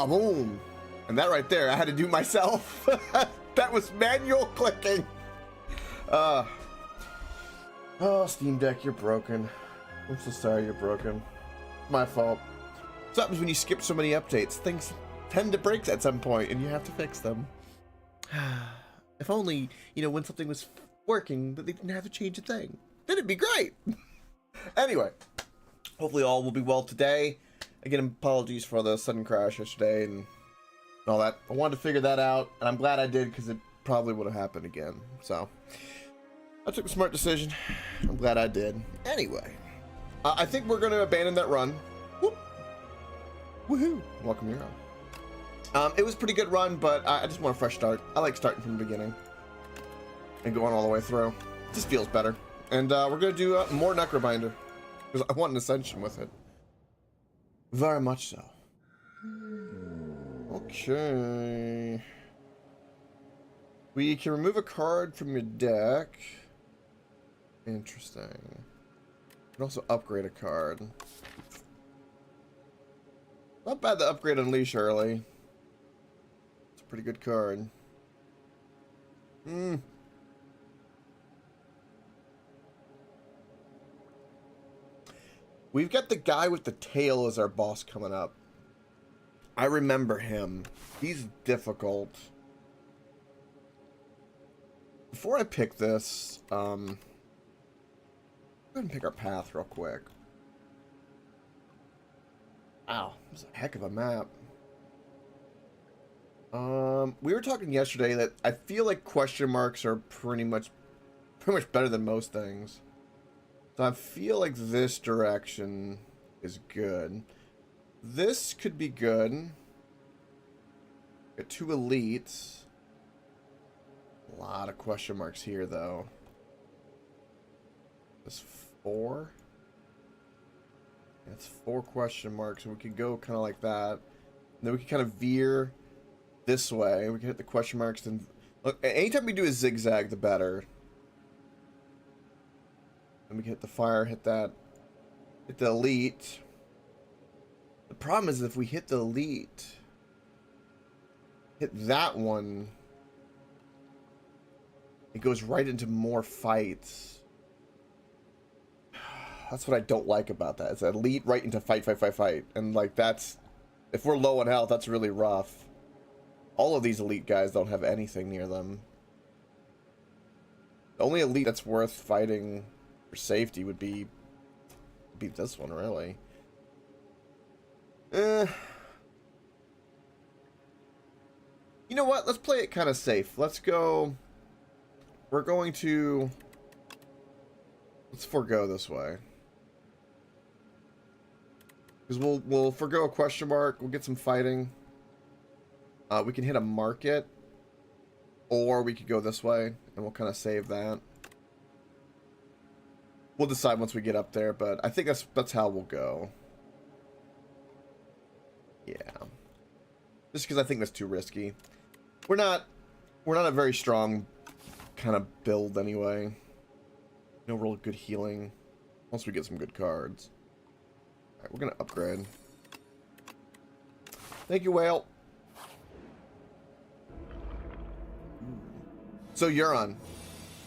Ba-boom. And that right there, I had to do myself. That was manual clicking. Oh, Steam Deck, you're broken. I'm so sorry you're broken. My fault. What happens when you skip so many updates? Things tend to break at some point, and you have to fix them. If only, you know, when something was working, that they didn't have to change a thing. Then it'd be great. Anyway, hopefully all will be well today. Again, apologies for the sudden crash yesterday and all that. I wanted to figure that out, and I'm glad I did, because it probably would have happened again. So, I took a smart decision. I'm glad I did. Anyway, I think we're going to abandon that run. Whoop. Woohoo. Welcome your own. It was a pretty good run, but I just want a fresh start. I like starting from the beginning and going all the way through. It just feels better. And we're going to do more Necrobinder, because I want an Ascension with it. Very much so. Okay. We can remove a card from your deck. Interesting. We can also upgrade a card. Not bad to upgrade Unleash early. It's a pretty good card. We've got the guy with the tail as our boss coming up. I remember him. He's difficult. Before I pick this, go ahead and pick our path real quick. Wow, this is a heck of a map. We were talking yesterday that I feel like question marks are pretty much better than most things. So I feel like this direction is good. This could be good. Got 2 elites. A lot of question marks here, though. This 4. That's 4 question marks, so we could go kind of like that. And then we could kind of veer this way. We can hit the question marks. And look, anytime we do a zigzag, the better. Then we can hit the fire, hit that, hit the elite. The problem is if we hit the elite, hit that one, it goes right into more fights. That's what I don't like about that. It's elite right into fight. And like that's, if we're low on health, that's really rough. All of these elite guys don't have anything near them. The only elite that's worth fighting for safety would be this one, really. You know what? Let's play it kind of safe. Let's go. We're going to. Let's forego this way. Because we'll forego a question mark. We'll get some fighting. We can hit a market. Or we could go this way. And we'll kind of save that. We'll decide once we get up there, but I think that's how we'll go. Yeah. Just because I think that's too risky. We're not a very strong kind of build anyway. No real good healing. Once we get some good cards. Alright, we're gonna upgrade. Thank you, Whale. So Euron,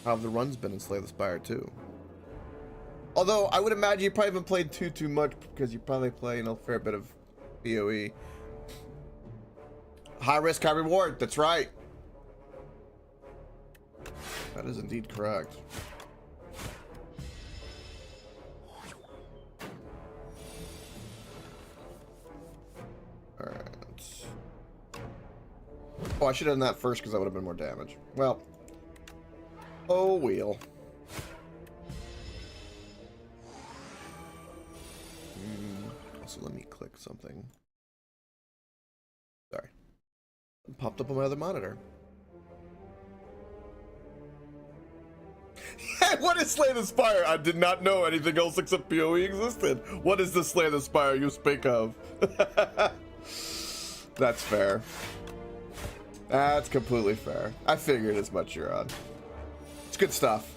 how have the runs been in Slay the Spire II? Although, I would imagine you probably haven't played too much, because you probably play a fair bit of PoE. High risk, high reward. That's right. That is indeed correct. Alright. Oh, I should have done that first, because that would have been more damage. Well. Oh, wheel. So let me click something. Sorry. It popped up on my other monitor. What is Slay the Spire? I did not know anything else except PoE existed. What is the Slay the Spire you speak of? That's fair. That's completely fair. I figured as much, Euron. It's good stuff.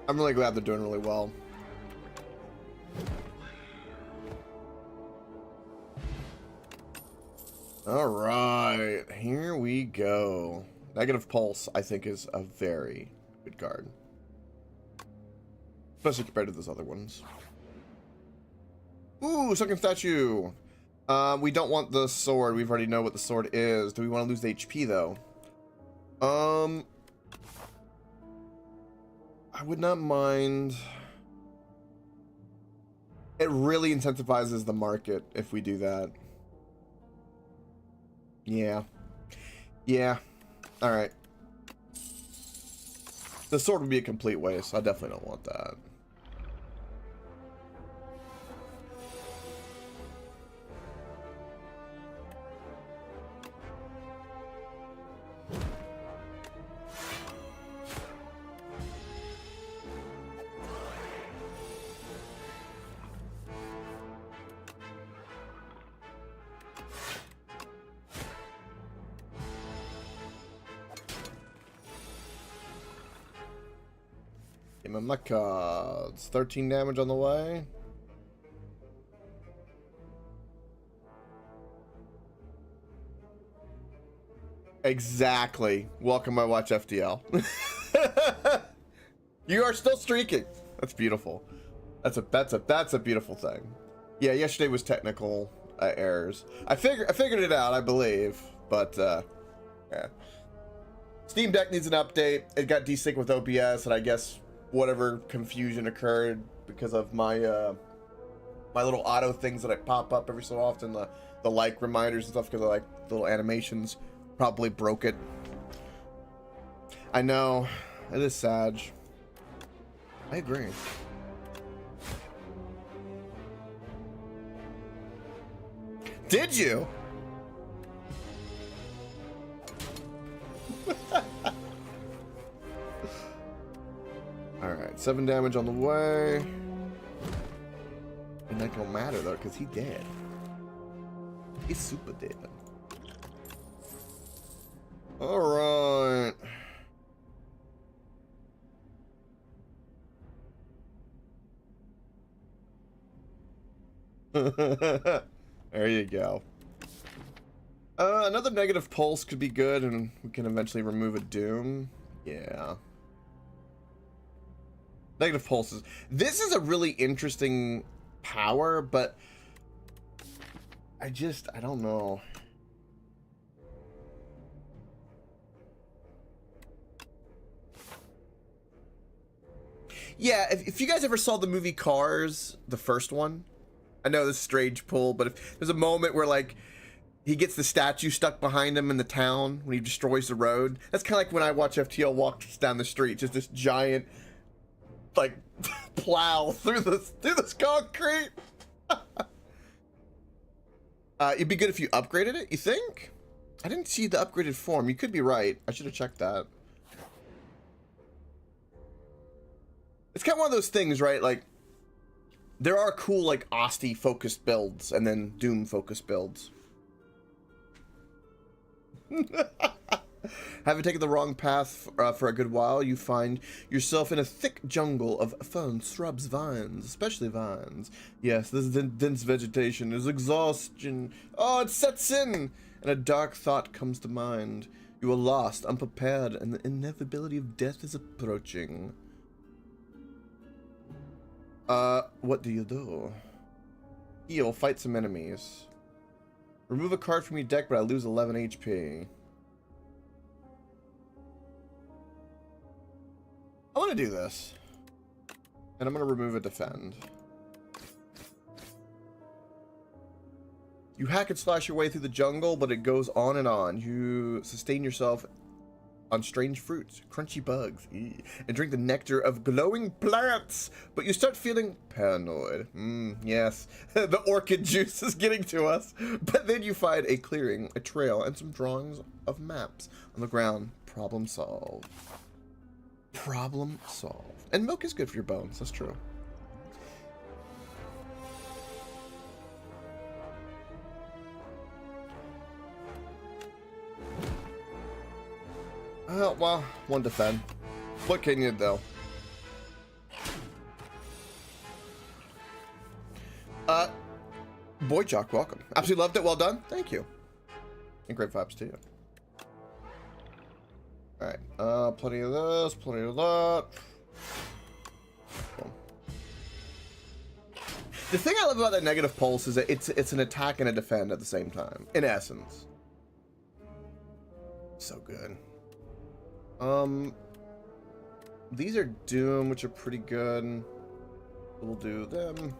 I'm really glad they're doing really well. All right, here we go. Negative Pulse, I think, is a very good card. Especially compared to those other ones. Ooh, second statue. We don't want the sword. We've already know what the sword is. Do we want to lose the HP, though? I would not mind. It really incentivizes the market if we do that. Yeah. Yeah. All right. The sword would be a complete waste. I definitely don't want that. Give me my cards. 13 damage on the way. Exactly. Welcome, I watch FDL. You are still streaking. That's beautiful. That's a beautiful thing. Yeah, yesterday was technical errors. I figured it out, I believe, but yeah. Steam Deck needs an update. It got desynced with OBS, and I guess whatever confusion occurred because of my my little auto things that I pop up every so often, the like reminders and stuff, because I like little animations, probably broke it. I know, it is sad. I agree. Did you? Alright, 7 damage on the way. And that don't matter though, because he dead. He's super dead. Alright. There you go. Another negative pulse could be good, and we can eventually remove a doom. Yeah. Negative pulses. This is a really interesting power, but I don't know. Yeah, if you guys ever saw the movie Cars, the first one, I know this is a strange pull, but if there's a moment where, like, he gets the statue stuck behind him in the town when he destroys the road, that's kind of like when I watch FTL walk down the street, just this giant, like, plow through this concrete. It'd be good if you upgraded it, you think? I didn't see the upgraded form. You could be right. I should have checked that. It's kind of one of those things, right? Like, there are cool, like, Asti focused builds and then Doom focused builds. Having taken the wrong path for a good while, you find yourself in a thick jungle of ferns, shrubs, vines, especially vines. Yes, this dense vegetation is exhaustion. Oh, it sets in, and a dark thought comes to mind. You are lost, unprepared, and the inevitability of death is approaching. What do you do? Heal, fight some enemies. Remove a card from your deck, but I lose 11 HP. I want to do this. And I'm going to remove a defend. You hack and slash your way through the jungle, but it goes on and on. You sustain yourself on strange fruits, crunchy bugs, and drink the nectar of glowing plants. But you start feeling paranoid. Yes, the orchid juice is getting to us. But then you find a clearing, a trail, and some drawings of maps on the ground. Problem solved. Problem solved. And milk is good for your bones, that's true. Well, one defend. What can you do? Boy Jock, welcome. Absolutely loved it. Well done. Thank you. And great vibes too. Alright, plenty of this, plenty of that. Cool. The thing I love about that negative pulse is that it's an attack and a defend at the same time, in essence. So good. These are Doom, which are pretty good. We'll do them.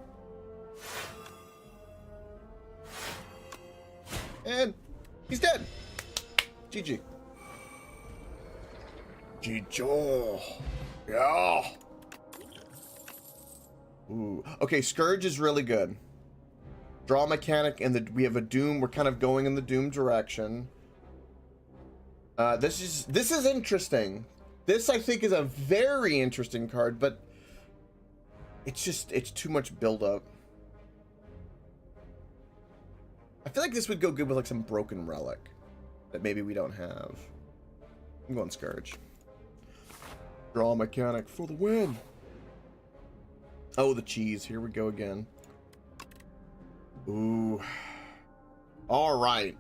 And he's dead. GG. GG. Yeah. Ooh. Okay, Scourge is really good. Draw mechanic, and we have a Doom. We're kind of going in the Doom direction. This is interesting. This, I think, is a very interesting card, but it's too much build-up. I feel like this would go good with like some broken relic that maybe we don't have. I'm going Scourge. Draw mechanic for the win. Oh, the cheese. Here we go again. Ooh. All right.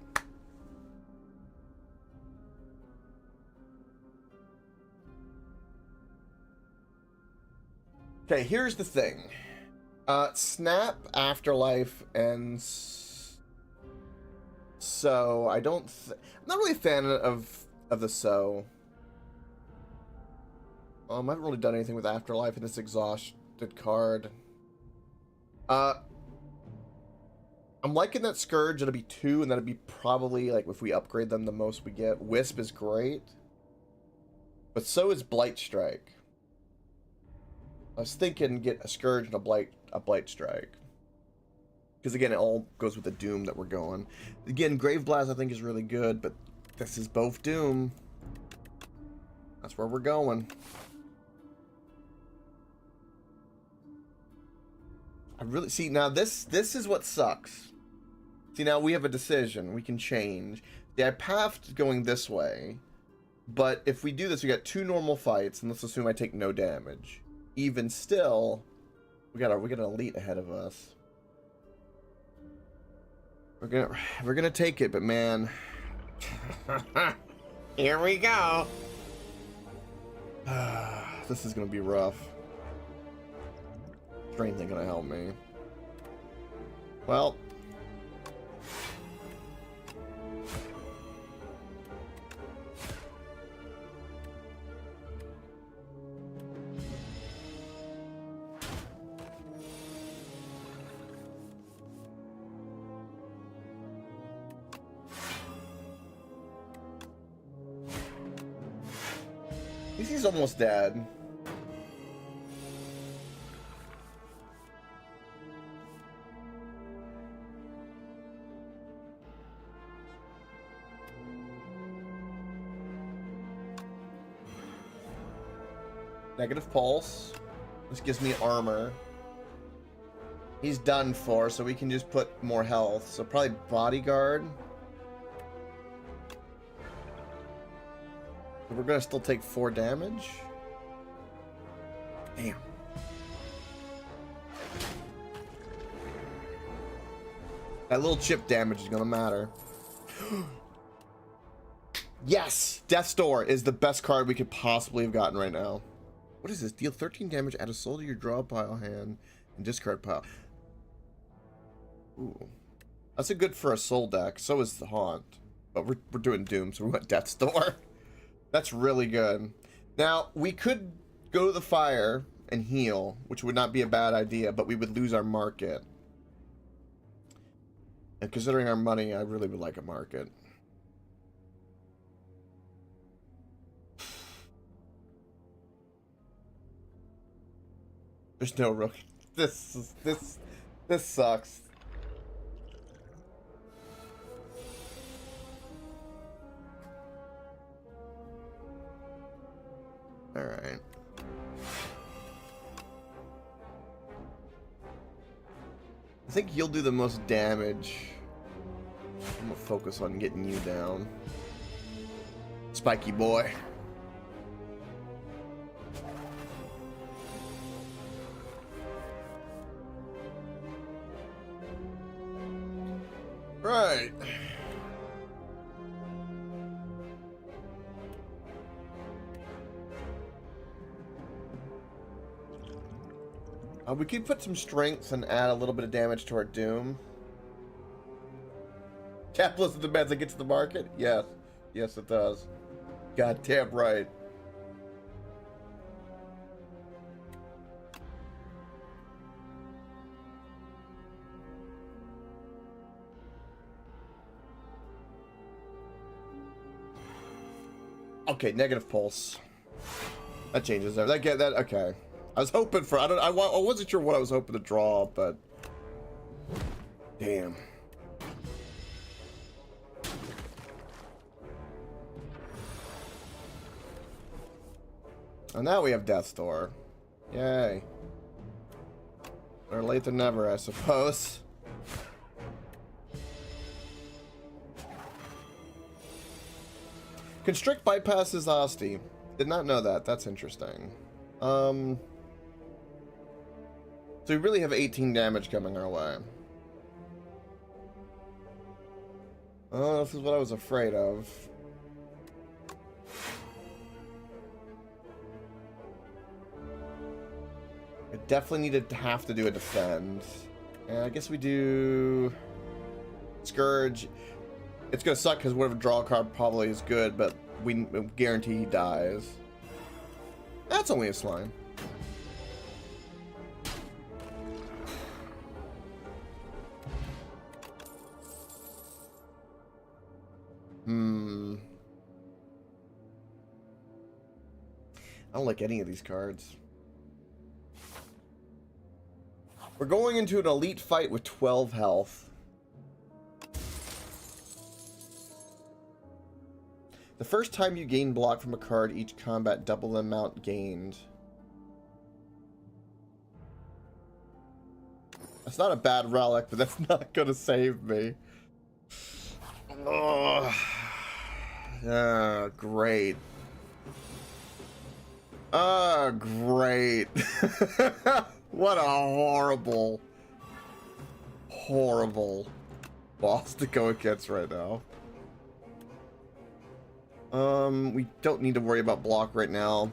Okay, here's the thing. Snap, Afterlife, and So I don't. I'm not really a fan of the So. I haven't really done anything with Afterlife in this exhausted card. I'm liking that Scourge. It'll be 2, and that'll be probably like if we upgrade them, the most we get. Wisp is great, but so is Blight Strike. I was thinking get a Scourge and a Blight Strike. Because again, it all goes with the Doom that we're going. Again, Grave Blast I think is really good, but this is both Doom. That's where we're going. I really see now this is what sucks. See, now we have a decision. We can change. The path going this way, but if we do this, we got 2 normal fights, and let's assume I take no damage. Even still, we got an elite ahead of us. We're gonna take it, but man, here we go. This is gonna be rough. Strength ain't gonna help me. Well. He's almost dead. Negative pulse. This gives me armor. He's done for, so we can just put more health. So probably bodyguard. We're gonna still take 4 damage. Damn. That little chip damage is gonna matter. Yes! Death's Door is the best card we could possibly have gotten right now. What is this? Deal 13 damage, add a soul to your draw pile hand, and discard pile. Ooh. That's a good for a soul deck. So is the Haunt. But we're doing Doom, so we want Death's Door. That's really good. Now, we could go to the fire and heal, which would not be a bad idea, but we would lose our market. And considering our money, I really would like a market. There's no rook. This sucks. All right. I think you'll do the most damage. I'm gonna focus on getting you down, spiky boy. Right. We could put some strength and add a little bit of damage to our Doom. Capitalism demands it gets to the market? Yes. Yes, it does. Goddamn right. Okay, negative pulse. That changes there. That okay. I was hoping for I wasn't sure what I was hoping to draw, but damn. And now we have Death's Door. Yay. Better late than never, I suppose. Constrict bypasses Asti. Did not know that. That's interesting. So we really have 18 damage coming our way. Oh, this is what I was afraid of. I definitely needed to have to do a defend. And I guess we do Scourge. It's gonna suck because whatever draw card probably is good, but we guarantee he dies. That's only a slime. I don't like any of these cards. We're going into an elite fight with 12 health. The first time you gain block from a card, each combat double the amount gained. That's not a bad relic, but that's not gonna save me. Oh, great. Oh, great. What a horrible, horrible boss to go against right now. We don't need to worry about block right now.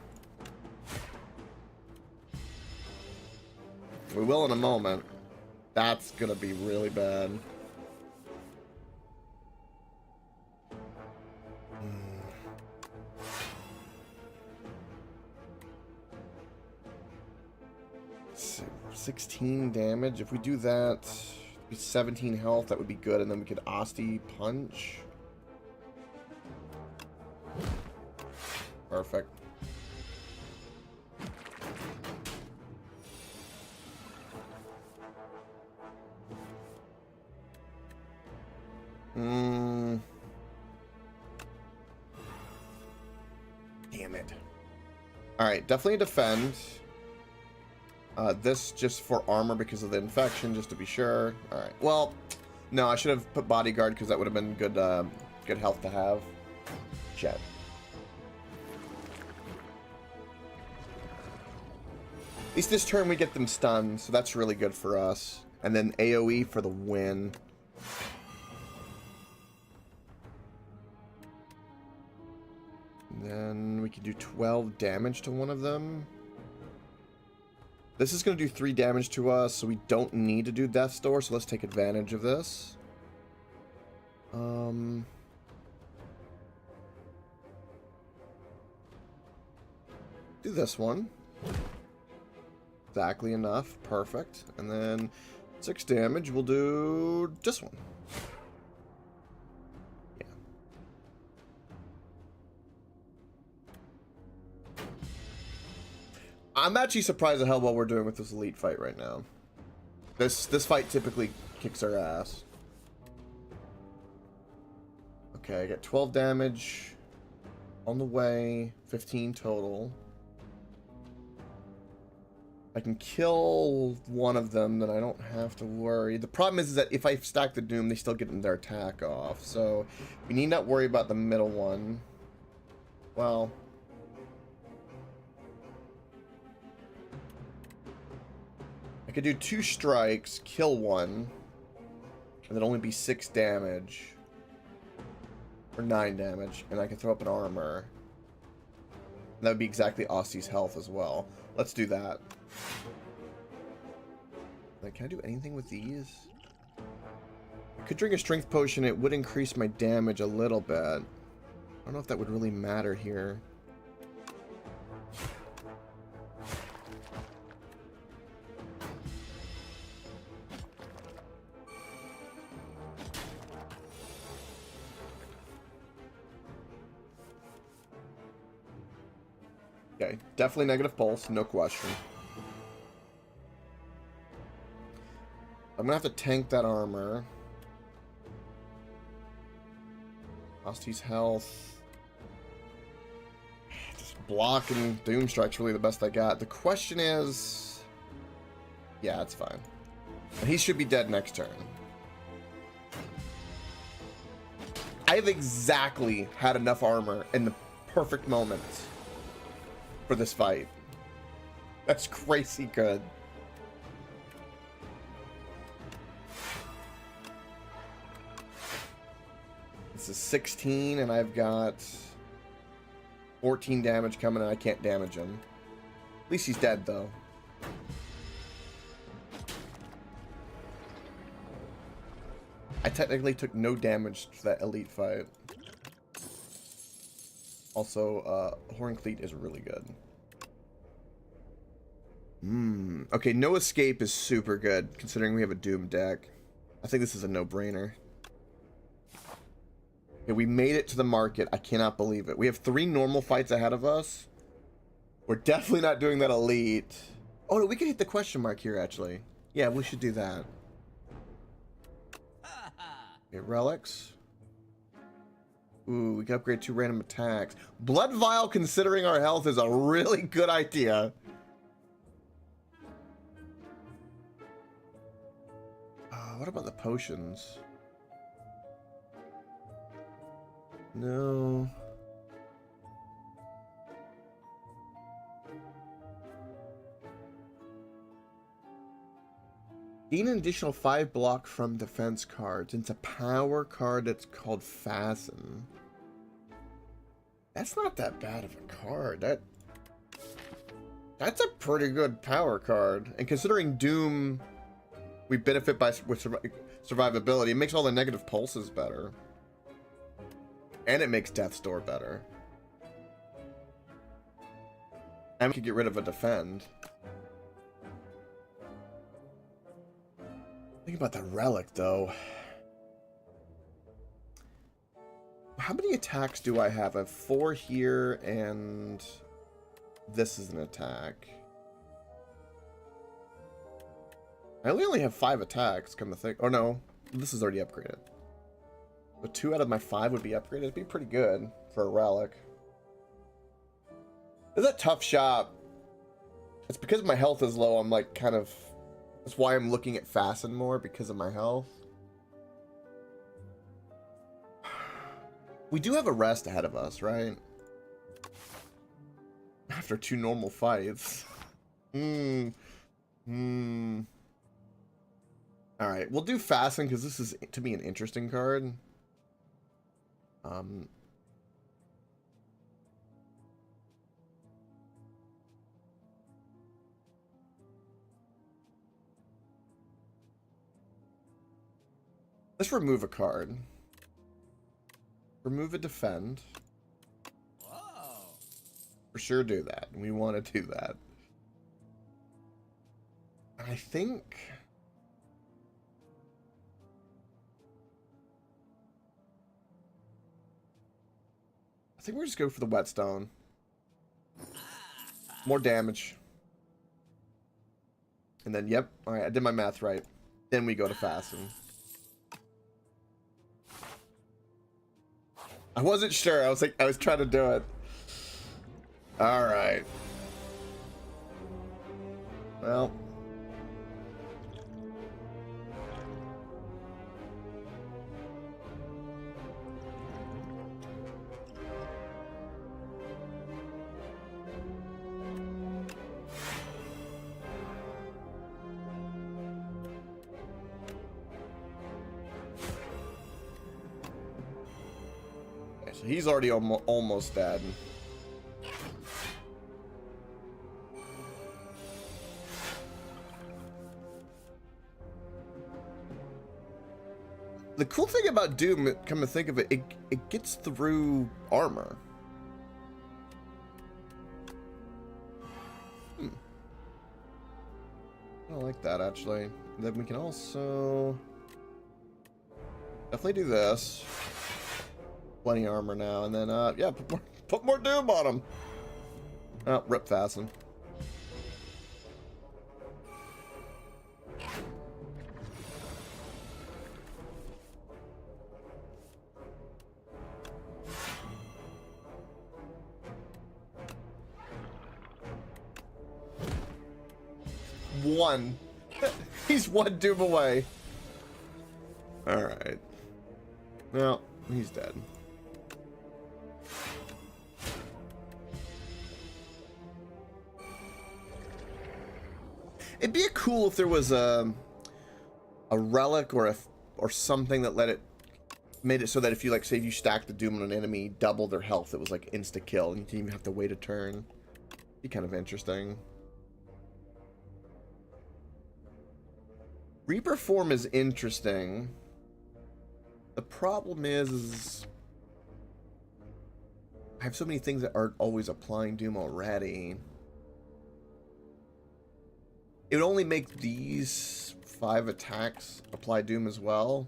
We will in a moment. That's gonna be really bad. 16 damage. If we do that, 17 health, that would be good, and then we could Asti punch. Perfect. Damn it. Alright, definitely defend. This just for armor because of the infection, just to be sure. Alright, well, no, I should have put bodyguard because that would have been good, good health to have. Shit. At least this turn we get them stunned, so that's really good for us. And then AoE for the win. And then we can do 12 damage to one of them. This is going to do 3 damage to us, so we don't need to do Death's Door, so let's take advantage of this. Do this one. Exactly enough. Perfect. And then 6 damage, we'll do this one. Yeah. I'm actually surprised at how well we're doing with this elite fight right now. This fight typically kicks our ass. Okay, I got 12 damage on the way, 15 total. I can kill one of them, then I don't have to worry. The problem is that if I stack the Doom, they still get their attack off. So we need not worry about the middle one. Well, I could do 2 strikes, kill one, and then only be 6 damage. Or 9 damage, and I can throw up an armor. And that would be exactly Aussie's health as well. Let's do that. Like, can I do anything with these? I could drink a strength potion. It would increase my damage a little bit. I don't know if that would really matter here. Okay, definitely negative pulse, no question. I'm gonna have to tank that armor. Lost his health. Just blocking Doomstrike's really the best I got. The question is... Yeah, it's fine. And he should be dead next turn. I have exactly had enough armor in the perfect moment for this fight. That's crazy good. This is 16 and I've got 14 damage coming and I can't damage him. At least he's dead though. I technically took no damage to that elite fight. Also, Horncleat is really good. Okay, no escape is super good, considering we have a Doom deck. I think this is a no-brainer. Okay, we made it to the market. I cannot believe it. We have 3 normal fights ahead of us. We're definitely not doing that elite. Oh, no, we can hit the question mark here, actually. Yeah, we should do that. Okay, relics. Ooh, we can upgrade 2 random attacks. Blood Vial, considering our health, is a really good idea. What about the potions? No. Gain an additional 5 block from defense cards. It's a power card that's called Fasten. That's not that bad of a card. That's a pretty good power card. And considering Doom, we benefit with survivability. It makes all the negative pulses better. And it makes Death's Door better. And we could get rid of a defend. Think about the relic, though. How many attacks do I have? I have 4 here, and this is an attack. I only have 5 attacks, come to think. Oh, no. This is already upgraded. But 2 out of my 5 would be upgraded. It'd be pretty good for a relic. It's a tough shot. It's because my health is low, I'm like kind of... That's why I'm looking at Fasten more, because of my health. We do have a rest ahead of us, right? After 2 normal fights. Alright, we'll do Fasten, because this is, to me, an interesting card. Let's remove a card. Remove a defend. Whoa. For sure do that. We want to do that. I think... we'll just go for the whetstone. More damage. And then, yep. Alright, I did my math right. Then we go to Fasten. I wasn't sure. I was trying to do it. Alright. Well. He's already almost dead. The cool thing about Doom, come to think of it, it gets through armor. I don't like that, actually. Then we can also definitely do this. Plenty armor now, and then yeah, put more Doom on him. Oh, rip fasten. One. He's one Doom away. Alright. Well, he's dead. It'd be cool if there was a relic or something that made it so that if you, like, say if you stack the Doom on an enemy, double their health, it was like insta kill and you didn't even have to wait a turn. Be kind of interesting. Reaper form is interesting. The problem is I have so many things that aren't always applying Doom already. It would only make these 5 attacks apply Doom as well.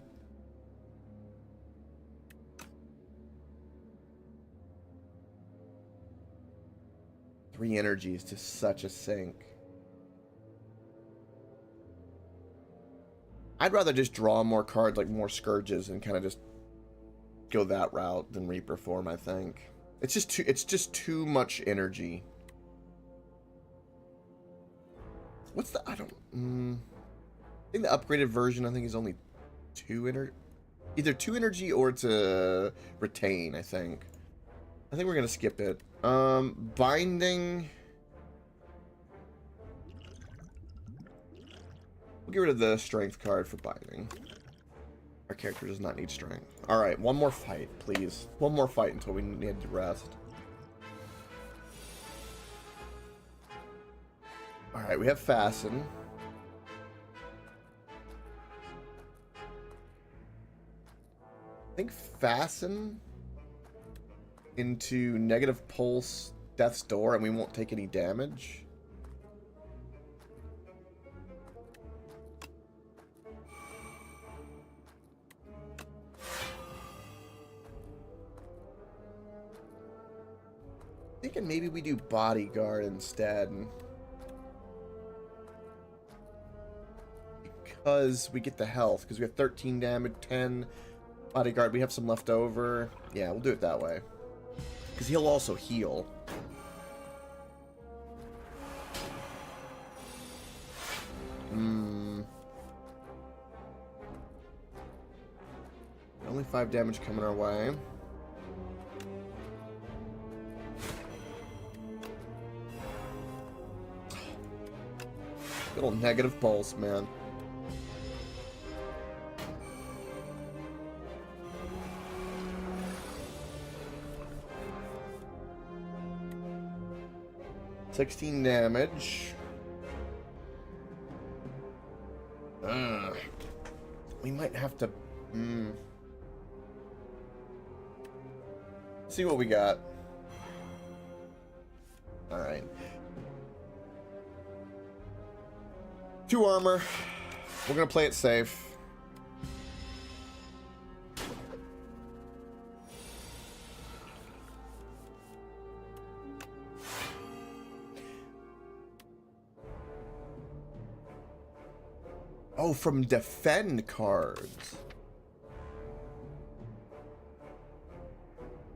Three energies to such a sink. I'd rather just draw more cards, like more Scourges, and kind of just go that route than Reaper form, I think. It's just too much energy. What's the... I think the upgraded version, I think, is only 2 energy. Either 2 energy or to retain, I think. I think we're going to skip it. Binding... We'll get rid of the strength card for binding. Our character does not need strength. Alright, one more fight, please. One more fight until we need to rest. Alright, we have Fasten. I think Fasten into negative pulse Death's Door and we won't take any damage. Thinking maybe we do Bodyguard instead. Because we get the health. Because we have 13 damage, 10 Bodyguard. We have some left over. Yeah, we'll do it that way. Because he'll also heal. Only 5 damage coming our way. Little negative pulse, man. $16 damage. We might have to... See what we got. Alright. 2 armor. We're gonna play it safe. Oh, from defend cards.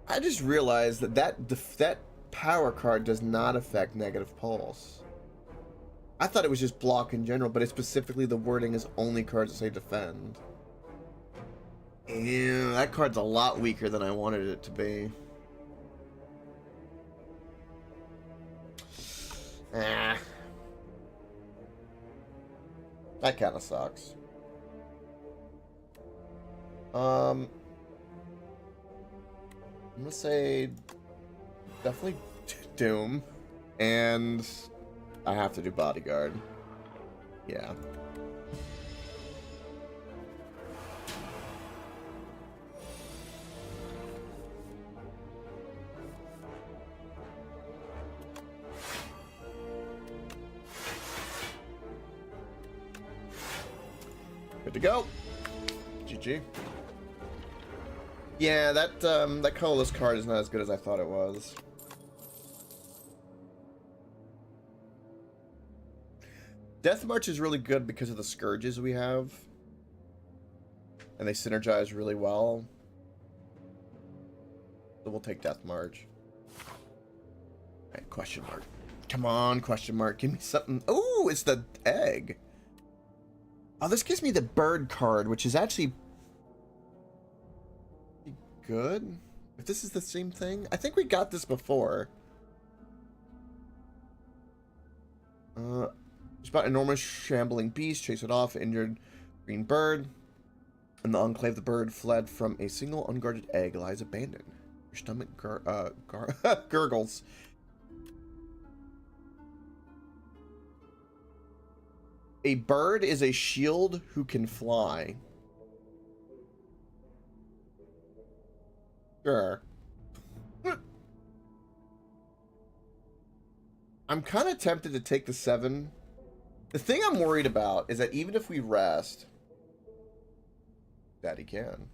I just realized that power card does not affect negative pulse. I thought it was just block in general, but it's specifically the wording is only cards that say defend. Ew, that card's a lot weaker than I wanted it to be. Ah. That kind of sucks. I'm gonna say definitely Doom, and I have to do Bodyguard. Yeah. Good to go. GG. Yeah, that colorless card is not as good as I thought it was. Death March is really good because of the scourges we have. And they synergize really well. So we'll take Death March. Alright, question mark. Come on, question mark. Give me something. Oh, it's the egg. Oh, this gives me the bird card, which is actually good. If this is the same thing. I think we got this before. Spot enormous shambling beast, chase it off, injured green bird. In the enclave, the bird fled from a single unguarded egg, lies abandoned. Your stomach gurgles. A bird is a shield who can fly. Sure. I'm kind of tempted to take the 7. The thing I'm worried about is that even if we rest, that he can.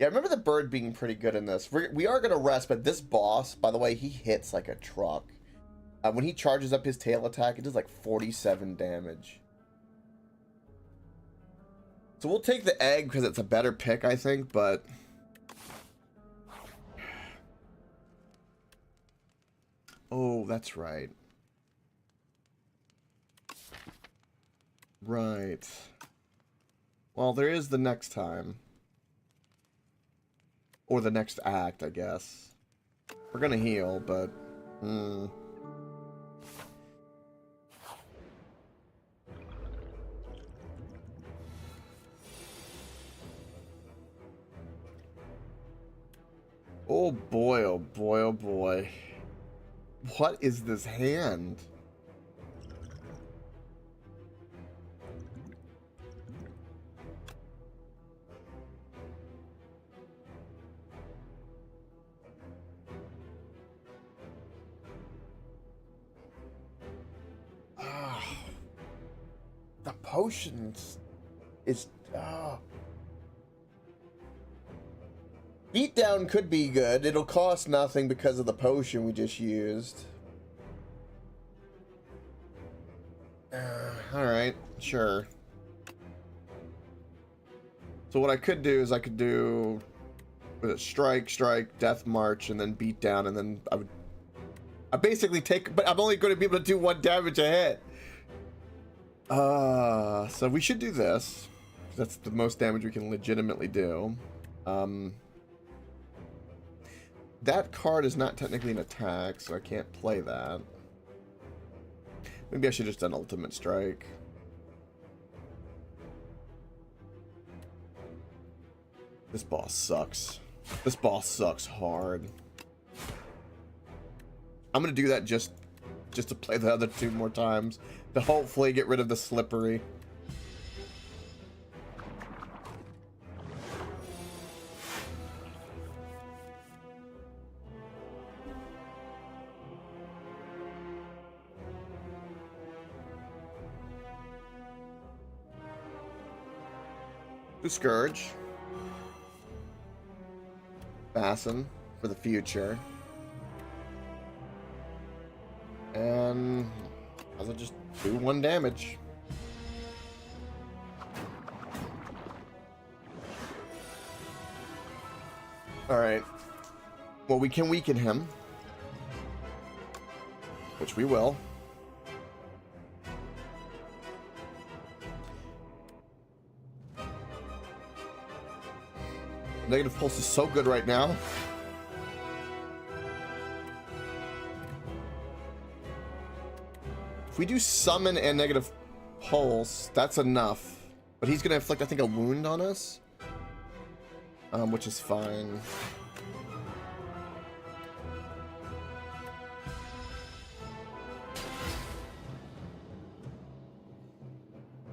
Yeah, I remember the bird being pretty good in this. We are going to rest, but this boss, by the way, he hits like a truck. When he charges up his tail attack, it does like 47 damage. So we'll take the egg because it's a better pick, I think, but... Oh, that's right. Right. Well, there is the next time. Or the next act, I guess. We're gonna heal, but... Oh boy, oh boy, oh boy. What is this hand? The potions is... Beatdown could be good. It'll cost nothing because of the potion we just used. Alright, sure. So what I could do is I could do strike, death march, and then beatdown, and then I basically take, but I'm only going to be able to do 1 damage a hit. So we should do this. That's the most damage we can legitimately do. That card is not technically an attack, so I can't play that. Maybe I should just done ultimate strike. This boss sucks. This boss sucks hard. I'm gonna do that just to play the other 2 more times, to hopefully get rid of the slippery. The Scourge. Fasten for the future. And I'll just do 1 damage. Alright. Well, we can weaken him. Which we will. Negative pulse is so good right now. If we do summon and negative pulse, that's enough. But he's gonna inflict, I think, a wound on us. Which is fine.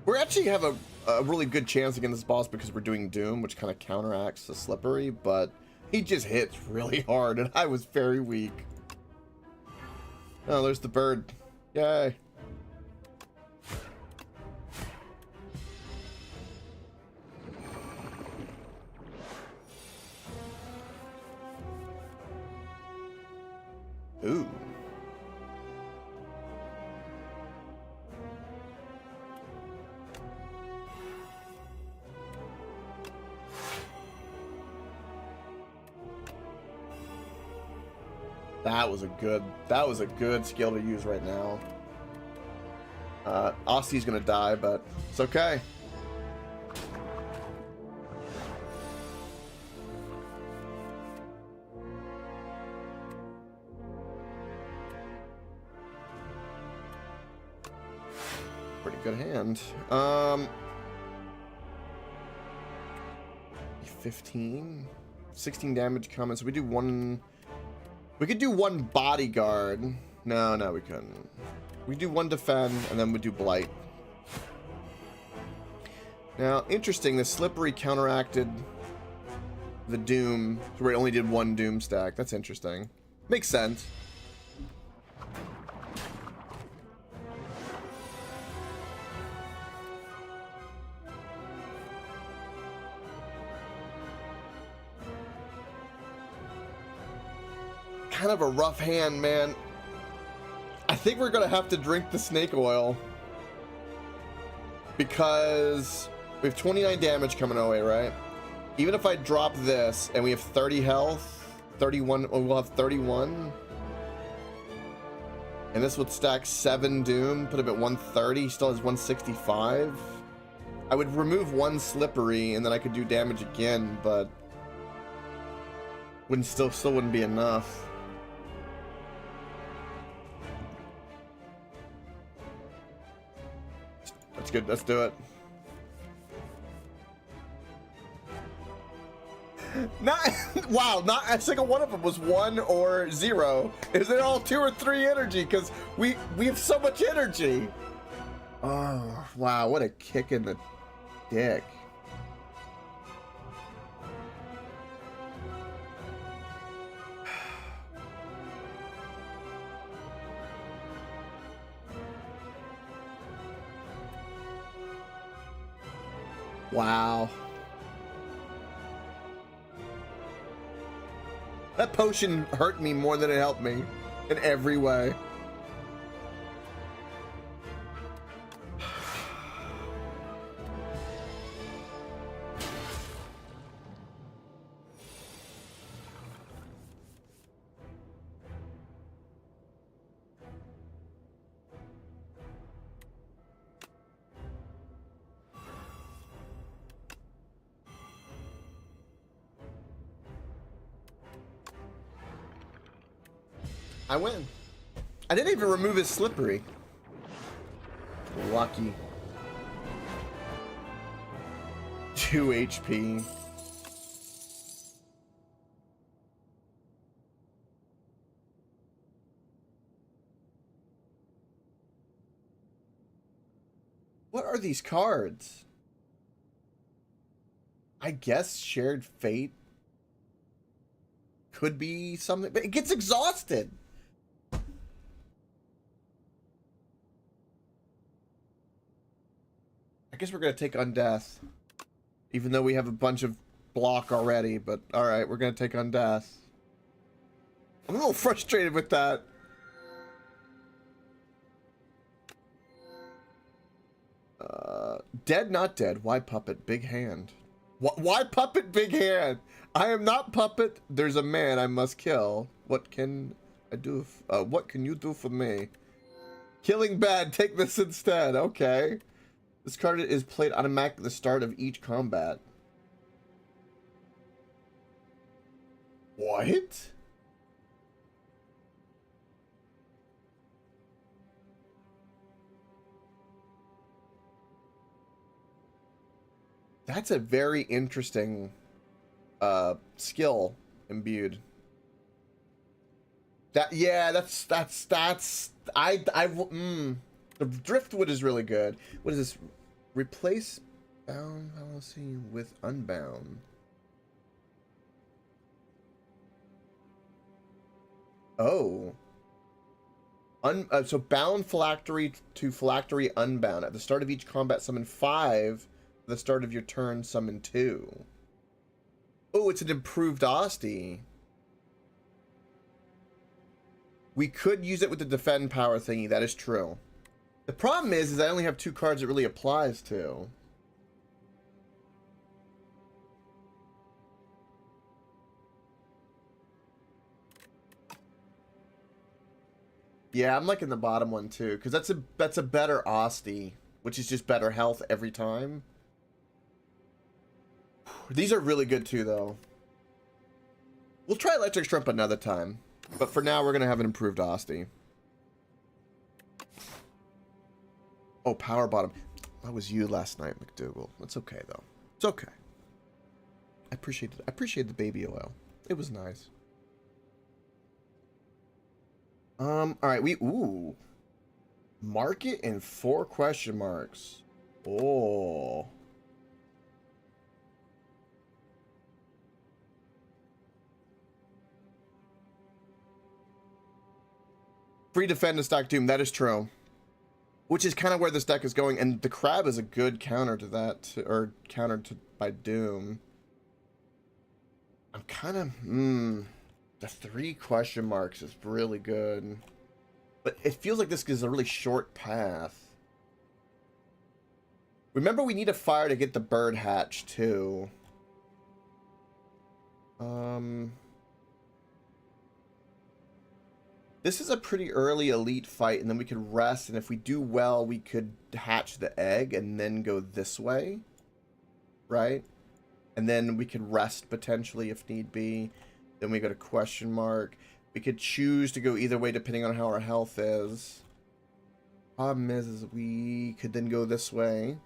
We actually have a really good chance against this boss because we're doing Doom, which kind of counteracts the slippery, but he just hits really hard, and I was very weak. Oh, there's the bird. Yay. Ooh. That was a good skill to use right now. Aussie's gonna die, but it's okay. Pretty good hand. 15, 16 damage coming. So we do one. We could do one bodyguard. No, we couldn't. We do one defend, and then we do blight. Now, interesting, the slippery counteracted the doom, so we only did one doom stack. That's interesting. Makes sense. Kind of a rough hand, man. I think we're gonna have to drink the snake oil because we have 29 damage coming our way, right? Even if I drop this and we have 30 health, 31, we'll have 31, and this would stack 7 doom, put him at 130. He still has 165. I would remove one slippery and then I could do damage again, but wouldn't still wouldn't be enough. That's good. Let's do it. Wow, not a single one of them was 1 or 0. Is it all 2 or 3 energy? Because we have so much energy. Oh, wow, what a kick in the dick. Wow. That potion hurt me more than it helped me in every way. I win. I didn't even remove his slippery. Lucky. 2 HP. What are these cards? I guess Shared Fate could be something, but it gets exhausted. I guess we're gonna take Undeath, even though we have a bunch of block already, but all right, we're gonna take Undeath. I'm a little frustrated with that. Dead, not dead. Why puppet? Big hand. Why puppet? Big hand. I am not puppet. There's a man I must kill. What can I do? What can you do for me? Killing bad. Take this instead. Okay. This card is played automatically at the start of each combat. What? That's a very interesting skill imbued. The driftwood is really good. What is this? Replace bound policy with unbound. Oh. So bound phylactery to phylactery unbound. At the start of each combat, summon 5. At the start of your turn, summon 2. Oh, it's an improved Asti. We could use it with the defend power thingy. That is true. The problem is I only have 2 cards it really applies to. Yeah, I'm liking the bottom one too, because that's a better Asti, which is just better health every time. These are really good too, though. We'll try Electric Shrimp another time, but for now we're gonna have an improved Asti. Oh, Power Bottom. That was you last night, McDougal. It's okay though. It's okay. I appreciate it. I appreciate the baby oil. It was nice. All right, ooh. Market and 4 question marks. Oh. Free defend and stock Doom. That is true. Which is kind of where this deck is going, and the crab is a good counter to that, or counter to by Doom. I'm kind of, the 3 question marks is really good. But it feels like this is a really short path. Remember, we need a fire to get the bird hatch, too. This is a pretty early elite fight, and then we could rest, and if we do well, we could hatch the egg and then go this way. Right? And then we could rest, potentially, if need be. Then we go to question mark. We could choose to go either way depending on how our health is. Problem is we could then go this way.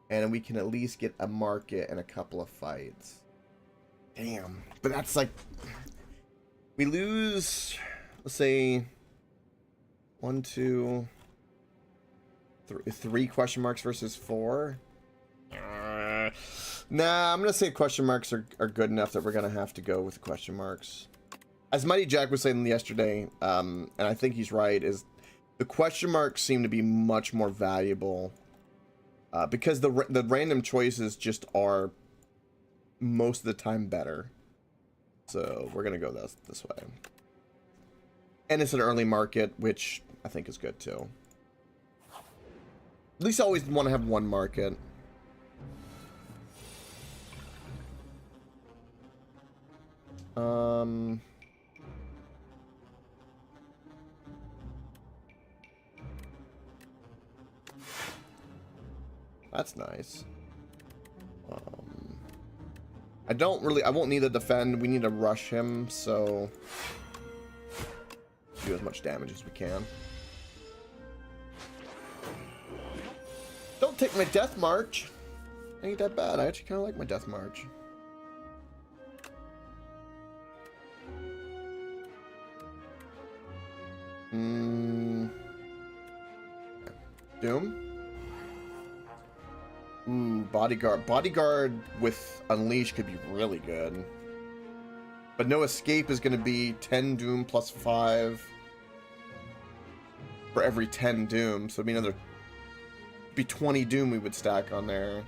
And we can at least get a market and a couple of fights. Damn. But that's like... We lose... Let's say... 1, 2... 3 question marks versus 4. Nah, I'm going to say question marks are good enough that we're going to have to go with the question marks. As Mighty Jack was saying yesterday, and I think he's right, is the question marks seem to be much more valuable because the random choices just are most of the time better. So we're going to go this way. And it's an early market, which I think is good too. At least I always want to have 1 market. That's nice. I won't need to defend. We need to rush him, so do as much damage as we can. Don't take my Death March. Ain't that bad. I actually kind of like my Death March. Doom. Bodyguard. Bodyguard with Unleash could be really good. But no escape is going to be 10 Doom plus 5 for every 10 Doom. So it'd be another... be 20 Doom we would stack on there.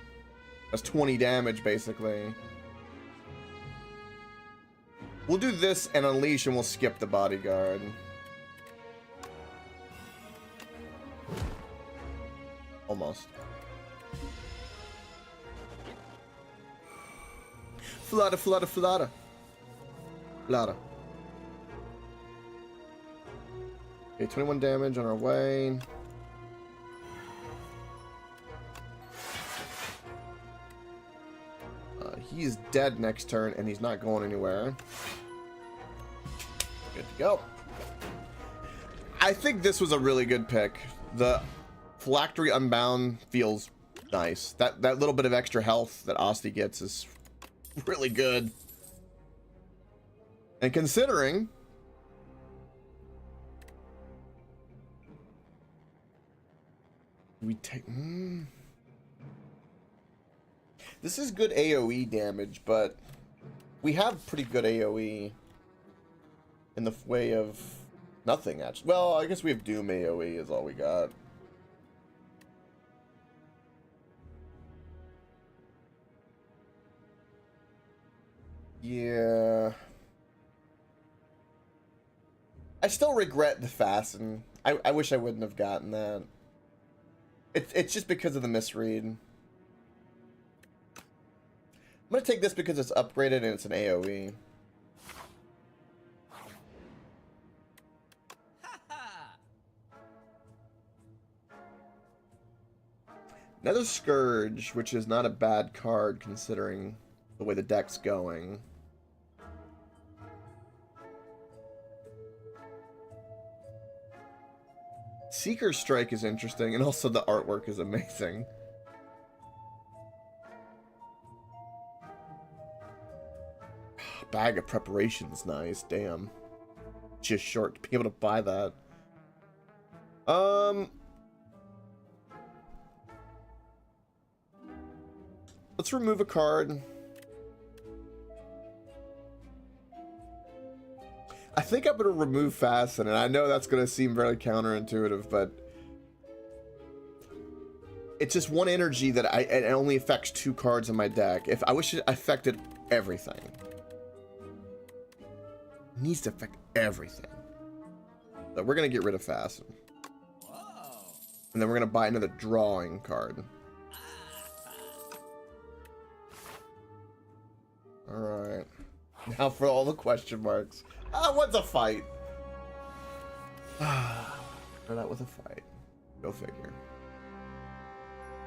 That's 20 damage, basically. We'll do this and Unleash, and we'll skip the Bodyguard. Almost. Flotta, flotta, flotta. Flotta. Okay, 21 damage on our way. He's dead next turn, and he's not going anywhere. Good to go. I think this was a really good pick. The Phylactery Unbound feels nice. That little bit of extra health that Asti gets is really good. And considering we take... This is good AoE damage, but we have pretty good AoE in the way of nothing, actually. Well, I guess we have Doom AoE is all we got. Yeah. I still regret the fasten. I wish I wouldn't have gotten that. It's just because of the misread. I'm gonna take this because it's upgraded and it's an AoE. Another Scourge, which is not a bad card considering the way the deck's going. Seeker Strike is interesting, and also the artwork is amazing. Bag of Preparation's nice, damn. Just short to be able to buy that. Let's remove a card. I think I'm gonna remove Fasten, and I know that's gonna seem very counterintuitive, but it's just one energy that it only affects 2 cards in my deck. If I wish it affected everything. It needs to affect everything. So we're gonna get rid of Fasten. And then we're gonna buy another drawing card. Alright. Now for all the question marks. What's a fight? Start out with a fight. Go figure.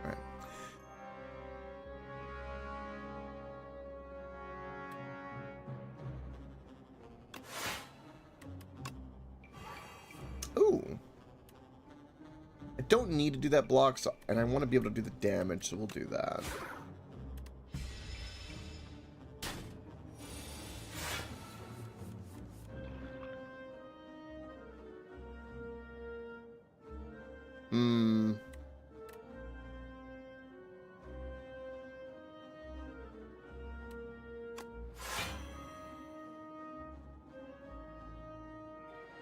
Alright. Ooh. I don't need to do that block, so, and I want to be able to do the damage, so we'll do that.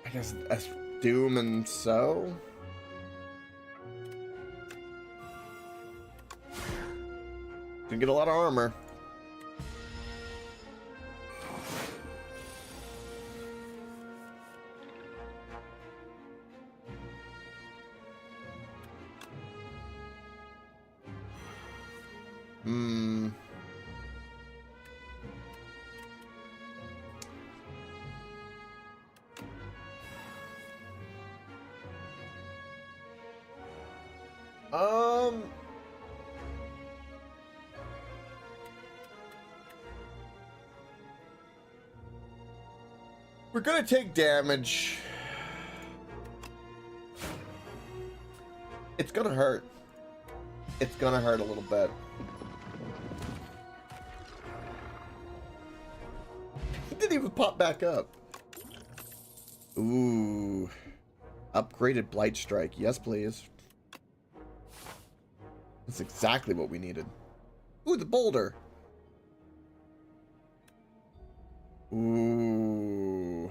I guess that's Doom and so. Didn't get a lot of armor. We're gonna take damage. It's gonna hurt. It's gonna hurt a little bit. He didn't even pop back up. Ooh. Upgraded Blight Strike. Yes, please. That's exactly what we needed. Ooh, the boulder. Ooh.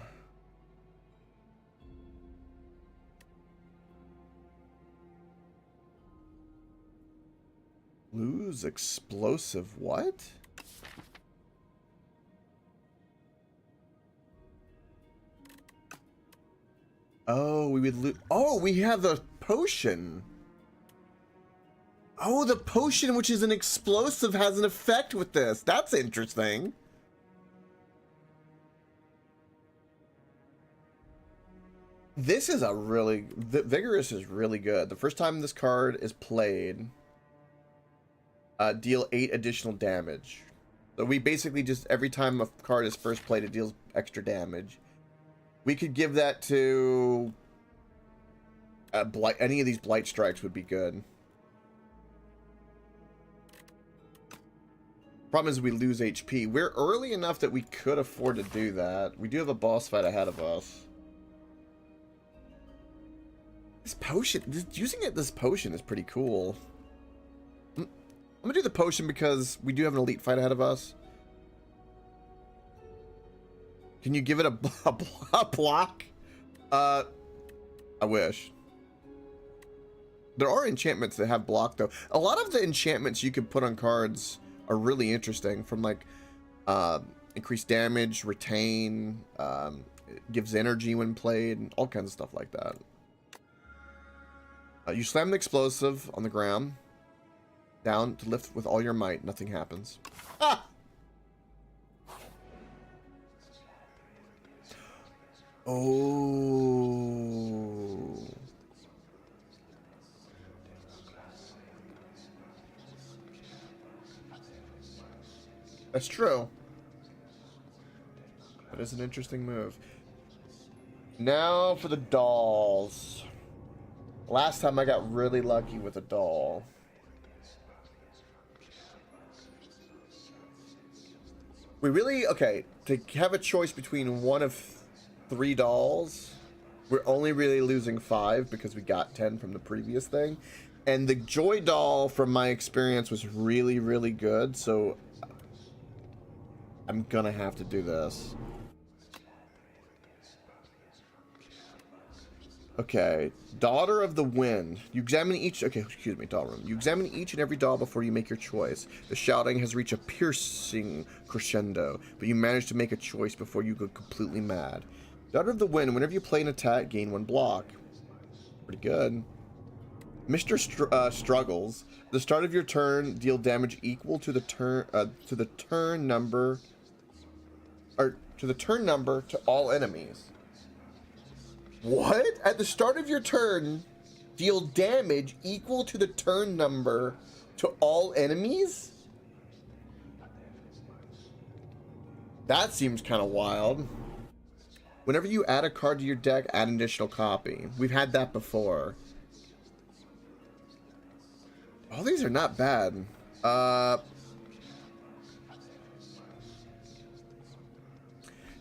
Lose explosive what? Oh, we would lose. Oh, we have the potion. Oh, the potion, which is an explosive, has an effect with this. That's interesting. This is a really... Vigorous is really good. The first time this card is played, deal 8 additional damage. So we basically just, every time a card is first played, it deals extra damage. We could give that to... any of these Blight Strikes would be good. Problem is we lose HP. We're early enough that we could afford to do that. We do have a boss fight ahead of us. This potion, using this potion is pretty cool. I'm gonna do the potion because we do have an elite fight ahead of us. Can you give it a block? I wish. There are enchantments that have block though. A lot of the enchantments you can put on cards are really interesting, from like increased damage, retain, It gives energy when played, and all kinds of stuff like that. You slam the explosive on the ground, down to lift with all your might. Nothing happens. Ah! Oh. That's true. That is an interesting move. Now for the dolls. Last time I got really lucky with a doll. We really, okay, to have a choice between one of 3 dolls, we're only really losing 5 because we got 10 from the previous thing. And the Joy doll, from my experience, was really, really good, so I'm gonna have to do this. Okay, Daughter of the Wind. You examine each... Okay, excuse me, doll room. You examine each and every doll before you make your choice. The shouting has reached a piercing crescendo, but you manage to make a choice before you go completely mad. Daughter of the Wind. Whenever you play an attack, gain 1 block. Pretty good. Mr. Struggles. At the start of your turn, deal damage equal to the turn number to all enemies. What? At the start of your turn, deal damage equal to the turn number to all enemies? That seems kind of wild. Whenever you add a card to your deck, add an additional copy. We've had that before. All these are not bad.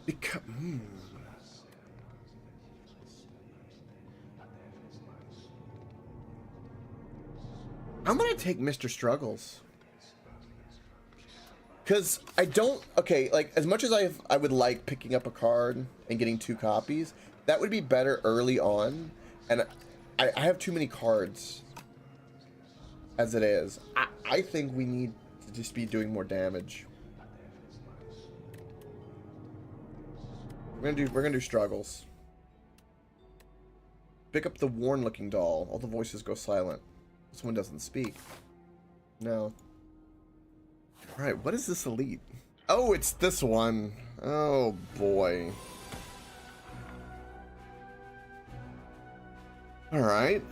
Because... I'm gonna take Mr. Struggles. Because I don't... Okay, like, as much as I would like picking up a card and getting 2 copies, that would be better early on. And I have too many cards as it is. I think we need to just be doing more damage. We're gonna do Struggles. Pick up the worn-looking doll. All the voices go silent. This one doesn't speak. No. Alright, what is this elite? Oh, it's this one. Oh, boy. Alright.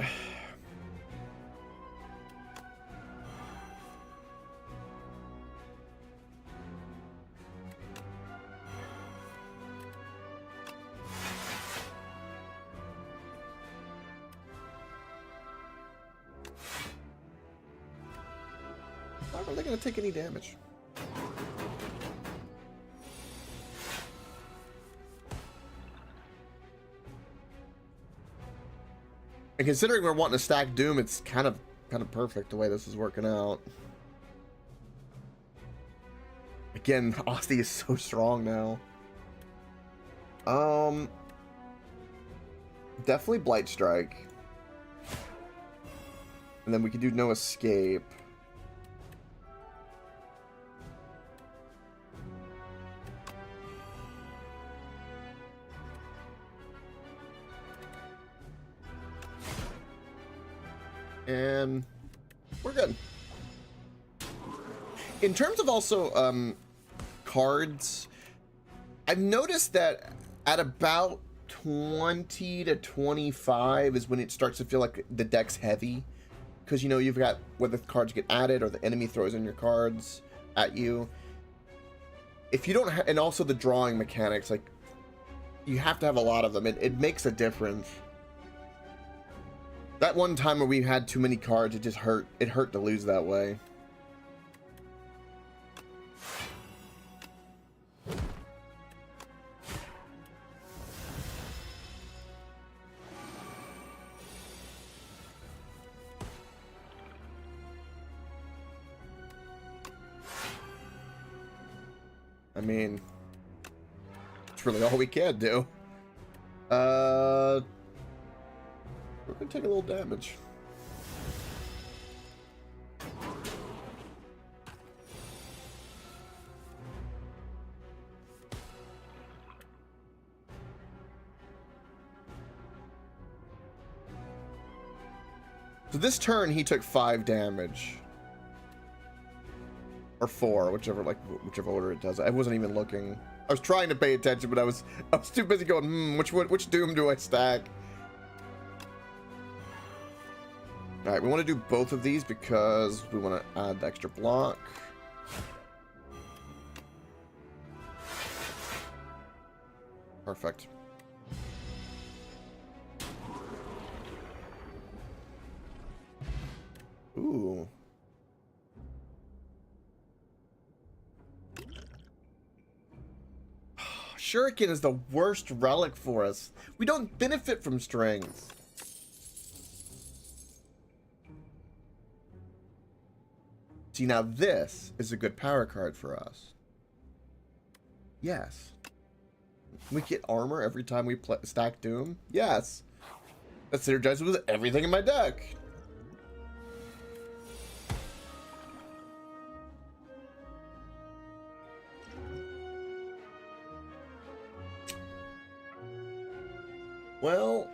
Not really gonna take any damage. And considering we're wanting to stack Doom, it's kind of perfect the way this is working out. Again, Austin is so strong now. Definitely Blight Strike. And then we can do No Escape. And we're good. In terms of also cards, I've noticed that at about 20 to 25 is when it starts to feel like the deck's heavy, because you know you've got whether the cards get added or the enemy throws in your cards at you. If you don't have, and also the drawing mechanics, like you have to have a lot of them. It makes a difference. That one time where we had too many cards, it just hurt. It hurt to lose that way. I mean, it's really all we can do. We're gonna take a little damage. So this turn he took 5 damage. Or 4, whichever order it does. I wasn't even looking. I was trying to pay attention, but I was too busy going, which doom do I stack? Alright, we want to do both of these because we want to add the extra block. Perfect. Ooh. Shuriken is the worst relic for us. We don't benefit from strength. See, now this is a good power card for us. Yes. We get armor every time we stack Doom. Yes. That synergizes with everything in my deck. Well,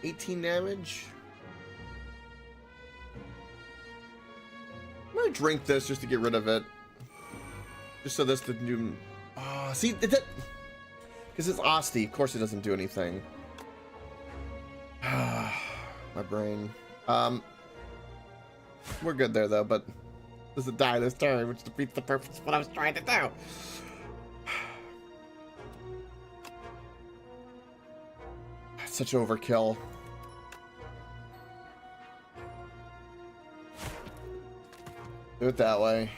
$18 damage. I'm gonna drink this just to get rid of it. Just so this didn't do. See, because it's Asti, of course it doesn't do anything. My brain. We're good there though, but doesn't die this turn, which defeats the purpose of what I was trying to do. That's such overkill. Do it that way.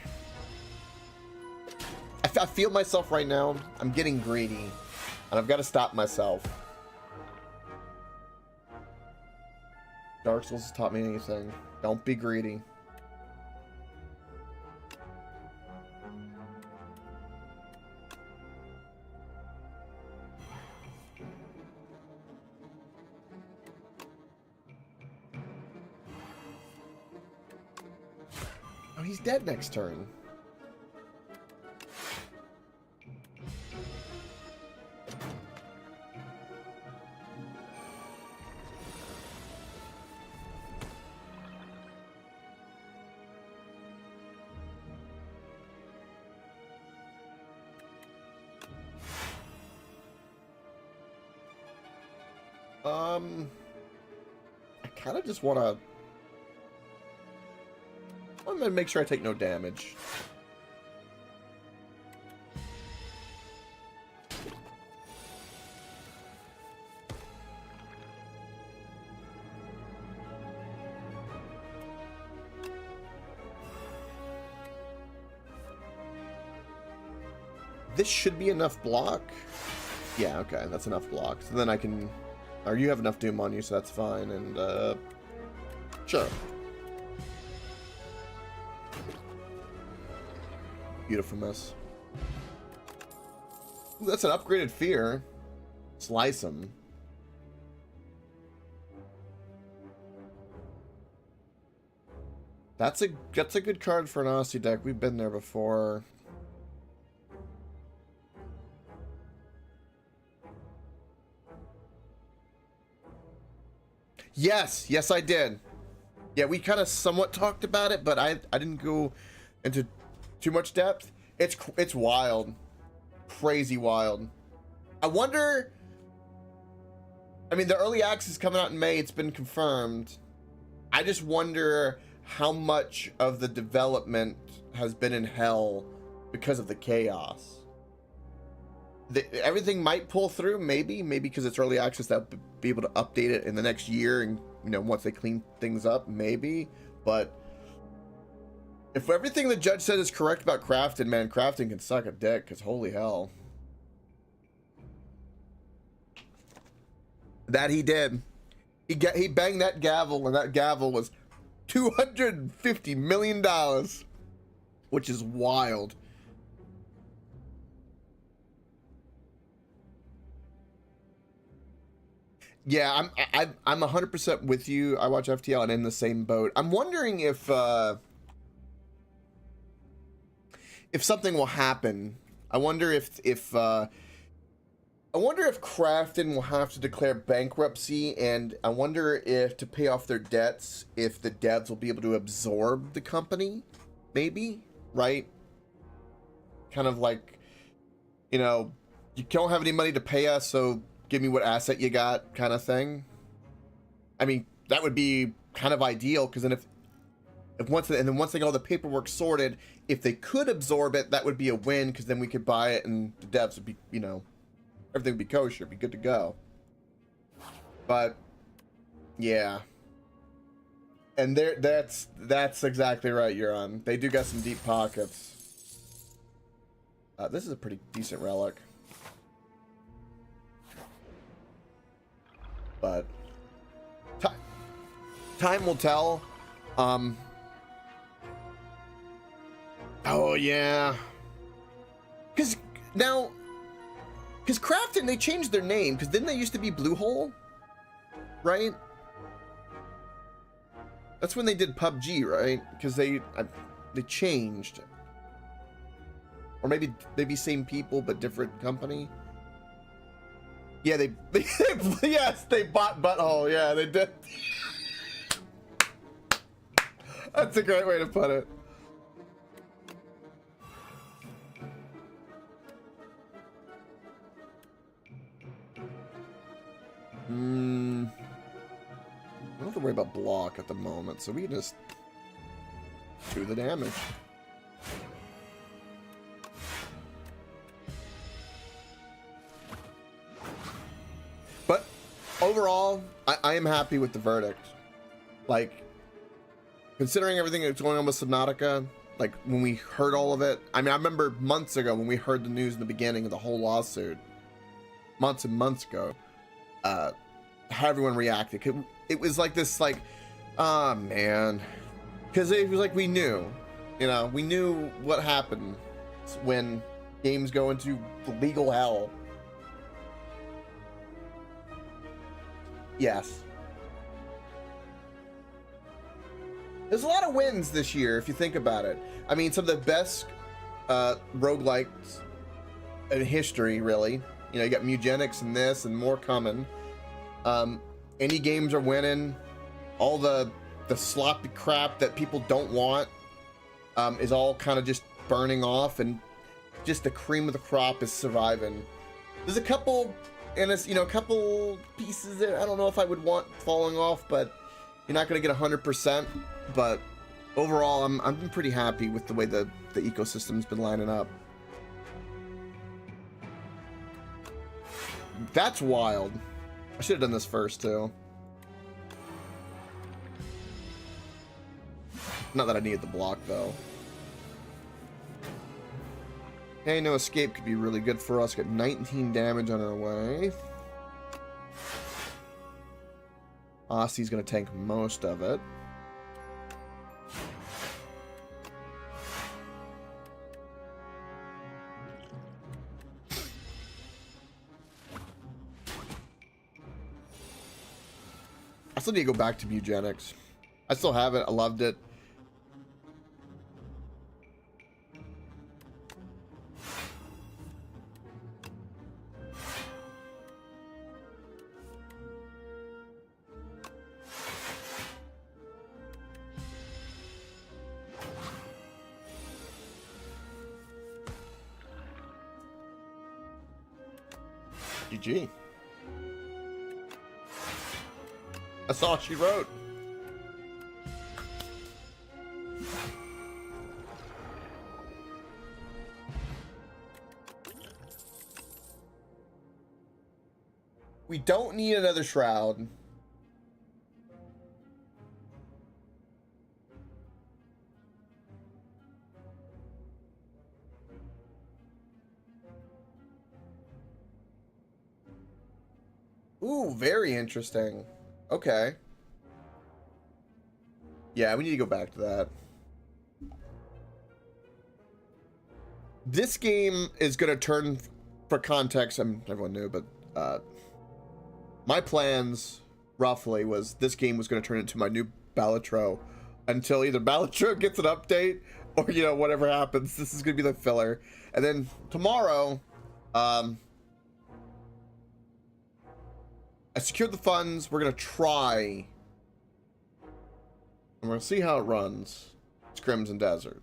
I feel myself right now. I'm getting greedy. And I've got to stop myself. Dark Souls has taught me anything. Don't be greedy. Oh, he's dead next turn. I kind of just want to... I'm going to make sure I take no damage. This should be enough block. Yeah, okay, that's enough block. So then I can... Or you have enough Doom on you, so that's fine, and, sure. Beautiful miss. Ooh, that's an upgraded Fear. Slice him. That's a good card for an Aussie deck. We've been there before. Yes, I did. Yeah, we kind of somewhat talked about it, but I didn't go into too much depth. It's wild. Crazy wild. I wonder... I mean, the early access is coming out in May. It's been confirmed. I just wonder how much of the development has been in hell because of the chaos. Everything might pull through, maybe because it's early access, they'll be able to update it in the next year, and once they clean things up, maybe. But if everything the judge said is correct about crafting, man, crafting can suck a dick, because holy hell. That he did. He banged that gavel, and that gavel was $250 million, which is wild. Yeah, I'm 100% with you. I watch FTL and in the same boat. I'm wondering if something will happen. I wonder if Krafton will have to declare bankruptcy, and I wonder if, to pay off their debts, if the devs will be able to absorb the company, maybe, right? Kind of like, you know, you don't have any money to pay us, so give me what asset you got, kind of thing. I mean, that would be kind of ideal, because then once they get all the paperwork sorted, if they could absorb it, that would be a win, because then we could buy it, and the devs would be, you know, everything would be kosher, be good to go. But yeah, and that's exactly right, Euron. They do got some deep pockets. This is a pretty decent relic, but time will tell. Oh yeah, because Krafton, they changed their name, because didn't they used to be Bluehole, right? That's when they did PUBG, right? Because they changed, or maybe same people but different company. Yeah, they yes, they bought Butthole. Yeah, they did. That's a great way to put it. I don't have to worry about block at the moment, so we can just do the damage. But overall, I am happy with the verdict. Like, considering everything that's going on with Subnautica, like when we heard all of it, I mean, I remember months ago when we heard the news in the beginning of the whole lawsuit, months and months ago, how everyone reacted. It was like this, like, ah, man, because it was like we knew what happened when games go into legal hell. Yes. There's a lot of wins this year, if you think about it. I mean, some of the best roguelikes in history, really. You know, you got Mugenics and this and more coming. Any games are winning. All the sloppy crap that people don't want is all kind of just burning off, and just the cream of the crop is surviving. There's a couple, and it's, you know, a couple pieces that I don't know if I would want falling off, but you're not going to get 100%. But overall, I'm pretty happy with the way the ecosystem's been lining up. That's wild. I should have done this first too. Not that I needed the block though. Hey, no escape could be really good for us. Got 19 damage on our way. Aussie's gonna tank most of it. I still need to go back to Mugenics. I still have it. I loved it. GG. That's all she wrote. We don't need another shroud. Ooh, very interesting. Okay. Yeah, we need to go back to that. This game is going to turn, for context, everyone knew, but My plans, roughly, was this game was going to turn into my new Balatro until either Balatro gets an update or, you know, whatever happens. This is going to be the filler. And then tomorrow, I secured the funds. We're going to try. And we're going to see how it runs. It's Crimson Desert.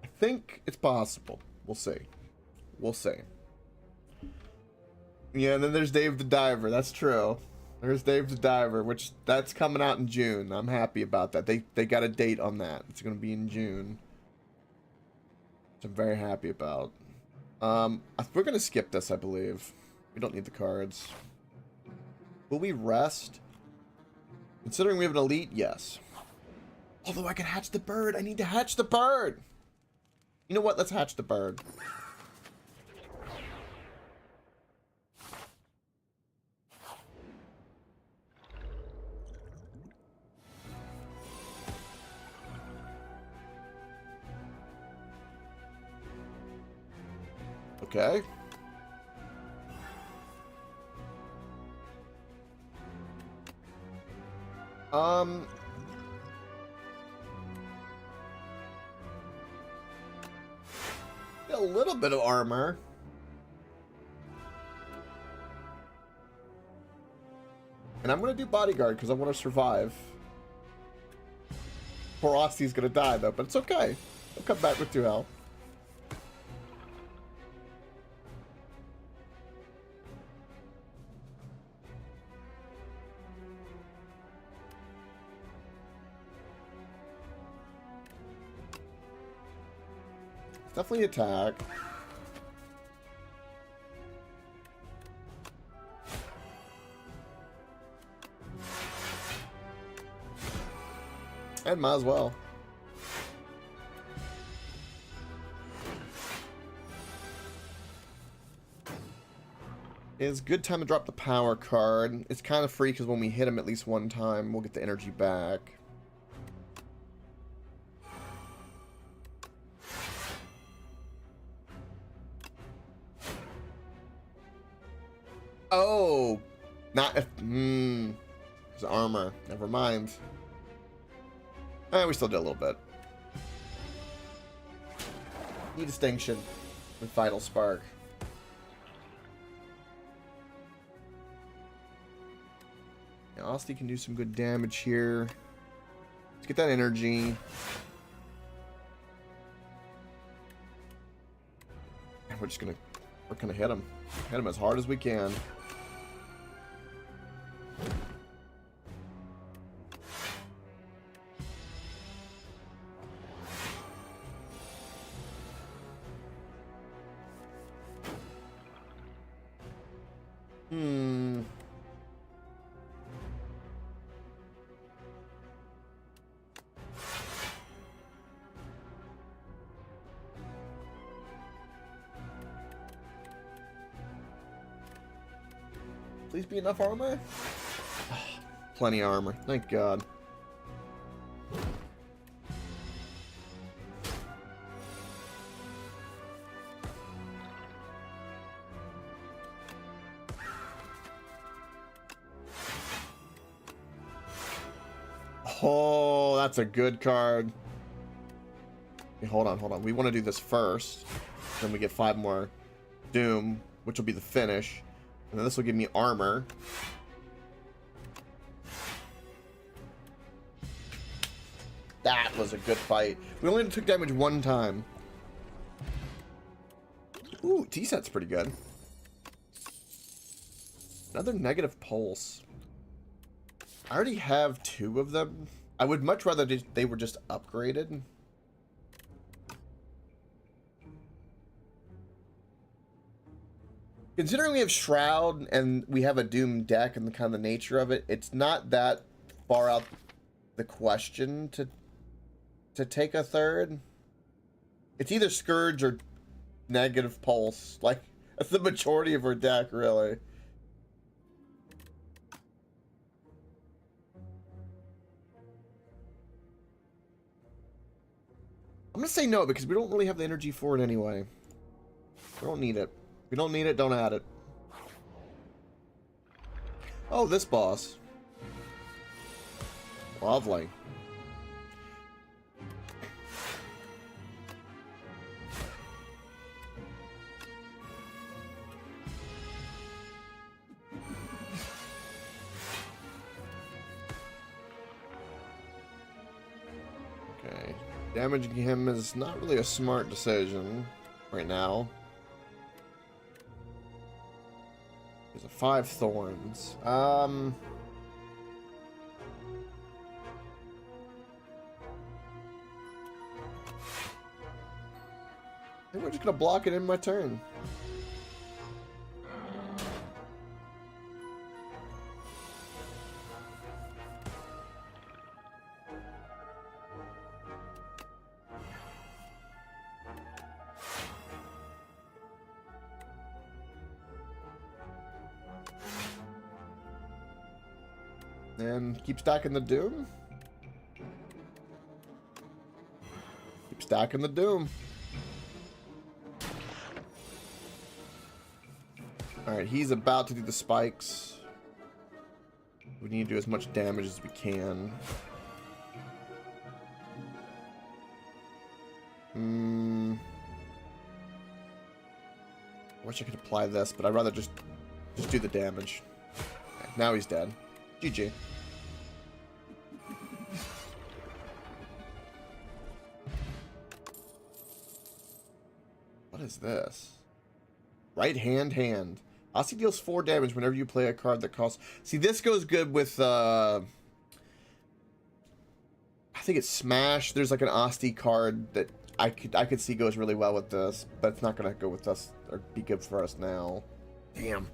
I think it's possible. We'll see. We'll see. Yeah, and then there's Dave the Diver. That's true. There's Dave the Diver, which that's coming out in June. I'm happy about that. They got a date on that. It's going to be in June. Which I'm very happy about. We're going to skip this, I believe. We don't need the cards. Will we rest? Considering we have an elite, yes. Although I can hatch the bird. I need to hatch the bird. You know what? Let's hatch the bird. Okay. A little bit of armor. And I'm gonna do bodyguard because I want to survive. Poor Aussie's gonna die though, but it's okay. I'll come back with 2 health. Definitely attack. And might as well. It's a good time to drop the power card. It's kind of free because when we hit him at least one time, we'll get the energy back. Oh, not if, his armor. Never mind. We still did a little bit. Need distinction with Vital Spark. Now, Austin can do some good damage here. Let's get that energy. And we're gonna hit him. Hit him as hard as we can. Please be enough armor. Plenty of armor. Thank God. Oh, that's a good card. Okay, hold on. We want to do this first. Then we get 5 more Doom, which will be the finish. And then this will give me armor. That was a good fight. We only took damage 1 time. Ooh, T-set's pretty good. Another negative pulse. I already have 2 of them. I would much rather they were just upgraded. Considering we have Shroud and we have a Doom deck and the kind of the nature of it, it's not that far out the question to take a third. It's either Scourge or negative Pulse. Like, that's the majority of our deck, really. I'm gonna say no because we don't really have the energy for it anyway. We don't need it. If we don't need it, don't add it. Oh, this boss. Lovely. Okay. Damaging him is not really a smart decision right now. There's a 5 thorns. I think we're just gonna block it in my turn. And keep stacking the doom. Keep stacking the doom. Alright, he's about to do the spikes. We need to do as much damage as we can. I wish I could apply this, but I'd rather just do the damage. Okay, now he's dead. GG. What is this? Right hand. Asti deals 4 damage whenever you play a card that costs... See, this goes good with, I think it's Smash. There's like an Asti card that I could see goes really well with this, but it's not going to go with us or be good for us now. Damn.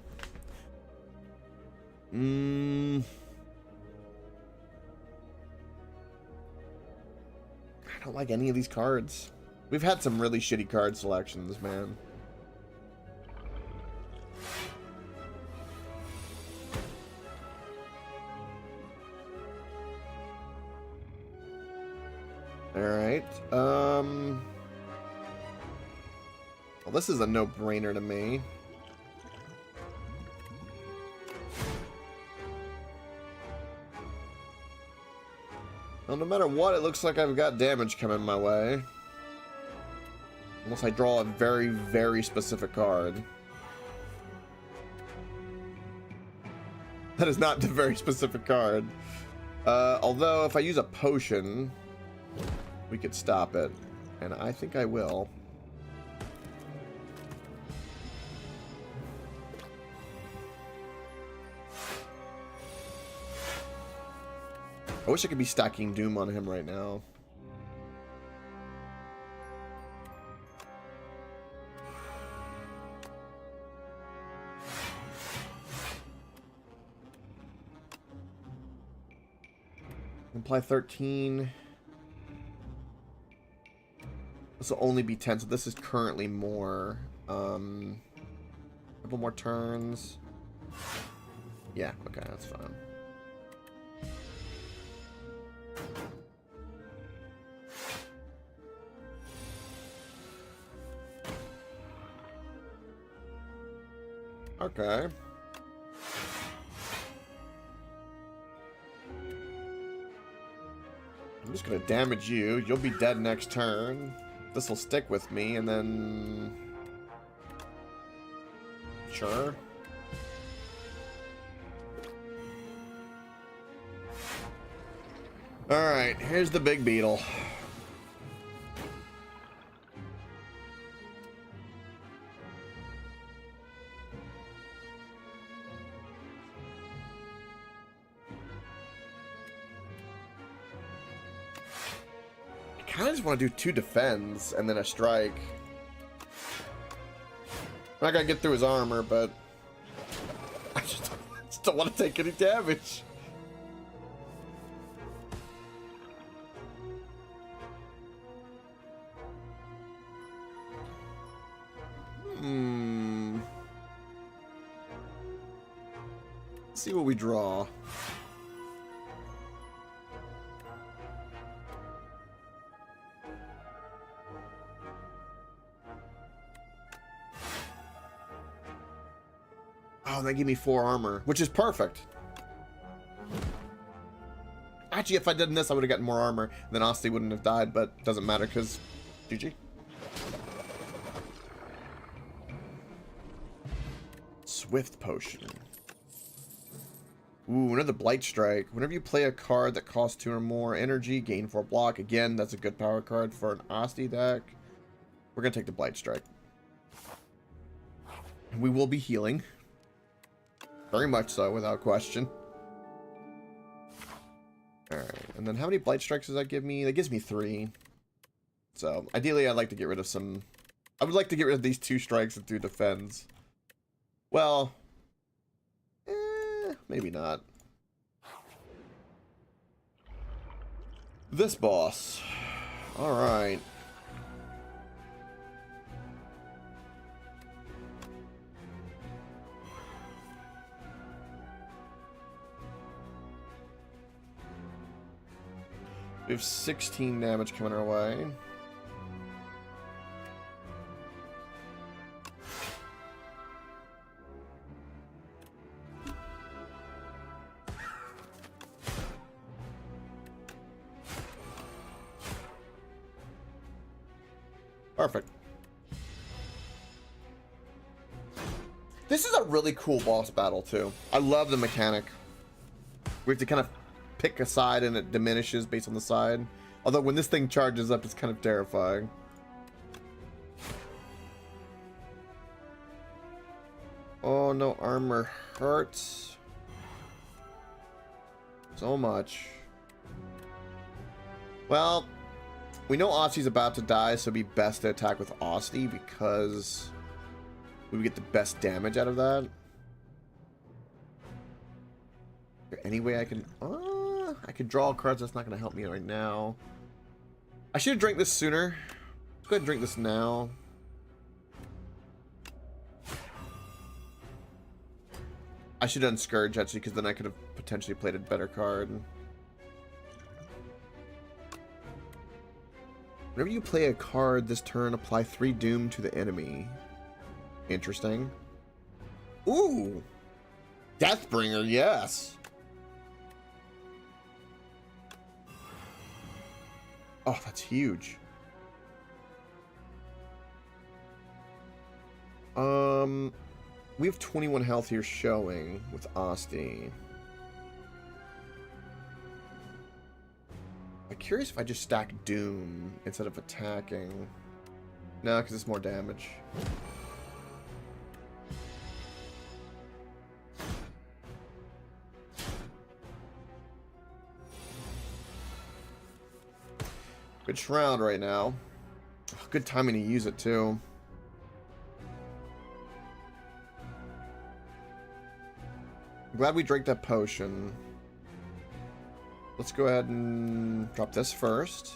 I don't like any of these cards. We've had some really shitty card selections, man. Alright, well, this is a no-brainer to me. Well, no matter what, it looks like I've got damage coming my way. Unless I draw a very, very specific card. That is not a very specific card. Although, if I use a potion, we could stop it. And I think I will. I wish I could be stacking Doom on him right now. Apply 13. This will only be 10, so this is currently more. A couple more turns. Yeah, okay, that's fine. Okay. I'm just gonna damage you. You'll be dead next turn. This will stick with me, and then... Sure. Alright, here's the big beetle. I just want to do 2 defends and then a strike. I'm not gonna get through his armor, but I just don't want to take any damage. Let's see what we draw. Oh, they give me 4 armor, which is perfect. Actually, if I did this, I would have gotten more armor. Then Asti wouldn't have died, but doesn't matter because GG. Swift Potion. Ooh, another Blight Strike. Whenever you play a card that costs 2 or more energy, gain 4 block. Again, that's a good power card for an Asti deck. We're going to take the Blight Strike. We will be healing. Very much so, without question. Alright, and then how many Blight Strikes does that give me? That gives me 3. So, ideally, I'd like to get rid of some... I would like to get rid of these 2 strikes and 2 defends. Well... maybe not. This boss. Alright. We have 16 damage coming our way. Perfect. This is a really cool boss battle, too. I love the mechanic. We have to kind of pick a side and it diminishes based on the side. Although when this thing charges up, it's kind of terrifying. Oh, no armor hurts. So much. Well, we know Osti's about to die, so it'd be best to attack with Osti because we would get the best damage out of that. Is there any way I can... I could draw cards. That's not going to help me right now. I should have drank this sooner. Let's go ahead and drink this now. I should have done Scourge, actually, because then I could have potentially played a better card. Whenever you play a card this turn, apply 3 Doom to the enemy. Interesting. Ooh! Deathbringer, yes! Oh, that's huge. We have 21 health here showing with Asti. I'm curious if I just stack Doom instead of attacking. No, because it's more damage. Good Shroud right now. Good timing to use it, too. I'm glad we drank that potion. Let's go ahead and drop this first.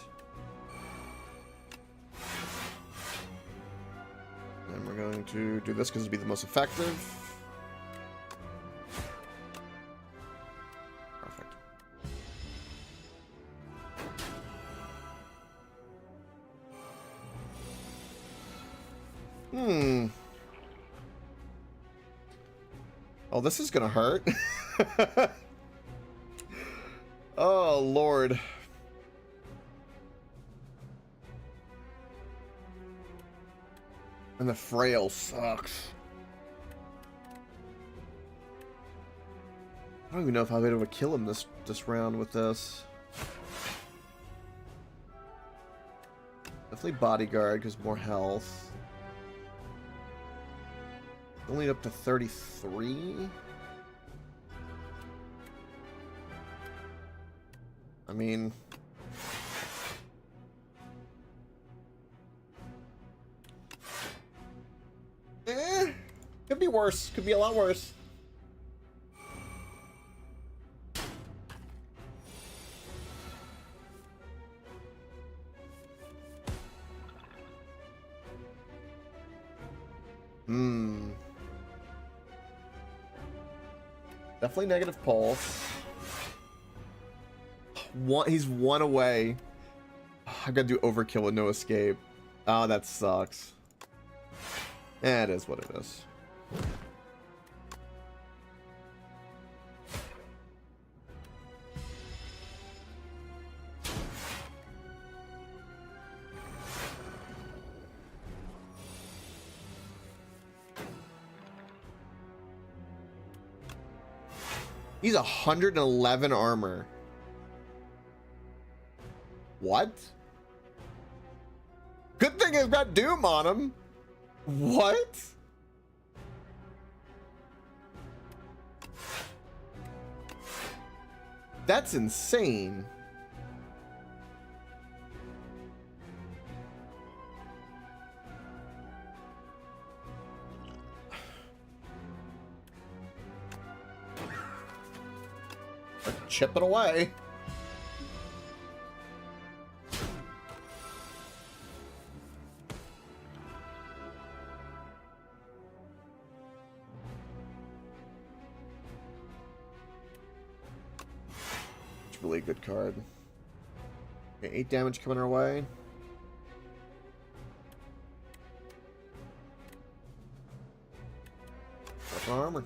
And we're going to do this because it'll be the most effective. Perfect. Oh, this is gonna hurt. Oh, Lord. And the frail sucks. I don't even know if I'll be able to kill him this round with this. Definitely bodyguard, because more health. Only up to 33? I mean... Could be worse. Could be a lot worse. Definitely negative pulse. He's 1 away. I gotta do overkill with no escape. Oh, that sucks. Eh, it is what it is. He's 111 armor. What? Good thing I've got Doom on him. What? That's insane. Chip it away. It's a really good card. Okay, 8 damage coming our way. Up armor.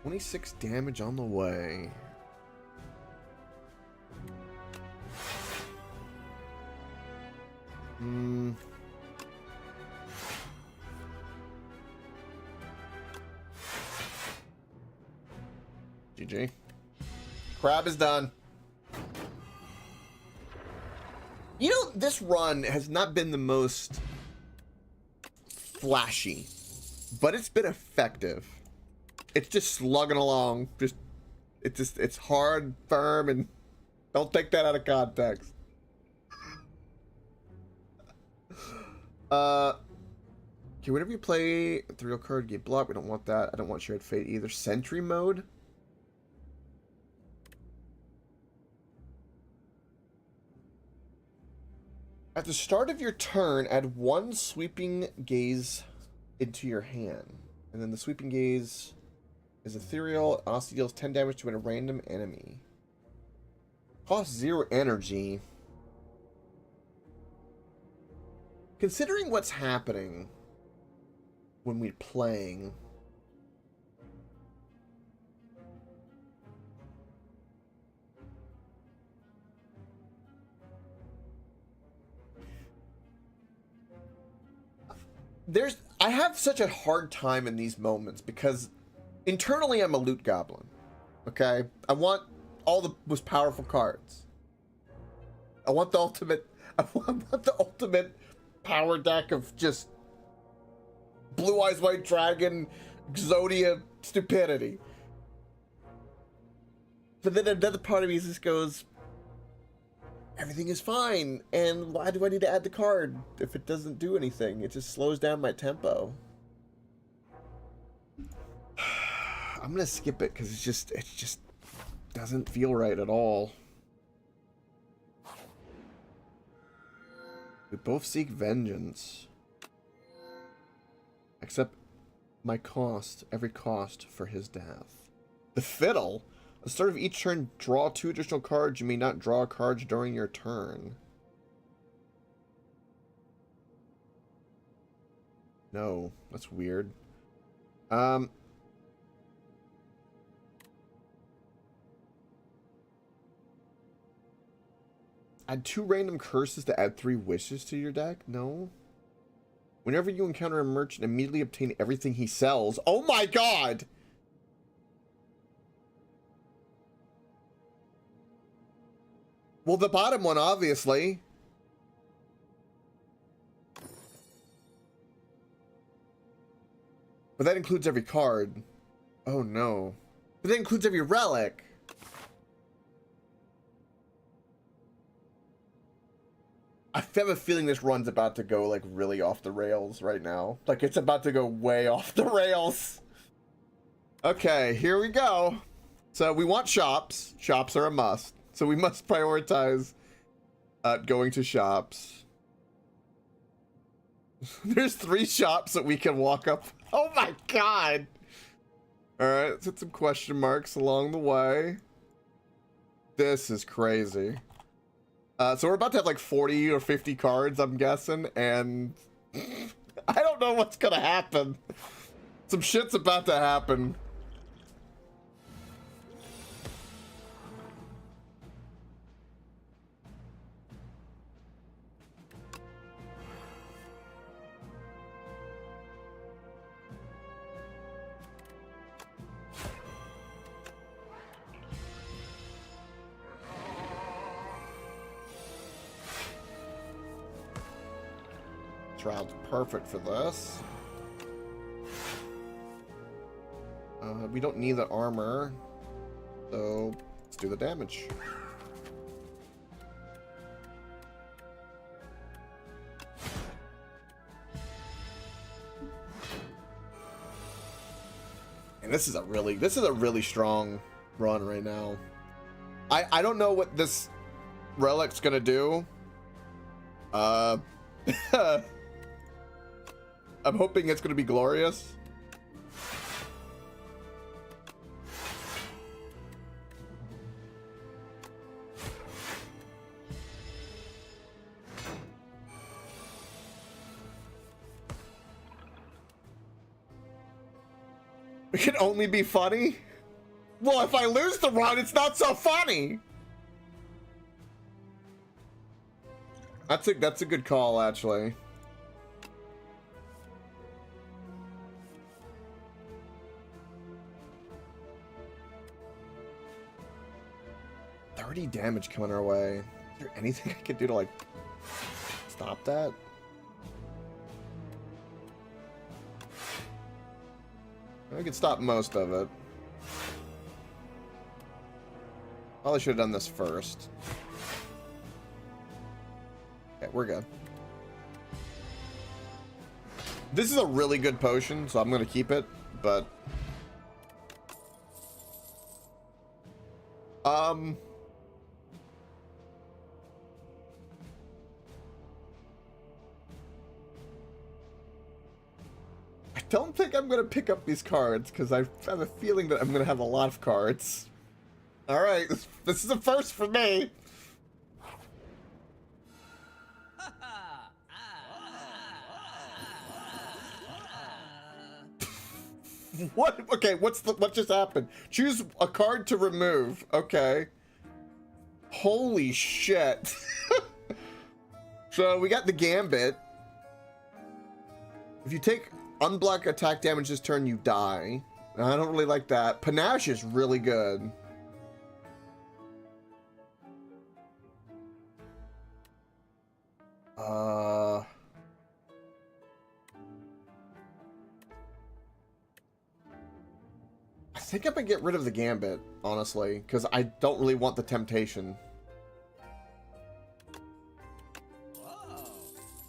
$26 damage on the way. GG. Crab is done. You know, this run has not been the most flashy, but it's been effective. It's just slugging along. It's hard, firm, and don't take that out of context. Okay, whenever you play a 3-0 card, get blocked. We don't want that. I don't want Shared Fate either. Sentry mode. At the start of your turn, add 1 Sweeping Gaze into your hand. And then the Sweeping Gaze is ethereal. Also deals 10 damage to a random enemy. Costs 0 energy. Considering what's happening when we're playing, I have such a hard time in these moments because internally I'm a loot goblin. Okay? I want all the most powerful cards. I want the ultimate power deck of just Blue Eyes White Dragon Exodia stupidity. But then another part of me just goes, everything is fine, and why do I need to add the card if it doesn't do anything? It just slows down my tempo. I'm gonna skip it because it just doesn't feel right at all. We both seek vengeance. Accept my cost, every cost for his death. The fiddle. At the start of each turn, draw 2 additional cards. You may not draw cards during your turn. No, that's weird. Add 2 random curses to add 3 wishes to your deck? No. Whenever you encounter a merchant, immediately obtain everything he sells. Oh my god! Well, the bottom one, obviously. But that includes every card. Oh no. But that includes every relic. I have a feeling this run's about to go, like, really off the rails right now. Like, it's about to go way off the rails. Okay, here we go. So, we want shops. Shops are a must. So, we must prioritize going to shops. There's 3 shops that we can walk up. Oh my god! Alright, let's hit some question marks along the way. This is crazy. So we're about to have like 40 or 50 cards, I'm guessing, and I don't know what's gonna happen. Some shit's about to happen. Shroud's perfect for this. We don't need the armor, so let's do the damage. And this is a really strong run right now. I don't know what this relic's gonna do. I'm hoping it's gonna be glorious. It can only be funny? Well, if I lose the run, it's not so funny. That's a good call, actually. $30 damage coming our way. Is there anything I could do to, like, stop that? I could stop most of it. Probably should have done this first. Okay, we're good. This is a really good potion, so I'm going to keep it, but... I don't think I'm going to pick up these cards, because I have a feeling that I'm going to have a lot of cards. Alright, this is a first for me. What? Okay, what just happened? Choose a card to remove. Okay. Holy shit. So we got the Gambit. If you take unblock attack damage this turn, you die. I don't really like that. Panache is really good. I think I'm gonna get rid of the Gambit, honestly, because I don't really want the temptation.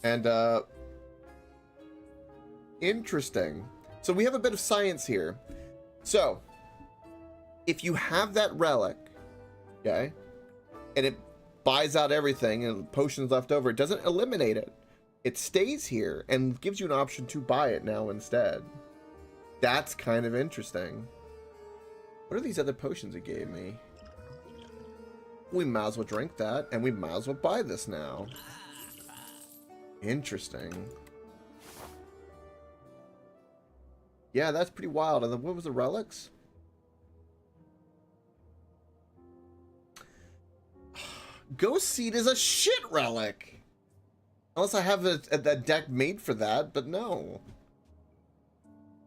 And, interesting. So we have a bit of science here. So, if you have that relic, okay, and it buys out everything and potions left over, it doesn't eliminate it. It stays here and gives you an option to buy it now instead. That's kind of interesting. What are these other potions it gave me? We might as well drink that, and we might as well buy this now. Interesting. Yeah, that's pretty wild. And then what was the relics? Ghost Seed is a shit relic. Unless I have a deck made for that, but no.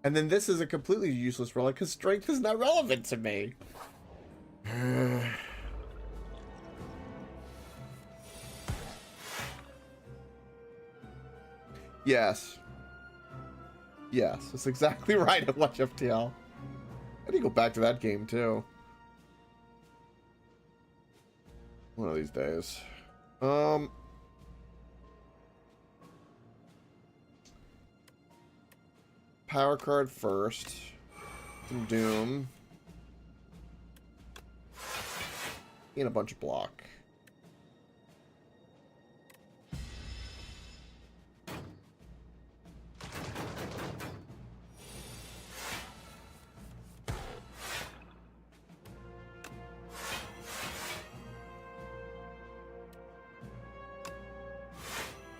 And then this is a completely useless relic because strength is not relevant to me. Yes. Yes, that's exactly right at Watch FTL. I need to go back to that game too. One of these days. Power card first. Some Doom. And a bunch of block.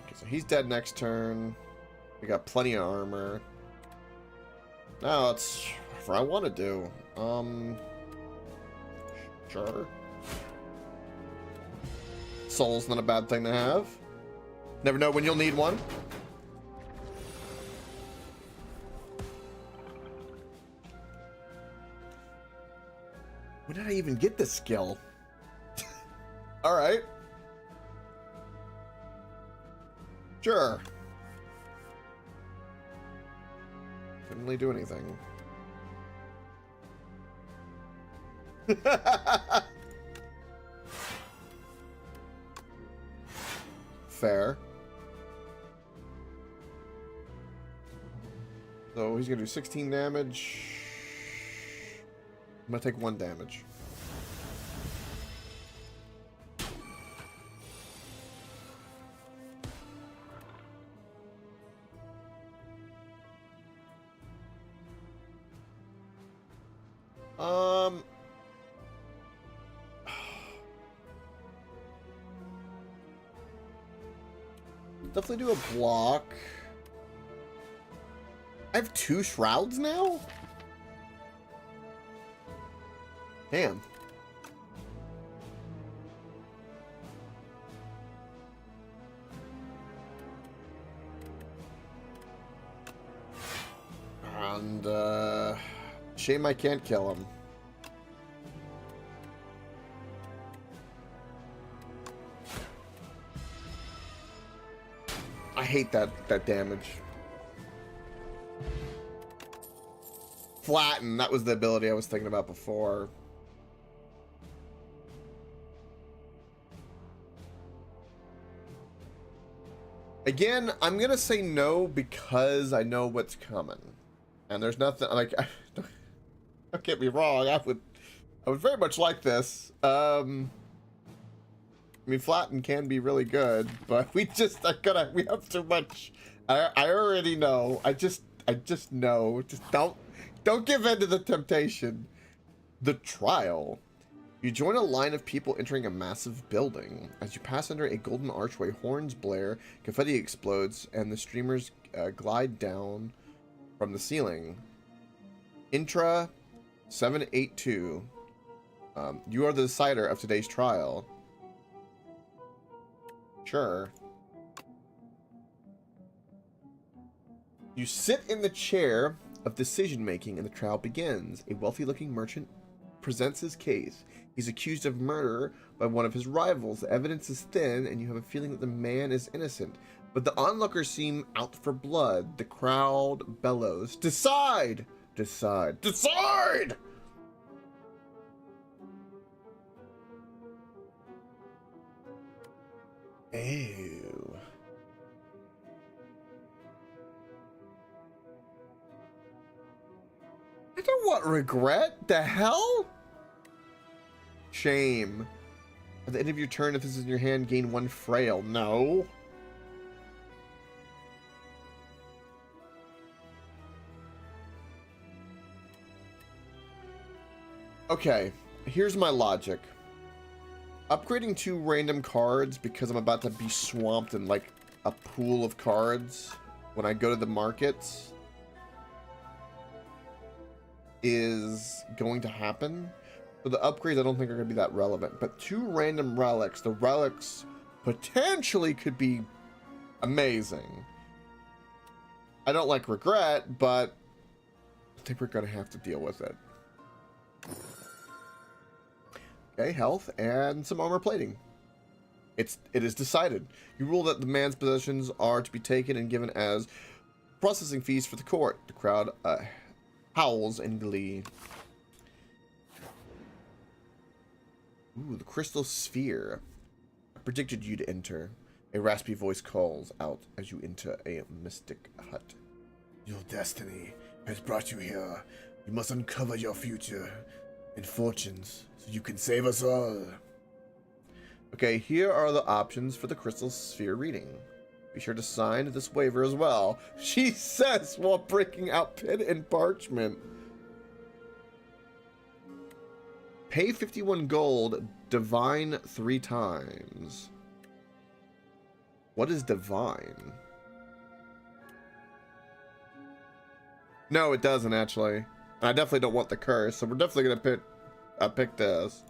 Okay, so he's dead next turn. We got plenty of armor. No, it's whatever I want to do. Sure. Soul's not a bad thing to have. Never know when you'll need one. When did I even get this skill? All right. Sure. Couldn't really do anything. Fair. So he's gonna do 16 damage. I'm gonna take 1 damage. Definitely do a block. I have 2 shrouds now? Damn. And, shame I can't kill him. I hate that damage. Flatten, that was the ability I was thinking about before. Again, I'm gonna say no because I know what's coming. And there's nothing, like, don't get me wrong, I would very much like this. I mean, flatten can be really good, but we have too much. I already know. I just know. Just don't give in to the temptation. The trial. You join a line of people entering a massive building. As you pass under a golden archway, horns blare, confetti explodes, and the streamers glide down from the ceiling. Intra 782. You are the decider of today's trial. Sure. You sit in the chair of decision making and the trial begins. A wealthy looking merchant presents his case. He's accused of murder by one of his rivals. The evidence is thin and you have a feeling that the man is innocent. But the onlookers seem out for blood. The crowd bellows. Decide! Decide! Decide! Ew. I don't want regret. The hell? Shame. At the end of your turn, if this is in your hand, gain 1 frail. No. Okay, here's my logic. Upgrading 2 random cards because I'm about to be swamped in like a pool of cards when I go to the markets is going to happen. So the upgrades I don't think are going to be that relevant. But 2 random relics, the relics potentially could be amazing. I don't like regret, but I think we're going to have to deal with it. Okay, health and some armor plating. It is decided. You rule that the man's possessions are to be taken and given as processing fees for the court. The crowd howls in glee. Ooh, the crystal sphere. I predicted you to enter. A raspy voice calls out as you enter a mystic hut. Your destiny has brought you here. You must uncover your future and fortunes so you can save us all. Okay, here are the options for the crystal sphere reading. Be sure to sign this waiver as well. She says while breaking out pen and parchment. Pay 51 gold, divine 3 times. What is divine? No, it doesn't actually. And I definitely don't want the curse, so we're definitely gonna pick this.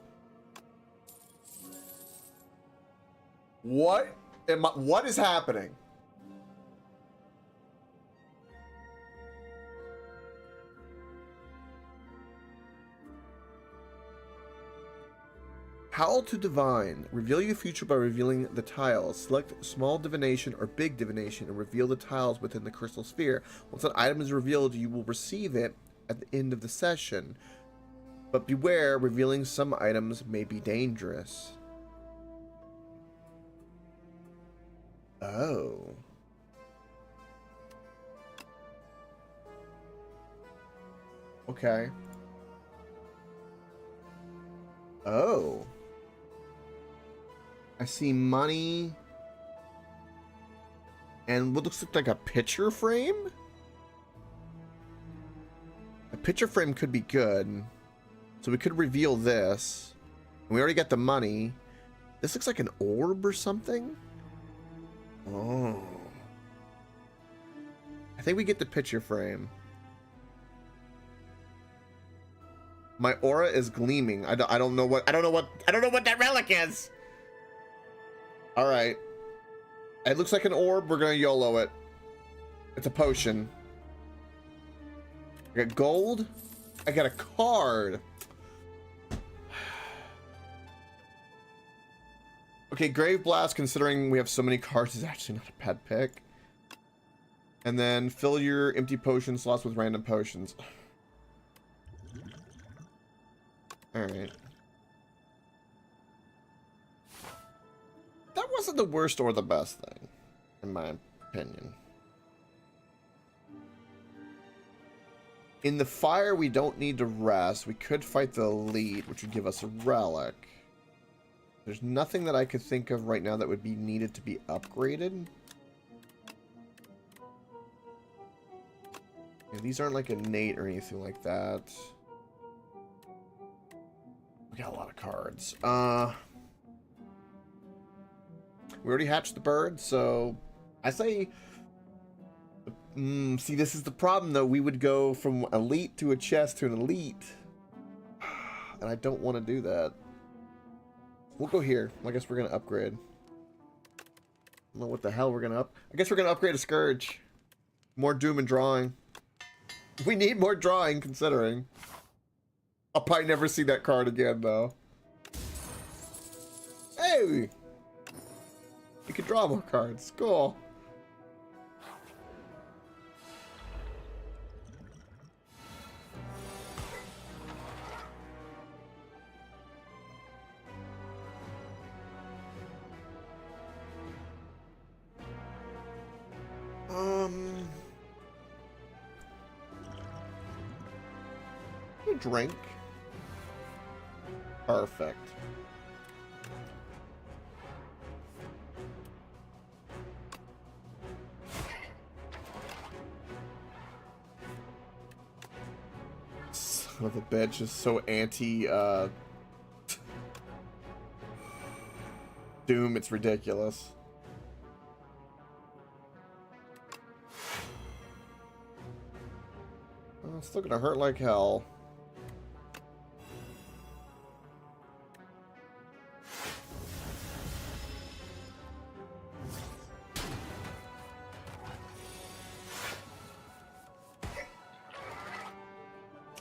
What is happening? Howl to Divine. Reveal your future by revealing the tiles. Select small divination or big divination and reveal the tiles within the crystal sphere. Once an item is revealed, you will receive it at the end of the session. But beware, revealing some items may be dangerous. Oh. Okay. Oh. I see money. And what looks like a picture frame? A picture frame could be good. So we could reveal this. We already got the money. This looks like an orb or something. Oh. I think we get the picture frame. My aura is gleaming. I don't know what that relic is. All right. It looks like an orb. We're gonna YOLO it. It's a potion. I got gold. I got a card. Okay, Grave Blast, considering we have so many cards, is actually not a bad pick. And then fill your empty potion slots with random potions. Alright. That wasn't the worst or the best thing, in my opinion. In the fire, we don't need to rest. We could fight the elite, which would give us a relic. There's nothing that I could think of right now that would be needed to be upgraded. Yeah, these aren't like innate or anything like that. We got a lot of cards. We already hatched the bird, so I say... see, this is the problem, though. We would go from elite to a chest to an elite. And I don't want to do that. We'll go here. I guess we're going to upgrade. I don't know what the hell we're going to up... I guess we're going to upgrade a Scourge. More Doom and Drawing. We need more Drawing, considering. I'll probably never see that card again, though. Hey! You can draw more cards. Cool. A drink. Perfect. Son of a bitch is so anti Doom, it's ridiculous. Oh, it's still gonna hurt like hell.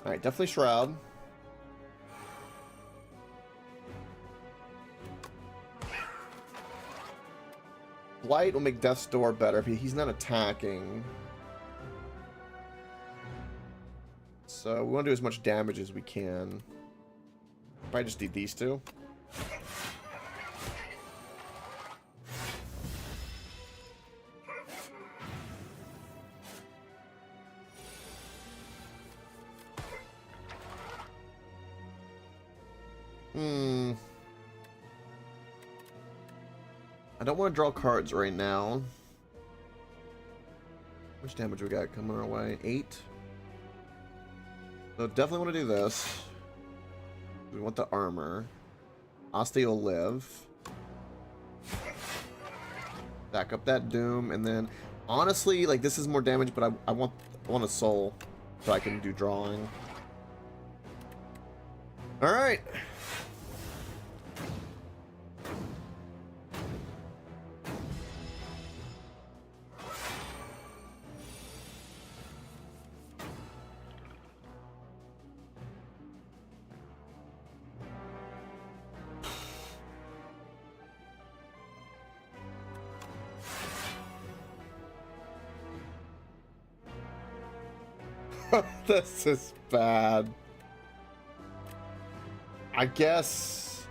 Alright, definitely Shroud. Blight will make Death's Door better if he's not attacking. So we want to do as much damage as we can. Probably just need these two. I don't want to draw cards right now. How much damage we got coming our way? 8. So definitely want to do this. We want the armor. Asti will live. Back up that Doom, and then honestly, like, this is more damage, but I want a soul so I can do drawing. All right. This is bad. I guess.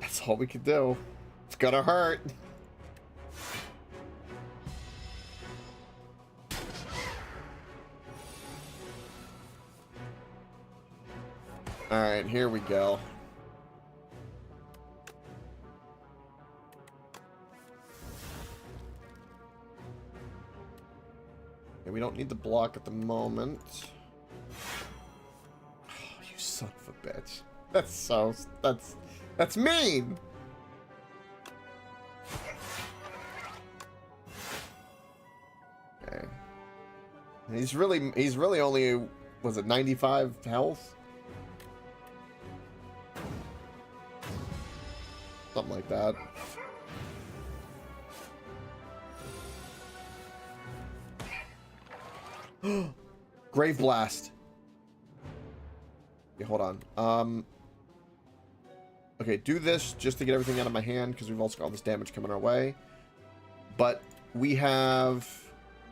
That's all we could do. It's gonna hurt. All right, here we go. Okay, we don't need the block at the moment. Oh, you son of a bitch. That's mean. Okay. He's really only, was it 95 health? Something like that. Grave Blast. Okay, hold on. Okay, do this just to get everything out of my hand because we've also got all this damage coming our way. But we have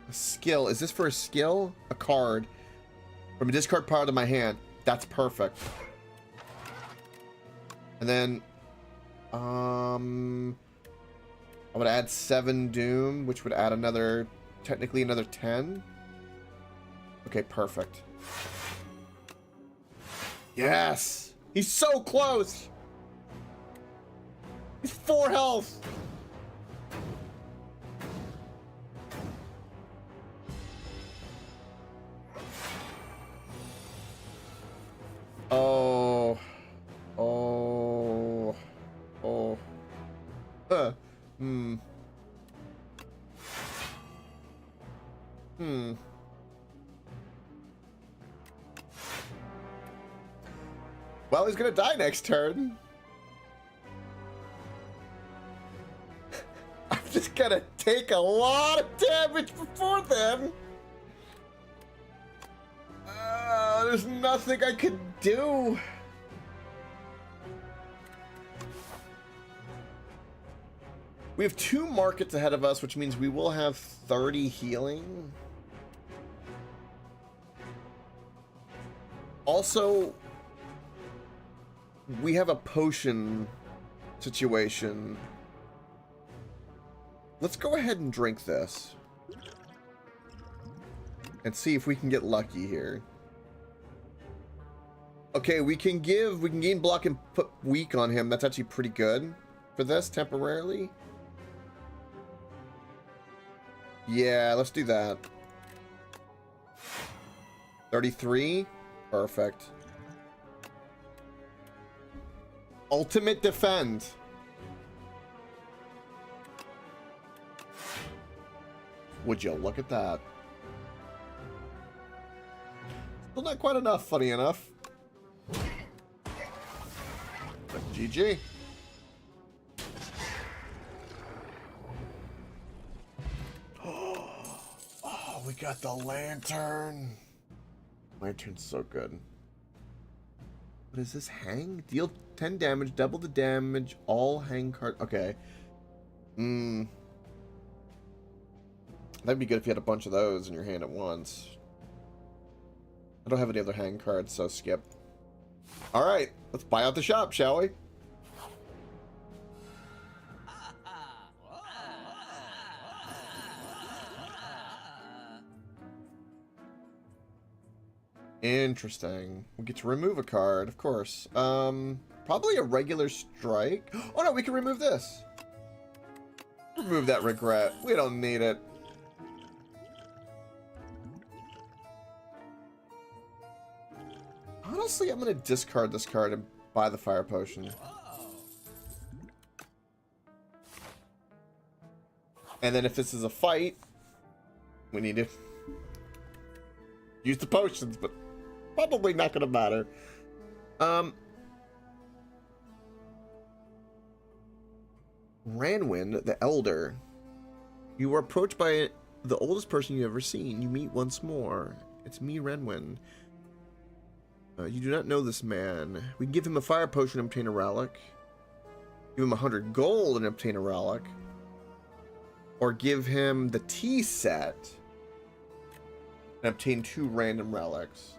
a skill. Is this for a skill? A card. From a discard pile to my hand. That's perfect. And then I would add 7 Doom, which would add another, technically another 10. Okay, perfect. Yes! He's so close! He's 4 health! Oh. Oh. Oh. Hmm. Well, he's gonna die next turn. I'm just gonna take a lot of damage before then. There's nothing I could do. We have 2 markets ahead of us, which means we will have 30 healing. Also, we have a potion situation. Let's go ahead and drink this. And see if we can get lucky here. Okay, we can gain block and put weak on him. That's actually pretty good for this temporarily. Yeah, let's do that. 33. Perfect. Ultimate defend. Would you look at that? Still not quite enough, funny enough. But GG. Oh, we got the lantern. Lantern's so good. What is this? Hang? Deal 10 damage, double the damage, all hang card. Okay. That'd be good if you had a bunch of those in your hand at once. I don't have any other hang cards, so skip. Alright, let's buy out the shop, shall we? Interesting. We get to remove a card, of course. Probably a regular strike. Oh no, we can remove this. Remove that regret. We don't need it. Honestly, I'm gonna discard this card and buy the fire potion. And then if this is a fight, we need to use the potions, but probably not gonna matter. Ranwin, the Elder. You were approached by the oldest person you've ever seen. You meet once more. It's me, Renwin. You do not know this man. We can give him a fire potion and obtain a relic. Give him 100 gold and obtain a relic. or give him the tea set and obtain 2 random relics.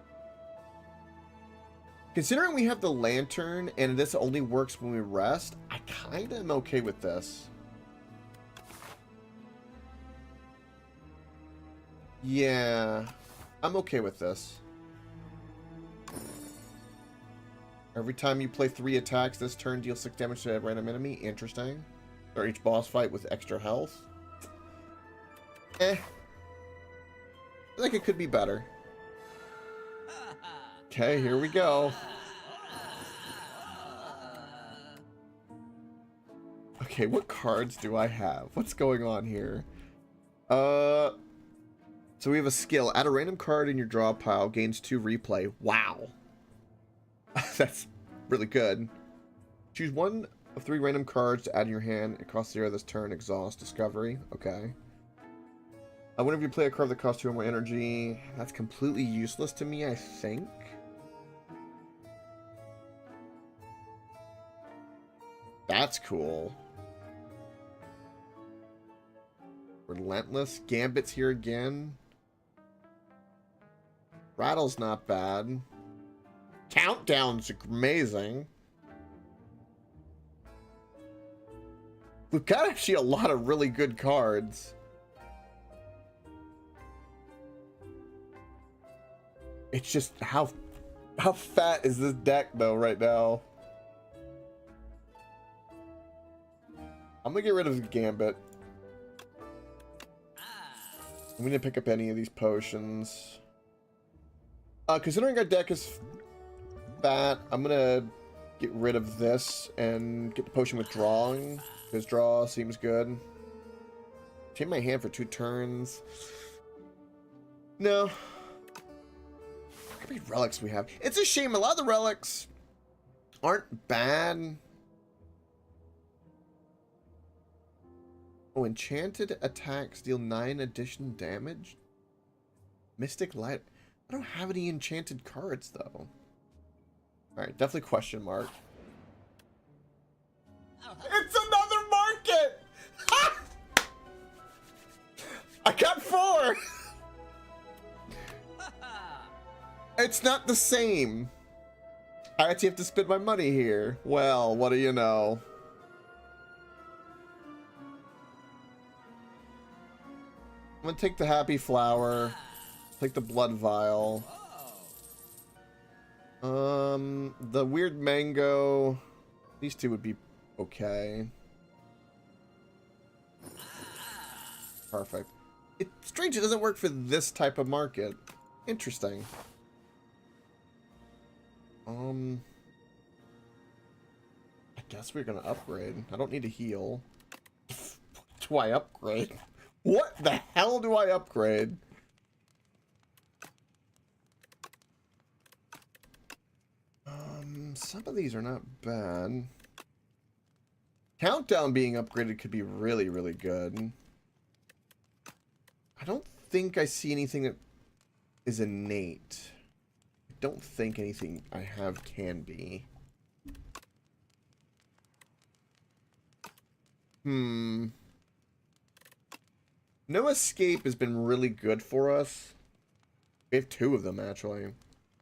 Considering we have the lantern and this only works when we rest, I kind of am okay with this. Yeah, I'm okay with this. Every time you play 3 attacks this turn, deal 6 damage to a random enemy. Interesting. Or each boss fight with extra health. I think it could be better. Okay, here we go. Okay, what cards do I have? What's going on here? So we have a skill. Add a random card in your draw pile. Gains 2 replay. Wow. That's really good. Choose 1 of 3 random cards to add in your hand. It costs 0 this turn. Exhaust. Discovery. Okay. Whenever you play a card that costs 2 or more energy, that's completely useless to me, I think. That's cool. Relentless. Gambit's here again. Rattle's not bad. Countdown's amazing. We've got actually a lot of really good cards. It's just how fat is this deck though right now? I'm gonna get rid of Gambit. I'm gonna pick up any of these potions. Considering our deck is fat, I'm gonna get rid of this and get the potion withdrawing, because draw seems good. Change my hand for 2 turns. No. How many relics we have? It's a shame. A lot of the relics aren't bad. Oh, enchanted attacks deal 9 additional damage. Mystic Light. I don't have any enchanted cards though. Alright, definitely question mark. It's another market! Ha! I got 4! It's not the same. I actually have to spend my money here. Well, what do you know? I'm gonna take the Happy Flower. Take the Blood Vial. The Weird Mango. These 2 would be okay. Perfect. It's strange it doesn't work for this type of market. Interesting. I guess we're gonna upgrade. I don't need to heal. Do I upgrade? What the hell do I upgrade? Some of these are not bad. Countdown being upgraded could be really, really good. I don't think I see anything that is innate. I don't think anything I have can be. No Escape has been really good for us. We have 2 of them, actually.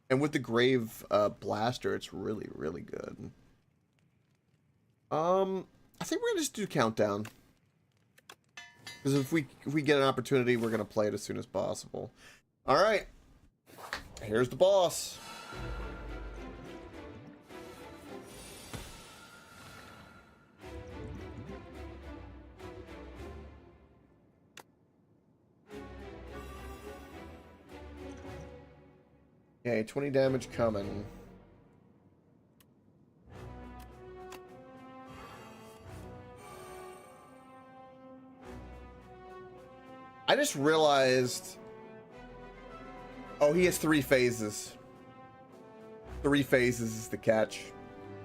And with the Grave Blaster, it's really, really good. I think we're going to just do Countdown. Because if we get an opportunity, we're going to play it as soon as possible. Alright. Here's the boss. Okay, 20 damage coming. I just realized... Oh, he has 3 phases. 3 phases is the catch.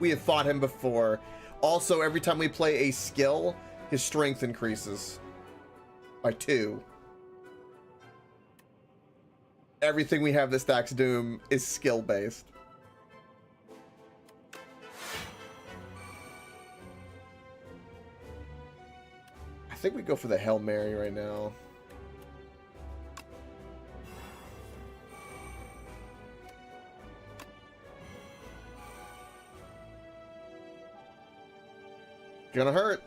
We have fought him before. Also, every time we play a skill, his strength increases by 2. Everything we have this stack's Doom is skill based. I think we go for the Hail Mary right now. Gonna hurt.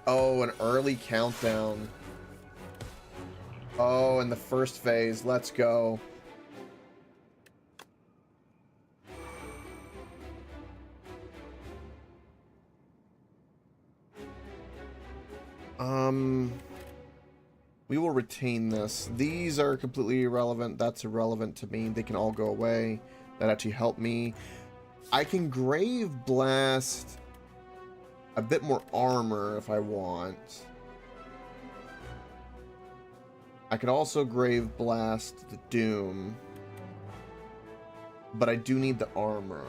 Oh, an early countdown. Oh, in the first phase. Let's go. We will retain this. These are completely irrelevant. That's irrelevant to me. They can all go away. That actually helped me. I can Grave Blast a bit more armor if I want. I could also Grave Blast the Doom. But I do need the armor.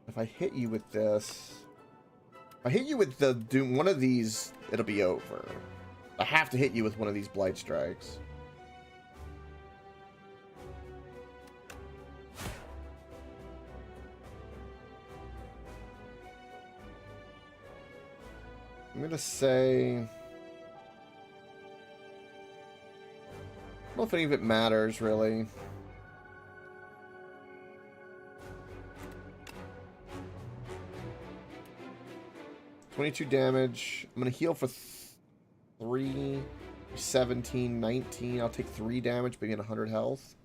If I hit you with this... If I hit you with the Doom, one of these, it'll be over. I have to hit you with one of these Blight Strikes. I'm gonna say... I don't know if any of it matters, really. $22 damage. I'm gonna heal for 3, 17, 19. I'll take 3 damage, but again 100 health.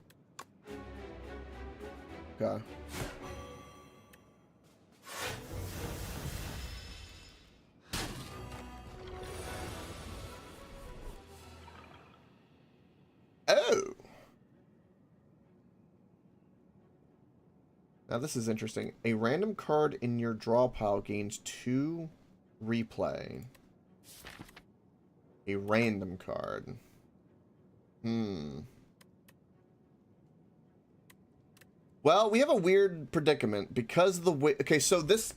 Okay. Oh! Now this is interesting. A random card in your draw pile gains 2 replay. A random card. Well, we have a weird predicament because the way... Okay, so this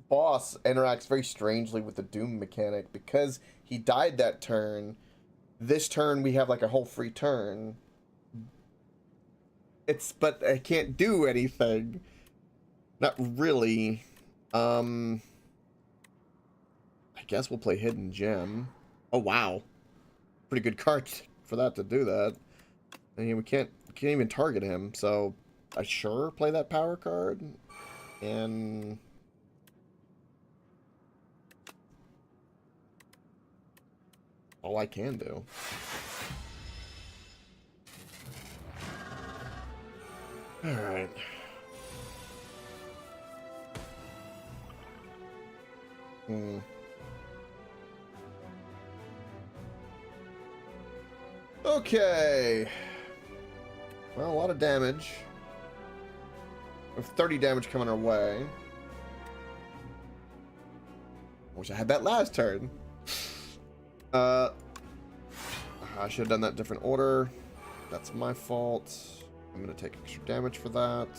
boss interacts very strangely with the Doom mechanic. Because he died that turn, this turn we have like a whole free turn. But I can't do anything. Not really. I guess we'll play Hidden Gem. Oh, wow. Pretty good card for that to do that. I mean, we can't even target him, so I sure play that power card. And... all I can do. Alright. Okay. Well, a lot of damage. We have 30 damage coming our way. Wish I had that last turn. I should have done that in different order. That's my fault. I'm going to take extra damage for that.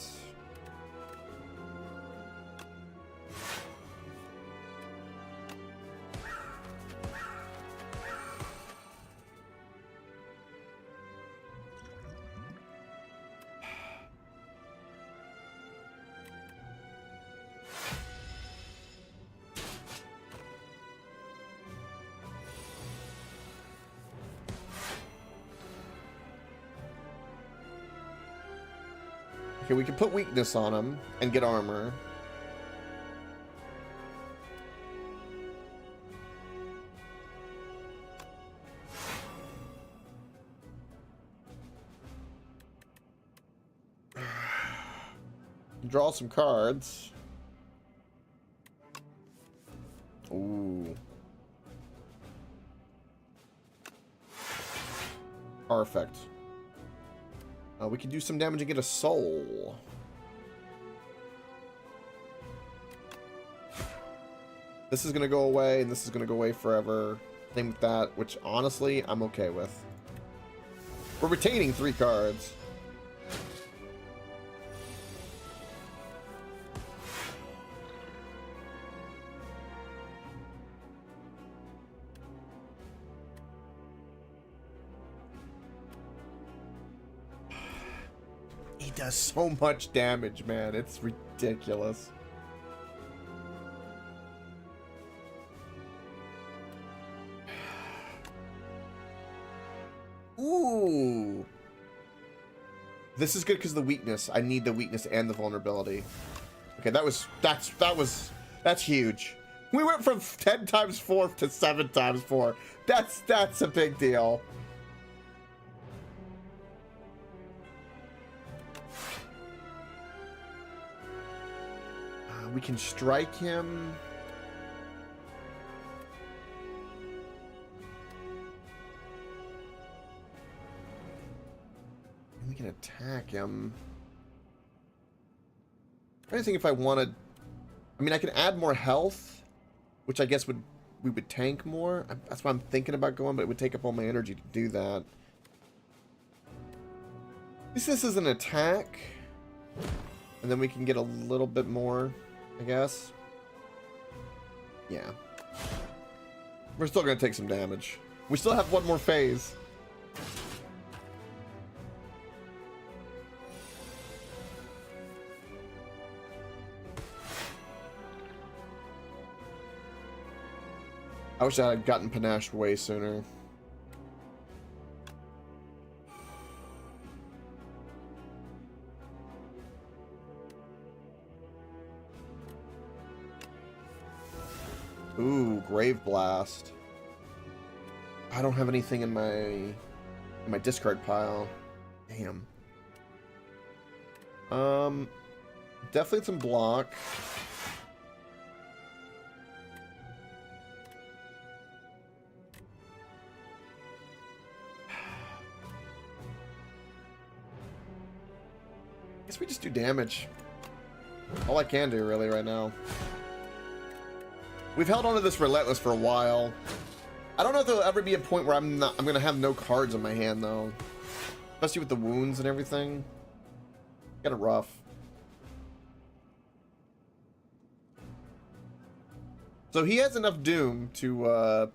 Okay, we can put weakness on him and get armor. Draw some cards. Ooh. Perfect. We can do some damage and get a soul. This is going to go away, and this is going to go away forever. Same with that, which honestly, I'm okay with. We're retaining 3 cards. does so much damage, man. It's ridiculous. Ooh. This is good because of the weakness. I need the weakness and the vulnerability. Okay, that's huge. We went from 10 times 4 to 7 times 4. That's a big deal. We can strike him. And we can attack him. I'm trying to think if I wanted... I mean, I can add more health, which I guess we would tank more. That's why I'm thinking about going, but it would take up all my energy to do that. At least this is an attack. And then we can get a little bit more, I guess. Yeah. We're still going to take some damage. We still have one more phase. I wish I had gotten Panache way sooner. Ooh, Grave Blast. I don't have anything in my discard pile. Damn. Definitely some block. Guess we just do damage. All I can do really right now. We've held on to this Relentless for a while. I don't know if there'll ever be a point where I'm gonna have no cards in my hand though. Especially with the wounds and everything. Kinda rough. So he has enough Doom to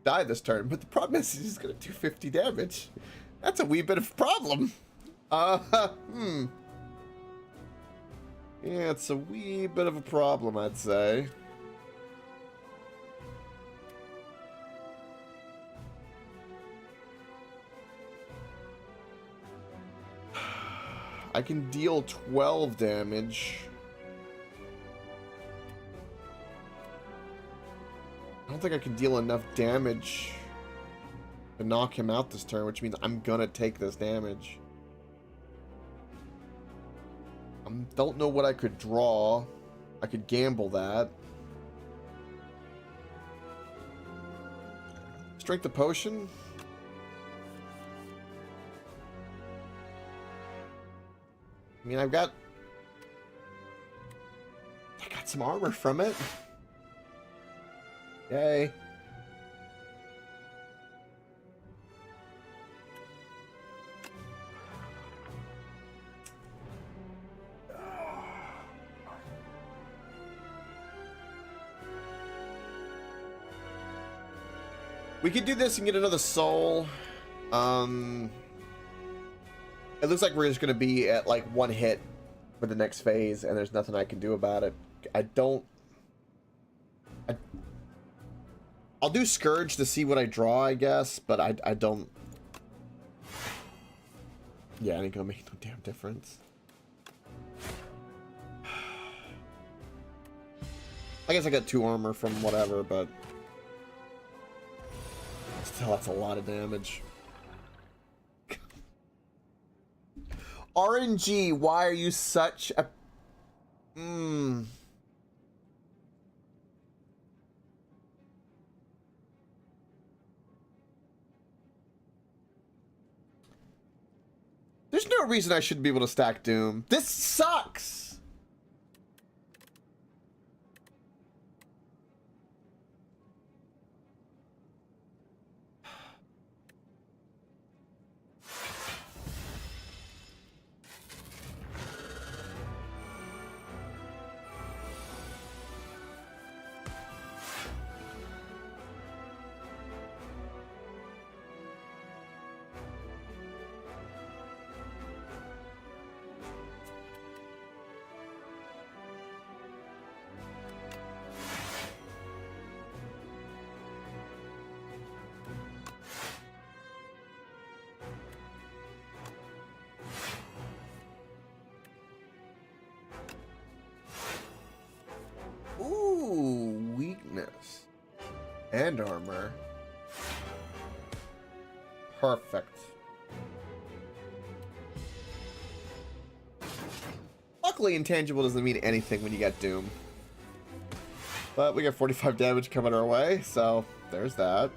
die this turn, but the problem is he's gonna do 50 damage. That's a wee bit of a problem. Yeah, it's a wee bit of a problem, I'd say. I can deal 12 damage. I don't think I can deal enough damage to knock him out this turn, which means I'm gonna take this damage. I don't know what I could draw. I could gamble that. Strength of Potion? I mean, I got some armor from it. Yay. We could do this and get another soul. It looks like we're just going to be at like one hit for the next phase, and there's nothing I can do about it. I'll do Scourge to see what I draw, I guess, but I don't... Yeah, it ain't going to make no damn difference. I guess I got 2 armor from whatever, but... Still, that's a lot of damage. RNG, why are you such a... There's no reason I shouldn't be able to stack Doom. This sucks! And armor. Perfect. Luckily, intangible doesn't mean anything when you get Doom. But we got 45 damage coming our way, so there's that.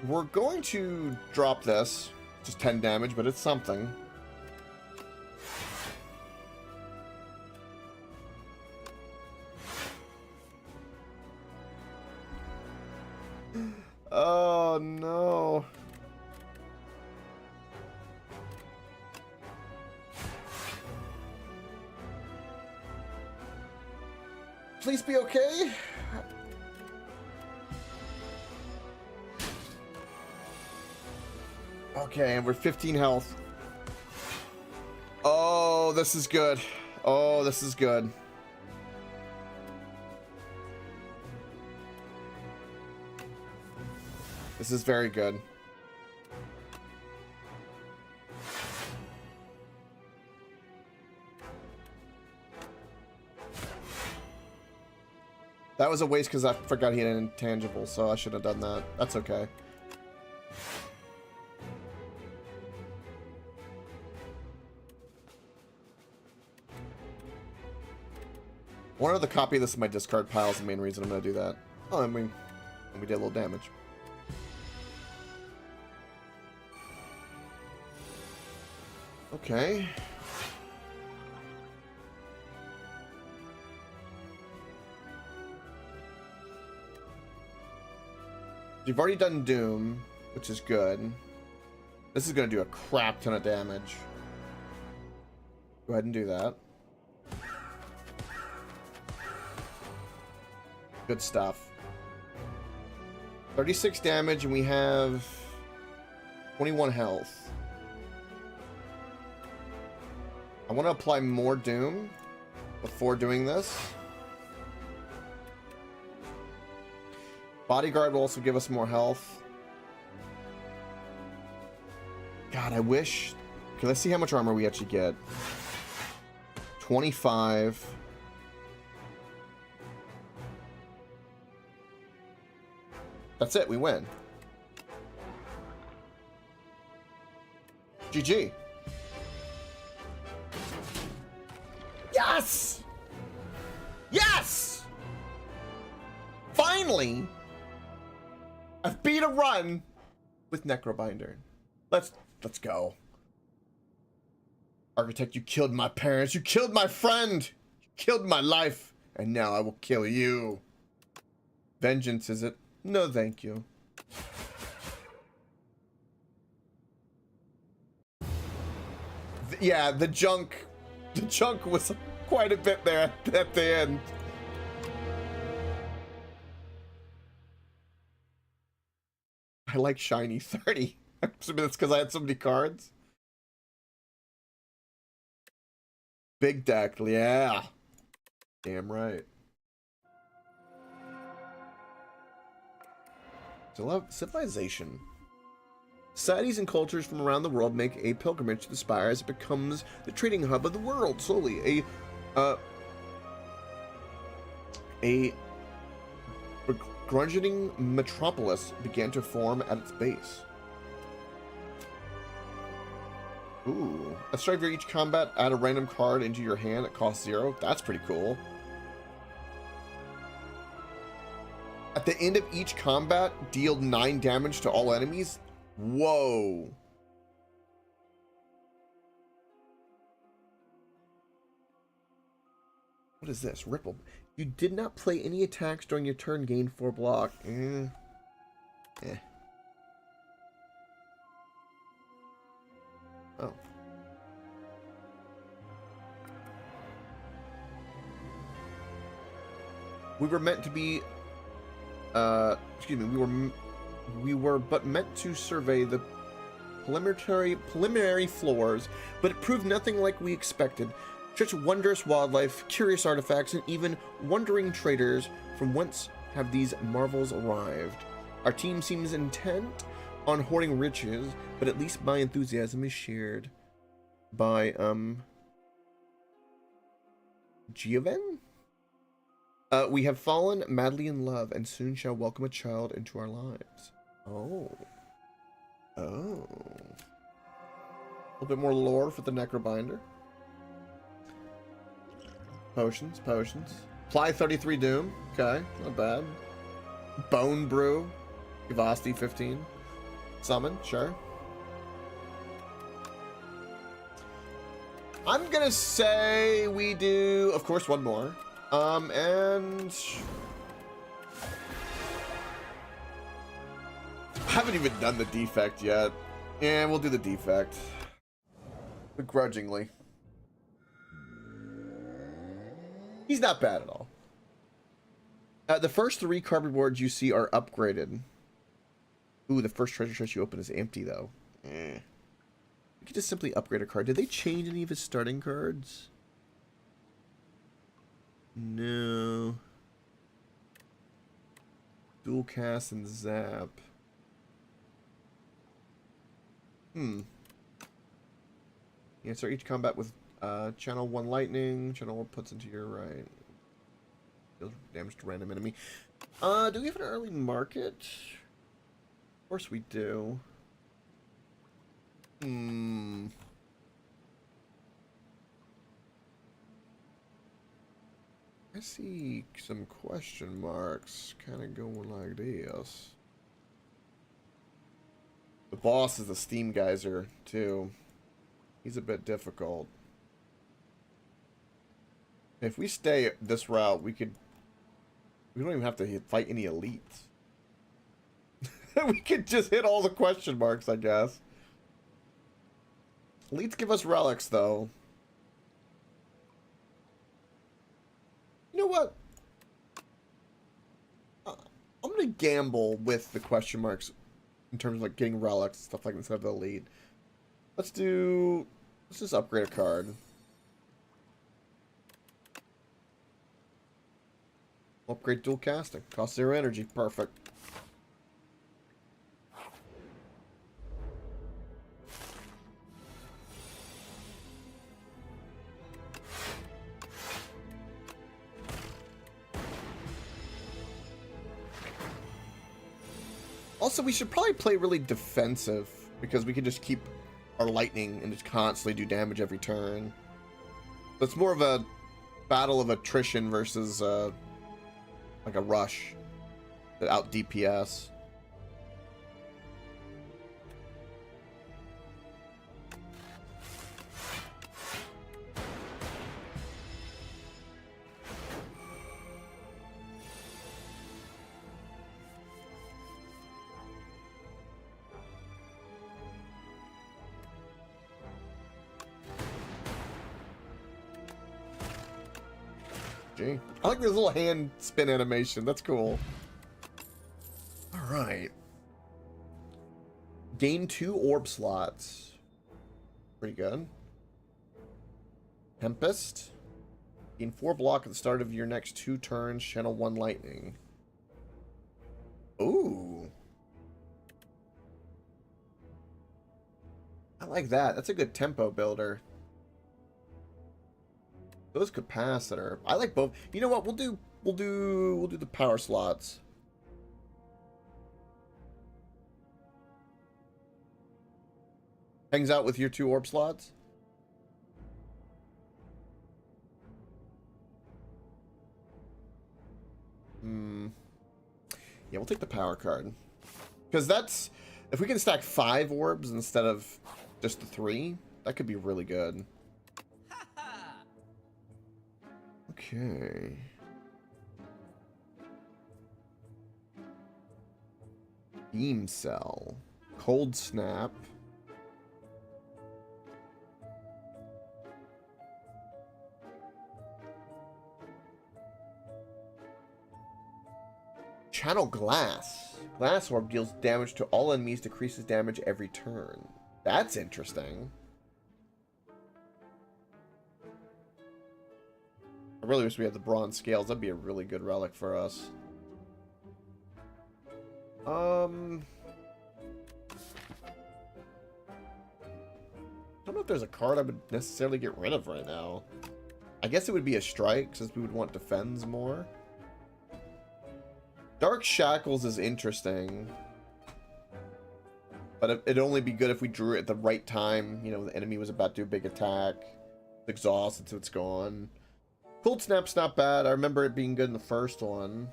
We're going to drop this. Just 10 damage, but it's something. Oh no. Please be okay. Okay, and we're 15 health. Oh, this is good. Oh, this is good. This is very good. That was a waste because I forgot he had an intangible, so I should have done that. That's okay. I wanted to copy this in my discard pile is the main reason I'm going to do that. Oh, and we did a little damage. Okay. You've already done Doom, which is good. This is going to do a crap ton of damage. Go ahead and do that. Good stuff. 36 damage, and we have 21 health. I want to apply more Doom before doing this. Bodyguard will also give us more health. God, I wish... Okay, let's see how much armor we actually get. 25. That's it, we win. GG. Yes! Yes! Finally! I've beat a run with Necrobinder. Let's go. Architect, you killed my parents. You killed my friend. You killed my life. And now I will kill you. Vengeance, is it? No, thank you. Yeah, the junk was quite a bit there at the end. I like shiny 30. I'm assuming that's because I had so many cards. Big deck, yeah. Damn right. Civilization. Societies and cultures from around the world make a pilgrimage to the Spire as it becomes the trading hub of the world. Slowly, a begrudging metropolis began to form at its base. Ooh. At the start of each combat, add a random card into your hand at cost 0. That's pretty cool. At the end of each combat, deal 9 damage to all enemies. Whoa. What is this? Ripple. You did not play any attacks during your turn, gain 4 block. Oh. We were meant to be... excuse me, we were but meant to survey the preliminary floors, but it proved nothing like we expected. Such wondrous wildlife, curious artifacts, and even wandering traders. From whence have these marvels arrived? Our team seems intent on hoarding riches, but at least my enthusiasm is shared. by Gioven. We have fallen madly in love and soon shall welcome a child into our lives. Oh. Oh. A little bit more lore for the Necrobinder. Potions, potions. Apply 33 Doom. Okay, not bad. Bone Brew. Gavasti 15. Summon, sure. I'm gonna say we do, of course, one more. And I haven't even done the defect yet. Yeah, we'll do the defect. Begrudgingly. He's not bad at all. The first 3 cardboard boards you see are upgraded. Ooh, the first treasure chest you open is empty, though. You could just simply upgrade a card. Did they change any of his starting cards? No. Dual cast and zap. Answer each combat with channel 1 lightning. Channel 1 puts into your right. Deals damage to random enemy. Do we have an early market? Of course we do. I see some question marks kind of going like this. The boss is the Steam Geyser, too. He's a bit difficult. If we stay this route, we don't even have to fight any elites. We could just hit all the question marks, I guess. Elites give us relics, though. You know what? I'm gonna gamble with the question marks in terms of like getting relics and stuff like that instead of the elite. Let's just upgrade a card. Upgrade dual casting. Cost 0 energy. Perfect. Also, we should probably play really defensive because we can just keep our lightning and just constantly do damage every turn. So it's more of a battle of attrition versus like a rush that out DPS. I like this little hand spin animation. That's cool. All right. Gain 2 orb slots. Pretty good. Tempest. Gain 4 block at the start of your next 2 turns. Channel 1 lightning. Ooh. I like that. That's a good tempo builder. Those capacitor. I like both. You know what? We'll do the power slots. Hangs out with your 2 orb slots. Yeah, we'll take the power card. Because that's, if we can stack 5 orbs instead of just the 3, that could be really good. Okay. Beam cell. Cold snap. Channel glass. Glass orb deals damage to all enemies, decreases damage every turn. That's interesting. I really wish we had the bronze scales. That'd be a really good relic for us. Don't don't know if there's a card I would necessarily get rid of right now. I guess it would be a strike, since we would want defends more. Dark Shackles is interesting. But it'd only be good if we drew it at the right time. You know, the enemy was about to do a big attack. It's exhausted, so it's gone. Cold Snap's not bad. I remember it being good in the first one.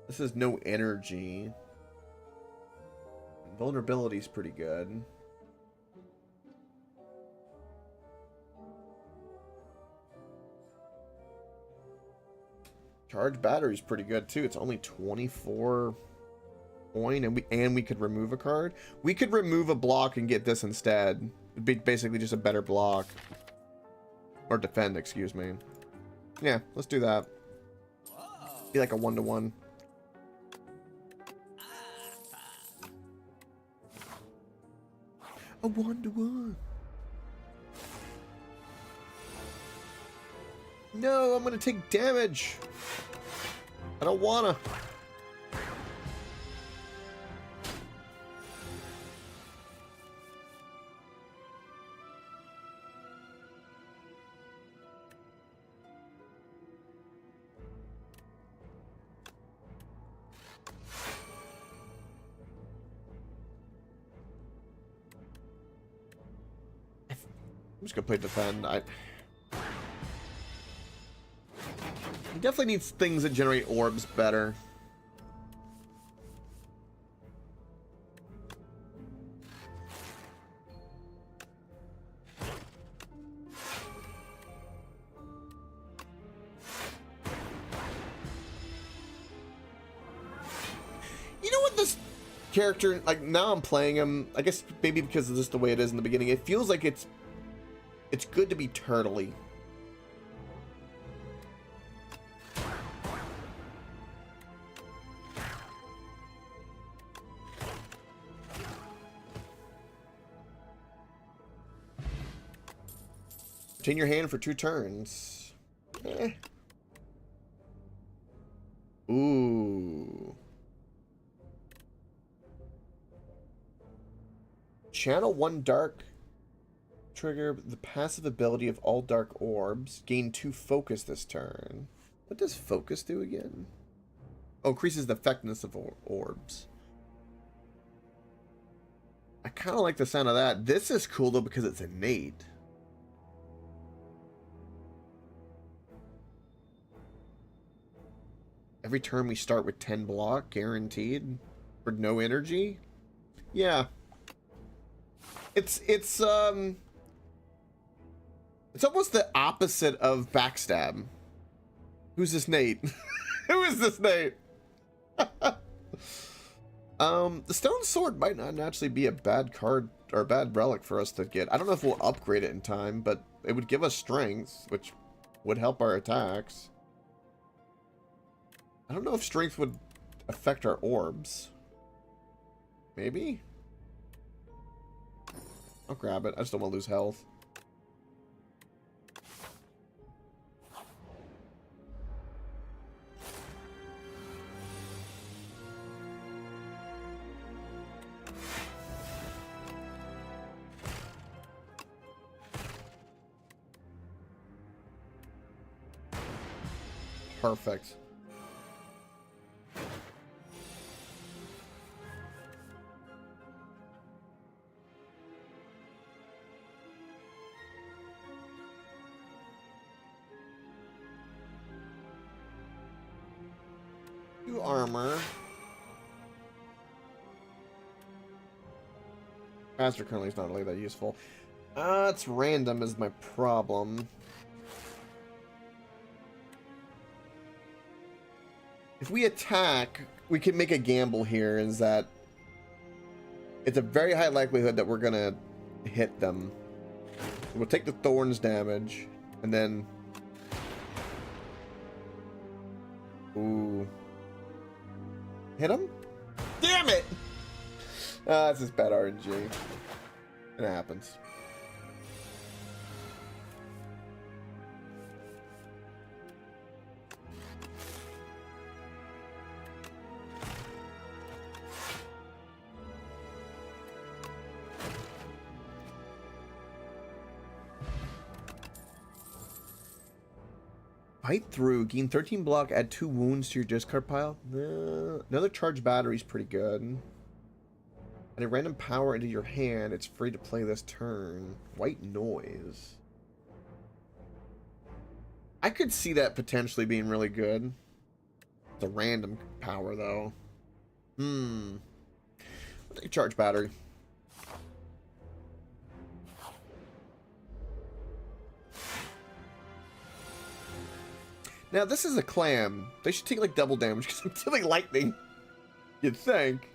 This is no energy. Vulnerability's pretty good. Charge battery's pretty good too. It's only 24 coin, and we could remove a card. We could remove a block and get this instead. It'd be basically just a better block. Or defend, excuse me. Yeah, let's do that. Be like a 1-to-1. A 1-to-1. No, I'm gonna take damage. I don't wanna. I'm just gonna play defend. He definitely needs things that generate orbs better. You know what, this character, like, now I'm playing him, I guess maybe because of just the way it is in the beginning, it feels like it's good to be turtley. Retain your hand for 2 turns. Eh. Ooh. Channel 1 dark. Trigger the passive ability of all dark orbs. Gain 2 focus this turn. What does focus do again? Oh, increases the effectiveness of orbs. I kind of like the sound of that. This is cool though because it's innate. Every turn we start with 10 block, guaranteed, for no energy. Yeah. It's almost the opposite of backstab. Who's this Nate? Who is this Nate? The stone sword might not actually be a bad card or a bad relic for us to get. I don't know if we'll upgrade it in time, but it would give us strength, which would help our attacks. I don't know if strength would affect our orbs. Maybe? I'll grab it. I just don't want to lose health. Perfect. Armor. Master currently is not really that useful. It's random is my problem. If we attack, we can make a gamble here, is that it's a very high likelihood that we're gonna hit them. We'll take the thorns damage, and then... Ooh. Hit him? Damn it! This is bad RNG. It happens. Bite through. Gain 13 block, add 2 wounds to your discard pile. Another charged battery is pretty good. Add a random power into your hand. It's free to play this turn. White noise. I could see that potentially being really good. The random power, though. I'll take a charge battery. Now, this is a clam. They should take, like, double damage because I'm dealing lightning. You'd think.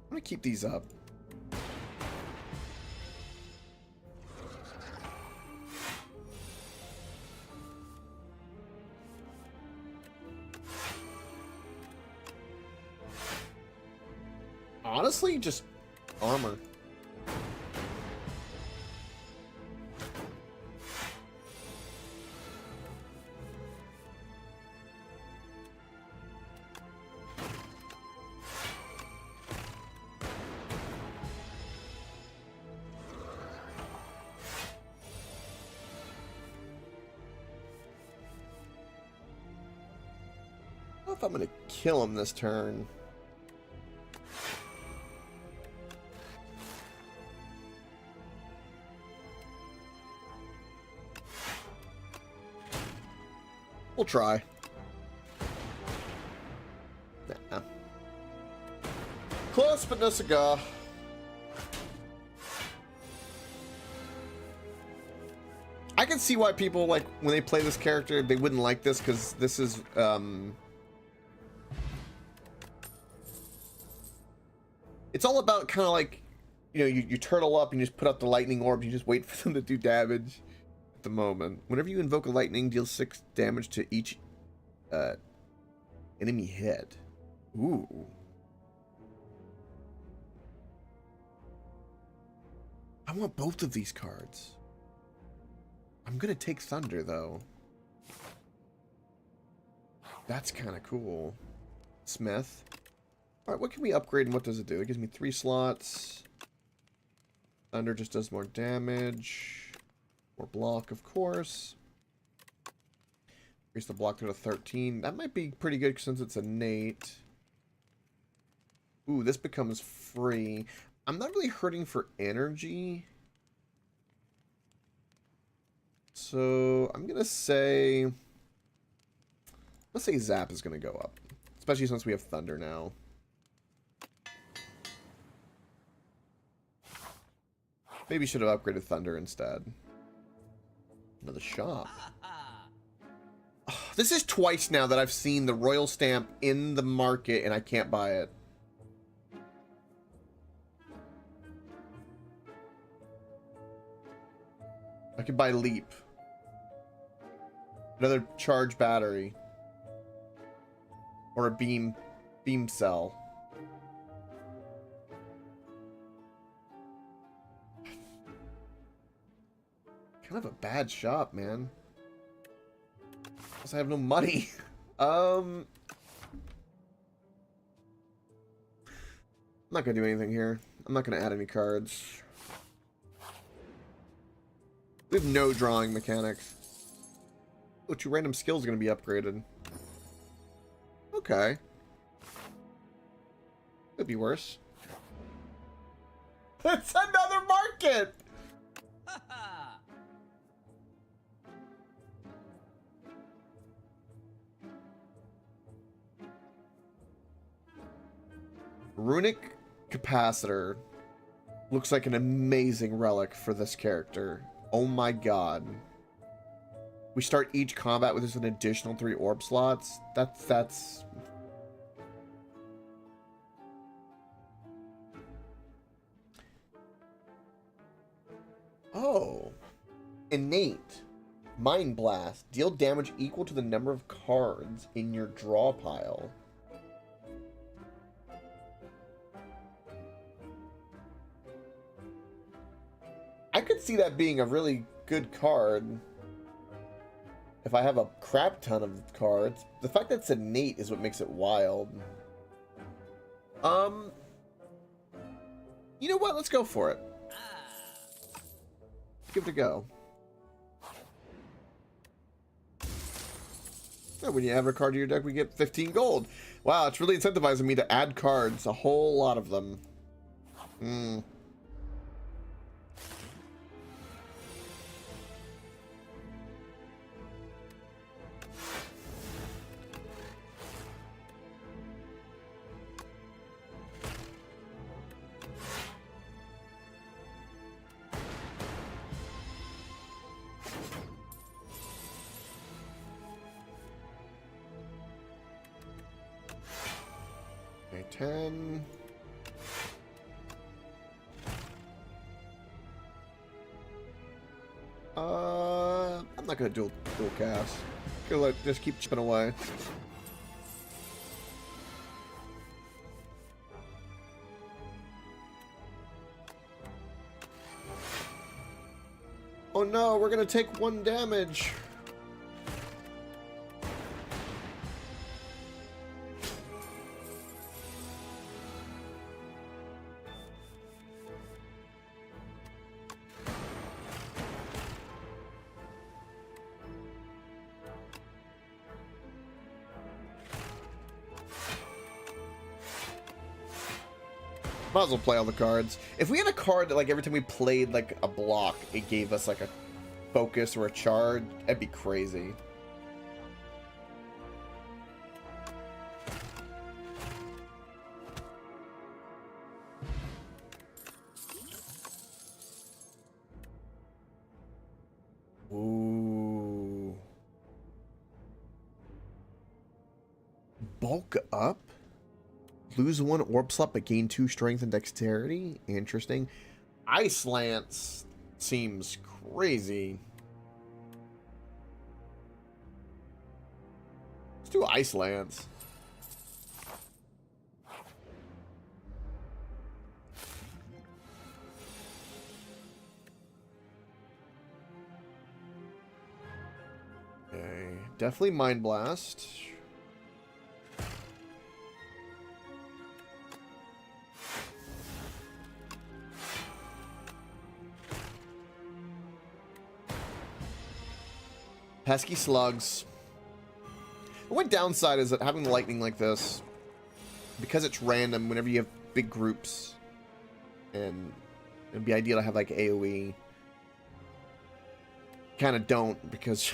I'm gonna keep these up. Honestly, just armor. I don't know if I'm gonna kill him this turn. We'll try. Nah. Close, but no cigar. I can see why people, like, when they play this character, they wouldn't like this, because this is, it's all about kind of like, you know, you turtle up and you just put out the lightning orbs, you just wait for them to do damage. At the moment, whenever you invoke a lightning, deal 6 damage to each enemy hit. Ooh. I want both of these cards. I'm gonna take Thunder, though. That's kind of cool. Smith. Alright, what can we upgrade and what does it do? It gives me 3 slots. Thunder just does more damage. More block, of course. Increase the block to 13. That might be pretty good since it's innate. Ooh, this becomes free. I'm not really hurting for energy. So I'm gonna say, let's say Zap is gonna go up. Especially since we have Thunder now. Maybe should have upgraded Thunder instead. Another shop. Oh, this is twice now that I've seen the Royal Stamp in the market and I can't buy it. I could buy Leap. Another charge battery. Or a beam cell. Kind of a bad shop, man. Plus I have no money. I'm not gonna do anything here. I'm not gonna add any cards. We have no drawing mechanics. Oh, 2 random skills are gonna be upgraded. Okay. Could be worse. It's another market! Runic Capacitor looks like an amazing relic for this character. Oh my god. We start each combat with just an additional 3 orb slots. That's... Oh. Innate. Mind Blast. Deal damage equal to the number of cards in your draw pile. see that being a really good card. If I have a crap ton of cards. The fact that it's innate is what makes it wild. You know what? Let's go for it. Give it a go. Yeah, when you add a card to your deck, we get 15 gold. Wow, it's really incentivizing me to add cards. A whole lot of them. Hmm. Okay, 10. I'm not gonna dual cast. Gonna let just keep chipping away. Oh no, we're gonna take 1 damage. Might as well play all the cards. If we had a card that, like, every time we played, like, a block, it gave us, like, a focus or a charge, that'd be crazy. Ooh. Bulk up? Lose 1 orb slot but gain 2 strength and dexterity? Interesting. Ice Lance seems crazy. Let's do Ice Lance. Okay. Definitely Mind Blast. Pesky slugs. The one downside is that having lightning like this, because it's random whenever you have big groups, and it'd be ideal to have like AoE. Kind of don't, because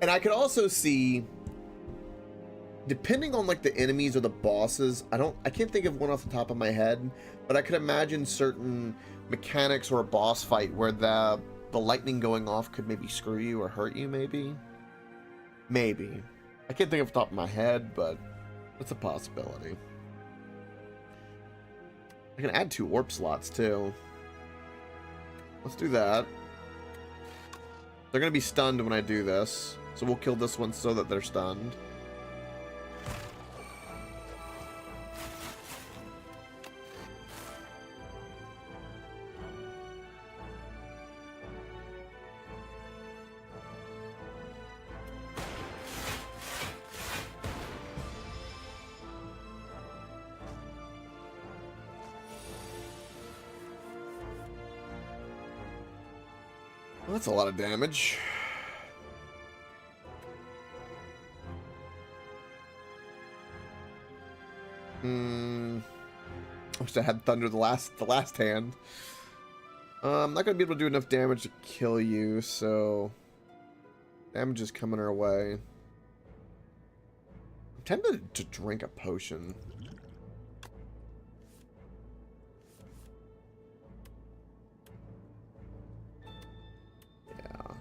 and I could also see, depending on like the enemies or the bosses, I can't think of one off the top of my head, but I could imagine certain mechanics or a boss fight where the lightning going off could maybe screw you or hurt you, maybe. I can't think off the top of my head, but it's a possibility. I can add 2 warp slots too. Let's do that. They're gonna be stunned when I do this, so we'll kill this one so that they're stunned. Well, that's a lot of damage. I wish I had Thunder the last hand. I'm not gonna be able to do enough damage to kill you, so damage is coming our way. I'm tempted to drink a potion. Yeah,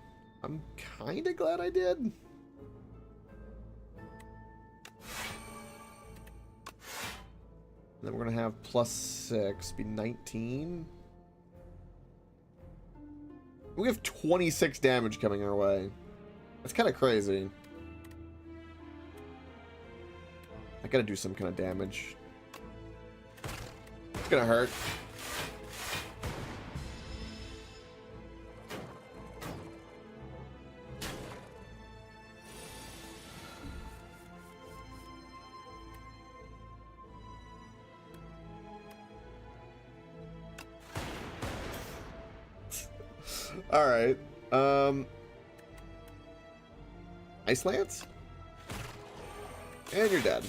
I'm kind of glad I did. Then we're gonna have +6, be 19. We have 26 damage coming our way. That's kind of crazy. I gotta do some kind of damage. It's gonna hurt. All right. Ice Lance? And you're dead.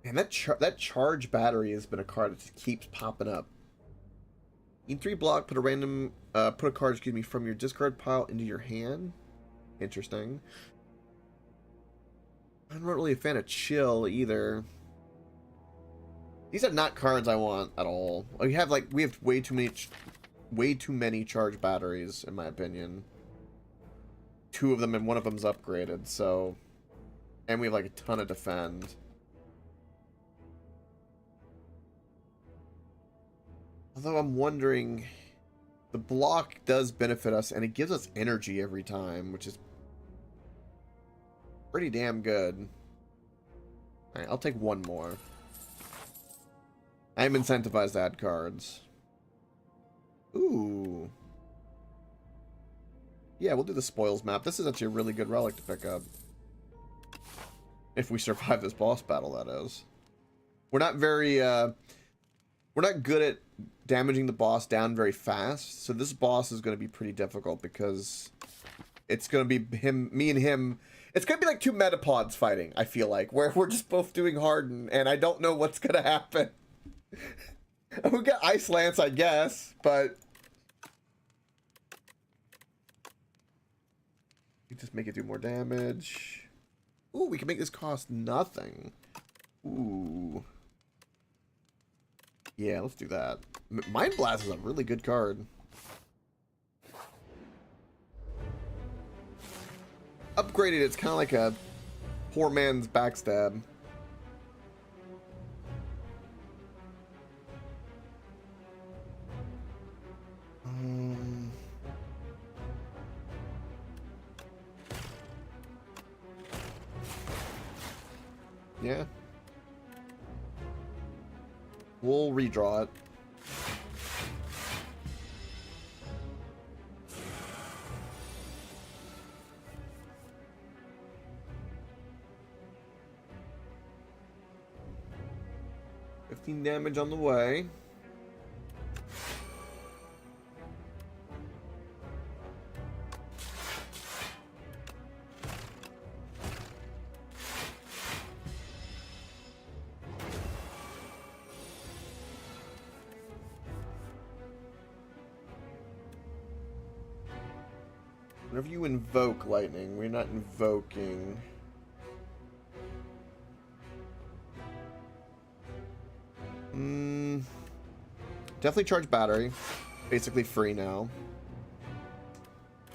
And that charge battery has been a card that just keeps popping up. E3 block, put a card, excuse me, from your discard pile into your hand. Interesting. I'm not really a fan of chill either. These are not cards I want at all. We have way too many charge batteries, in my opinion. 2 of them and 1 of them's upgraded, so, and we have like a ton of defend. Although I'm wondering, the block does benefit us, and it gives us energy every time, which is pretty damn good. Alright, I'll take 1 more. I am incentivized to add cards. Ooh. Yeah, we'll do the spoils map. This is actually a really good relic to pick up. If we survive this boss battle, that is. We're not very, we're not good at damaging the boss down very fast, so this boss is going to be pretty difficult because it's going to be me and him. It's going to be like 2 metapods fighting, I feel like, where we're just both doing Harden, and I don't know what's going to happen. We got Ice Lance, I guess, but we just make it do more damage. Ooh, we can make this cost nothing. Ooh. Yeah, let's do that. Mind Blast is a really good card. Upgraded, it's kind of like a poor man's backstab. Yeah. We'll redraw it. Damage on the way. Whenever you invoke lightning, we're not invoking. Definitely charge battery. Basically free now.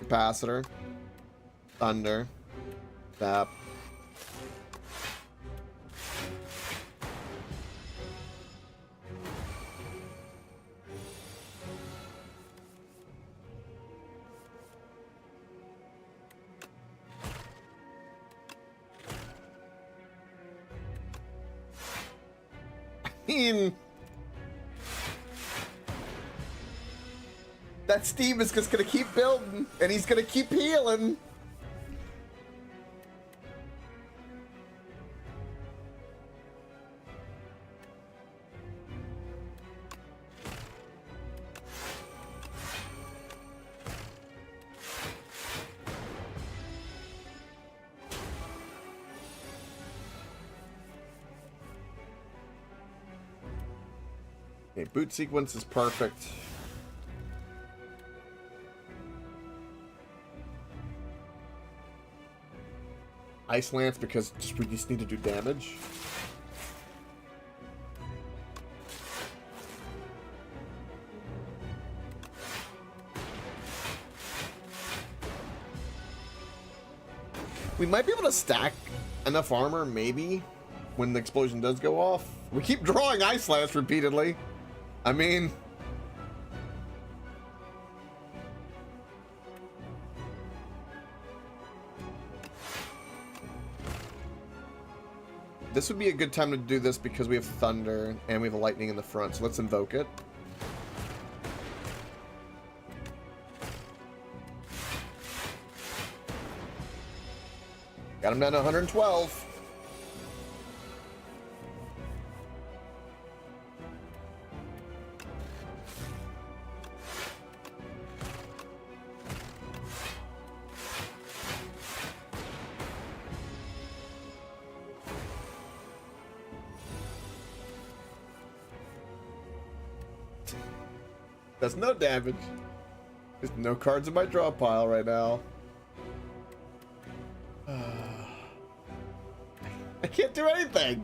Capacitor. Thunder. Zap. That steam is just gonna keep building, and he's gonna keep healing. Okay, boot sequence is perfect. Ice Lance because we just need to do damage. We might be able to stack enough armor, maybe, when the explosion does go off. We keep drawing Ice Lance repeatedly. I mean... This would be a good time to do this because we have thunder and we have a lightning in the front, so let's invoke it. Got him down to 112. That's no damage. There's no cards in my draw pile right now. I can't do anything.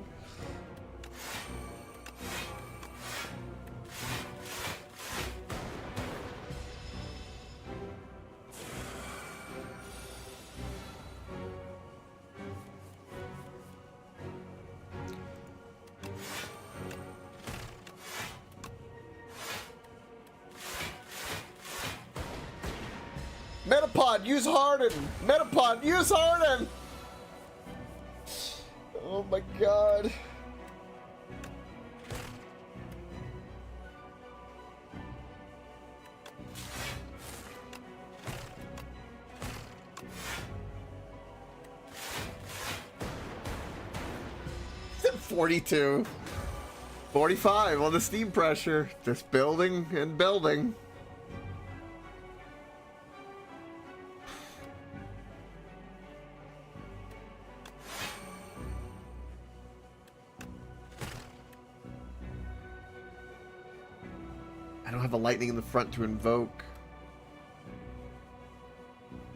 Metapod, use Harden! Metapod, use Harden! Oh my god. It's at 42. 45 on the steam pressure. Just building and building. I don't have a lightning in the front to invoke.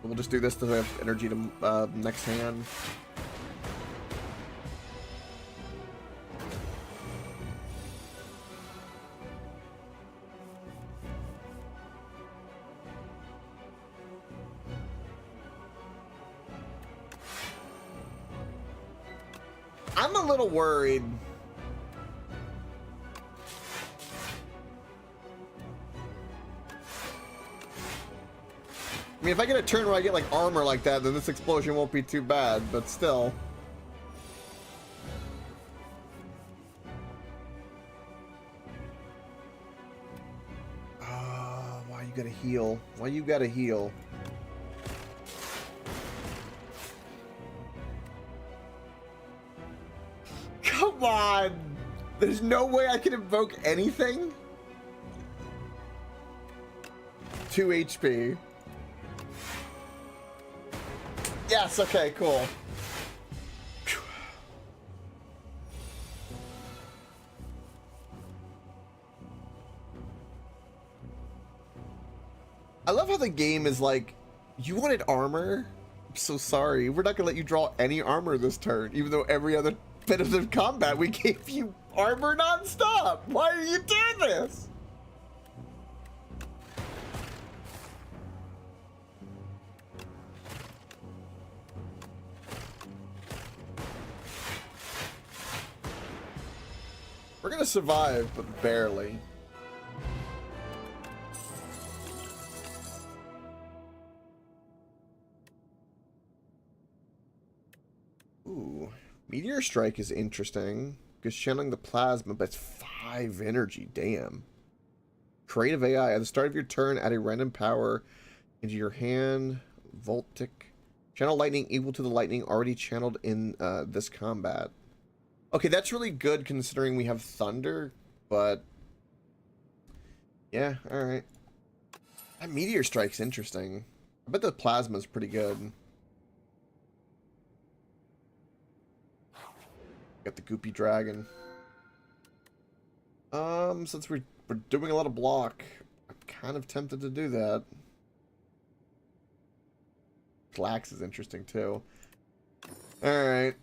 We'll just do this to have energy to next hand. I'm a little worried. I mean, if I get a turn where I get like armor like that, then this explosion won't be too bad, but still. Why you gotta heal? Why you gotta heal? Come on! There's no way I can invoke anything? 2 HP. Yes, okay, cool. I love how the game is like, you wanted armor? I'm so sorry. We're not gonna let you draw any armor this turn, even though every other bit of the combat we gave you armor non-stop. Why are you doing this? We're gonna survive, but barely. Ooh, Meteor Strike is interesting because channeling the plasma, but it's 5 energy. Damn. Creative AI. At the start of your turn, add a random power into your hand. Voltic. Channel lightning equal to the lightning already channeled in this combat. Okay, that's really good considering we have thunder, but yeah, alright. That Meteor Strike's interesting. I bet the plasma's pretty good. Got the Goopy Dragon. Since we're doing a lot of block, I'm kind of tempted to do that. Flax is interesting too. Alright.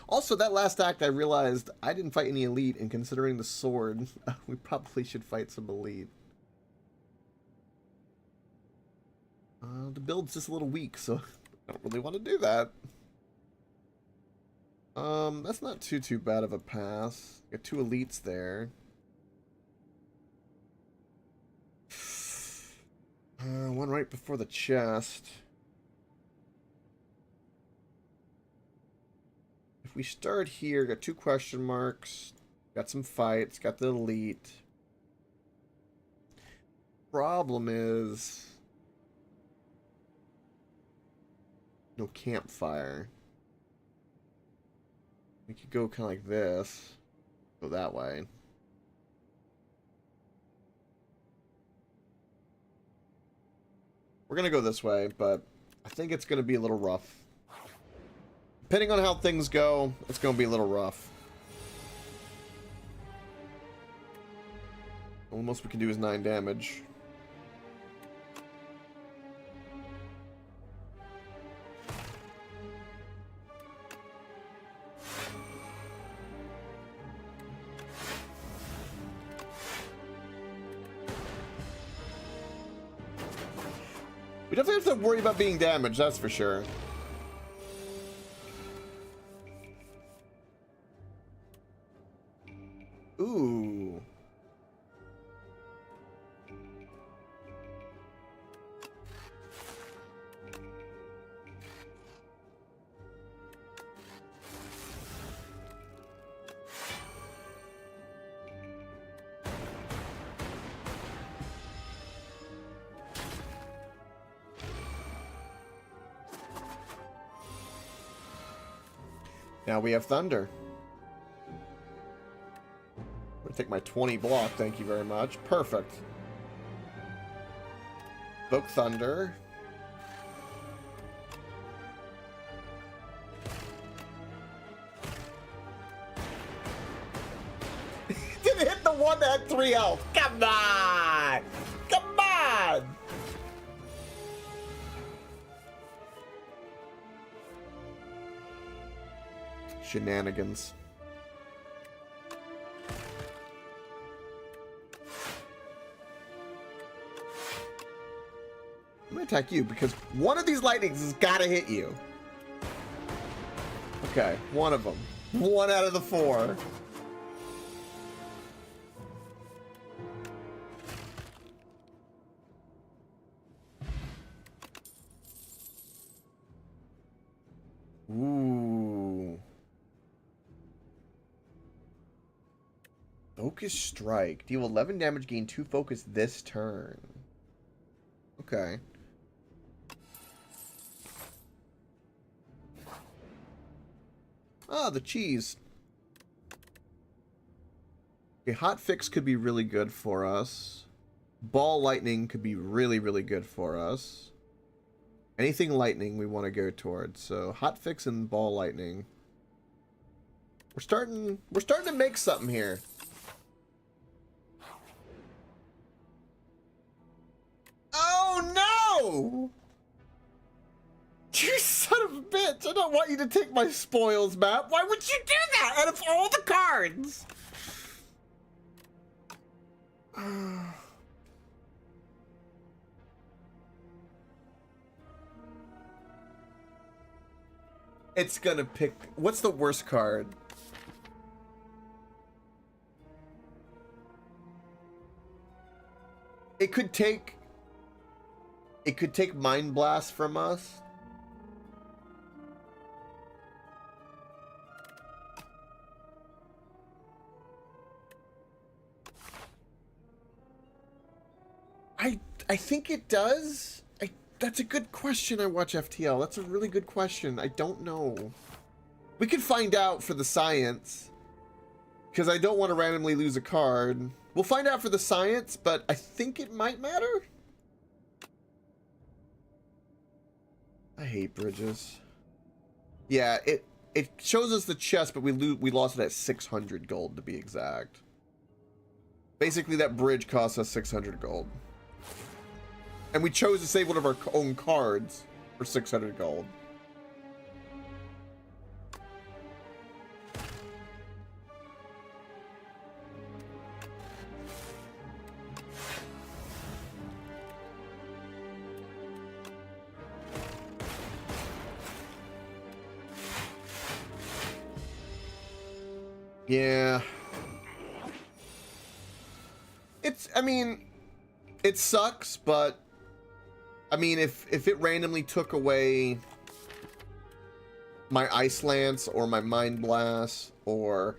Also, that last act, I realized I didn't fight any elite, and considering the sword, we probably should fight some elite. The build's just a little weak, so I don't really want to do that. That's not too bad of a pass. Got 2 elites there. One right before the chest. If we start here, got 2 question marks, got some fights, got the elite. Problem is no campfire. We could go kind of like this, go that way. We're gonna go this way, but I think it's gonna be a little rough. Depending on how things go, it's gonna be a little rough. Well, the most we can do is 9 damage. We definitely have to worry about being damaged, that's for sure. Ooh. Now we have Thunder. I'm gonna take my 20 block, thank you very much. Perfect. Evoke Thunder. Didn't hit the one that had 3 health. Come on! Come on! Shenanigans. I'm gonna attack you because one of these lightnings has gotta hit you. Okay, one of them. 1 out of the 4. Ooh. Focus Strike. Deal 11 damage, gain 2 focus this turn. Okay. Ah, the cheese. Okay, Hot Fix could be really good for us. Ball Lightning could be really, really good for us. Anything lightning we want to go towards. So Hot Fix and Ball Lightning. We're starting to make something here. Oh no! You son of a bitch! I don't want you to take my spoils map. Why would you do that out of all the cards? It's gonna pick... What's the worst card? It could take... It could take Mind Blast from us. I think it does. That's a good question. I watch FTL. That's a really good question. I don't know. We could find out for the science. Because I don't want to randomly lose a card. We'll find out for the science, but I think it might matter. I hate bridges. Yeah, it shows us the chest, but we lost it at 600 gold to be exact. Basically, that bridge cost us 600 gold. And we chose to save one of our own cards for 600 gold. Yeah. I mean, it sucks, but I mean, if it randomly took away my Ice Lance or my Mind Blast or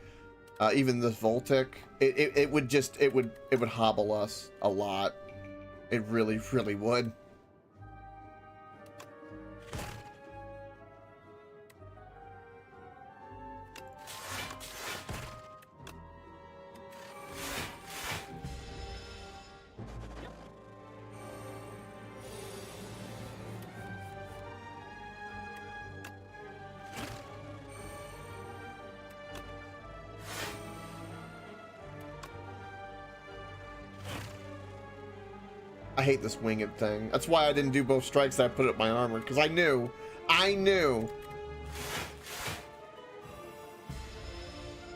even the Voltic, it would hobble us a lot. It really, really would. I hate this winged thing. That's why I didn't do both strikes. I put it in my armor, because I knew. I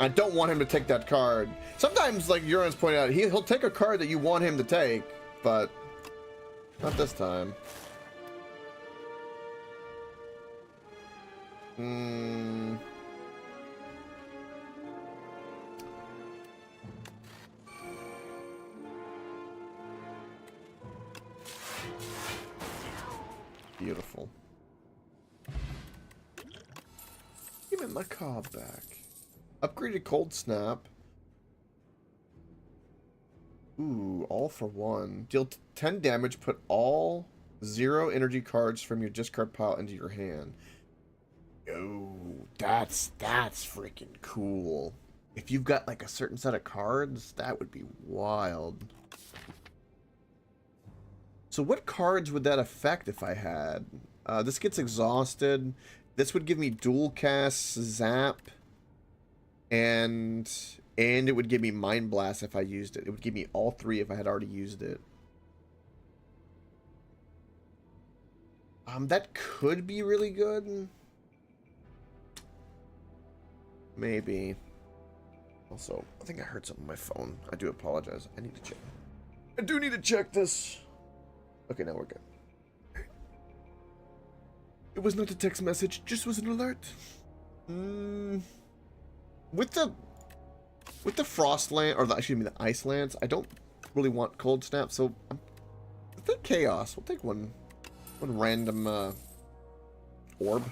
don't want him to take that card. Sometimes, like Uran's pointed out, he'll take a card that you want him to take, but not this time. Beautiful. Give me my card back. Upgraded Cold Snap. Ooh, all for one. Deal 10 damage, put all 0 energy cards from your discard pile into your hand. Oh, that's freaking cool. If you've got like a certain set of cards, that would be wild. So what cards would that affect if I had? This gets exhausted. This would give me dual cast, zap, and it would give me Mind Blast if I used it. It would give me all 3 if I had already used it. That could be really good. Maybe. Also, I think I heard something on my phone. I do apologize. I need to check. I do need to check this. Okay, now we're good. It was not a text message, just was an alert. With the Frost Lance, or the Ice Lance, I don't really want Cold Snap, so I think Chaos. We'll take one random orb.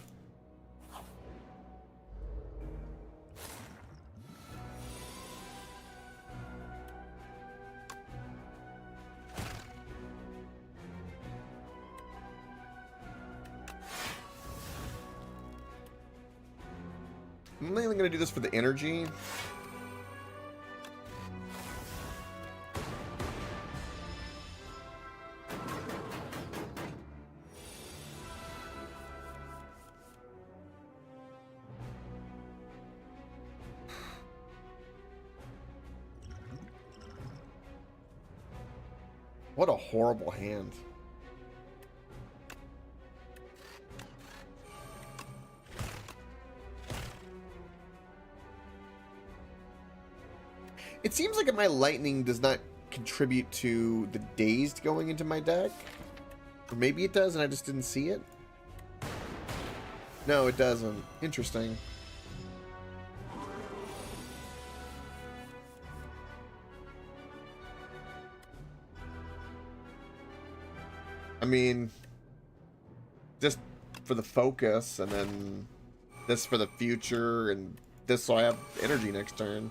I'm mainly going to do this for the energy. What a horrible hand. It seems like my lightning does not contribute to the dazed going into my deck. Or maybe it does and I just didn't see it. No, it doesn't. Interesting. I mean, just for the focus, and then this for the future, and this so I have energy next turn.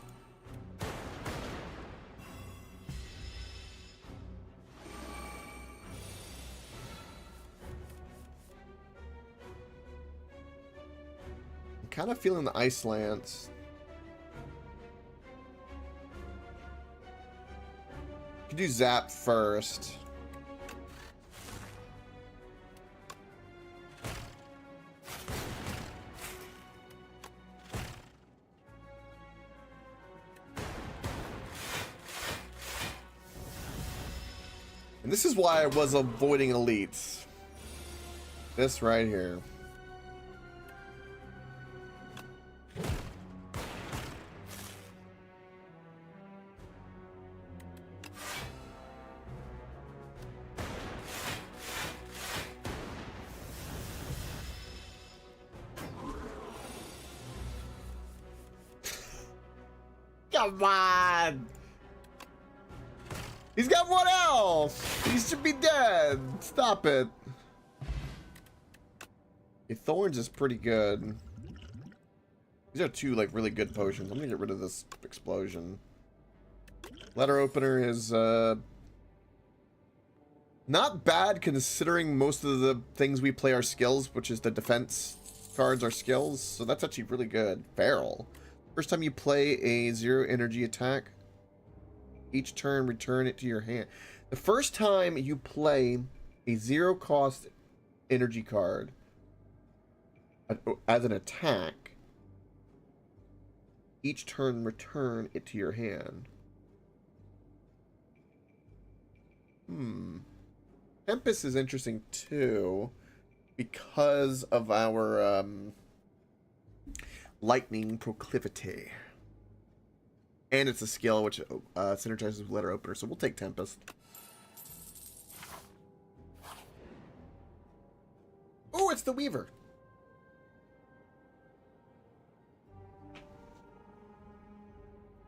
I'm kind of feeling the Ice Lance. You can do Zap first. And this is why I was avoiding elites. This right here. Come on! He's got one else! He should be dead! Stop it. Okay, Thorns is pretty good. These are two, like, really good potions. I'm gonna get rid of this explosion. Letter Opener is, not bad considering most of the things we play are skills, which is the defense cards are skills. So that's actually really good. Feral. First time you play a 0 energy attack, each turn return it to your hand. The first time you play a 0 cost energy card as an attack, each turn return it to your hand. Tempest is interesting too because of our lightning proclivity. And it's a skill which synergizes with letter opener, so we'll take Tempest. Oh, it's the Weaver.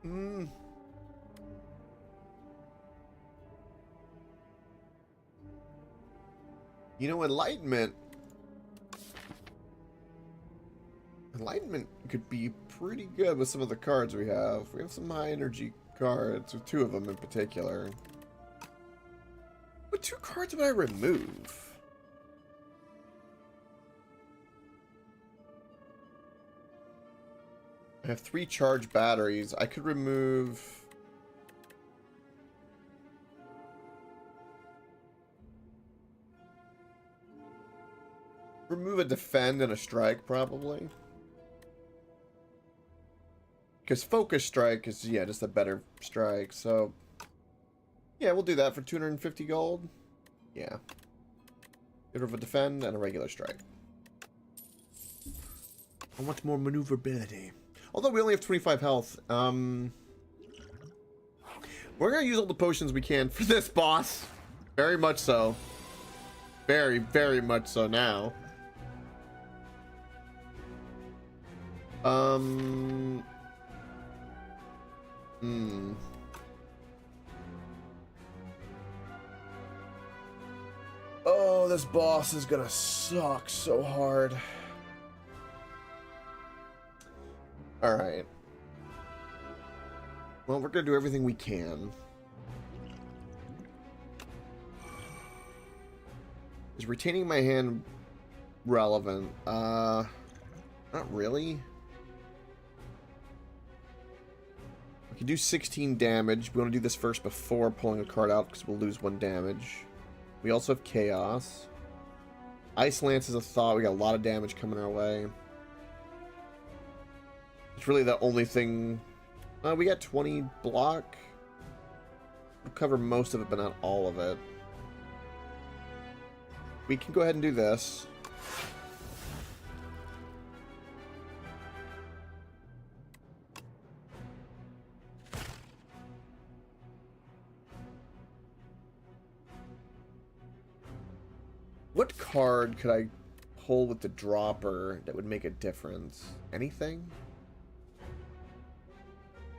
You know, Enlightenment could be pretty good with some of the cards we have. We have some high energy cards, with 2 of them in particular. What 2 cards would I remove? I have 3 charged batteries. I could remove... remove a defend and a strike, probably. Because focus strike is, yeah, just a better strike, so... yeah, we'll do that for 250 gold. Yeah. Get rid of a defend and a regular strike. I want more maneuverability. Although we only have 25 health. We're going to use all the potions we can for this boss. Very much so. Very, very much so now. Oh, this boss is gonna suck so hard. Alright. Well, we're gonna do everything we can. Is retaining my hand relevant? Not really. We can do 16 damage. We want to do this first before pulling a card out because we'll lose 1 damage. We also have Chaos. Ice Lance is a thought. We got a lot of damage coming our way. It's really the only thing... we got 20 block. We'll cover most of it, but not all of it. We can go ahead and do this. What card could I pull with the dropper that would make a difference? Anything?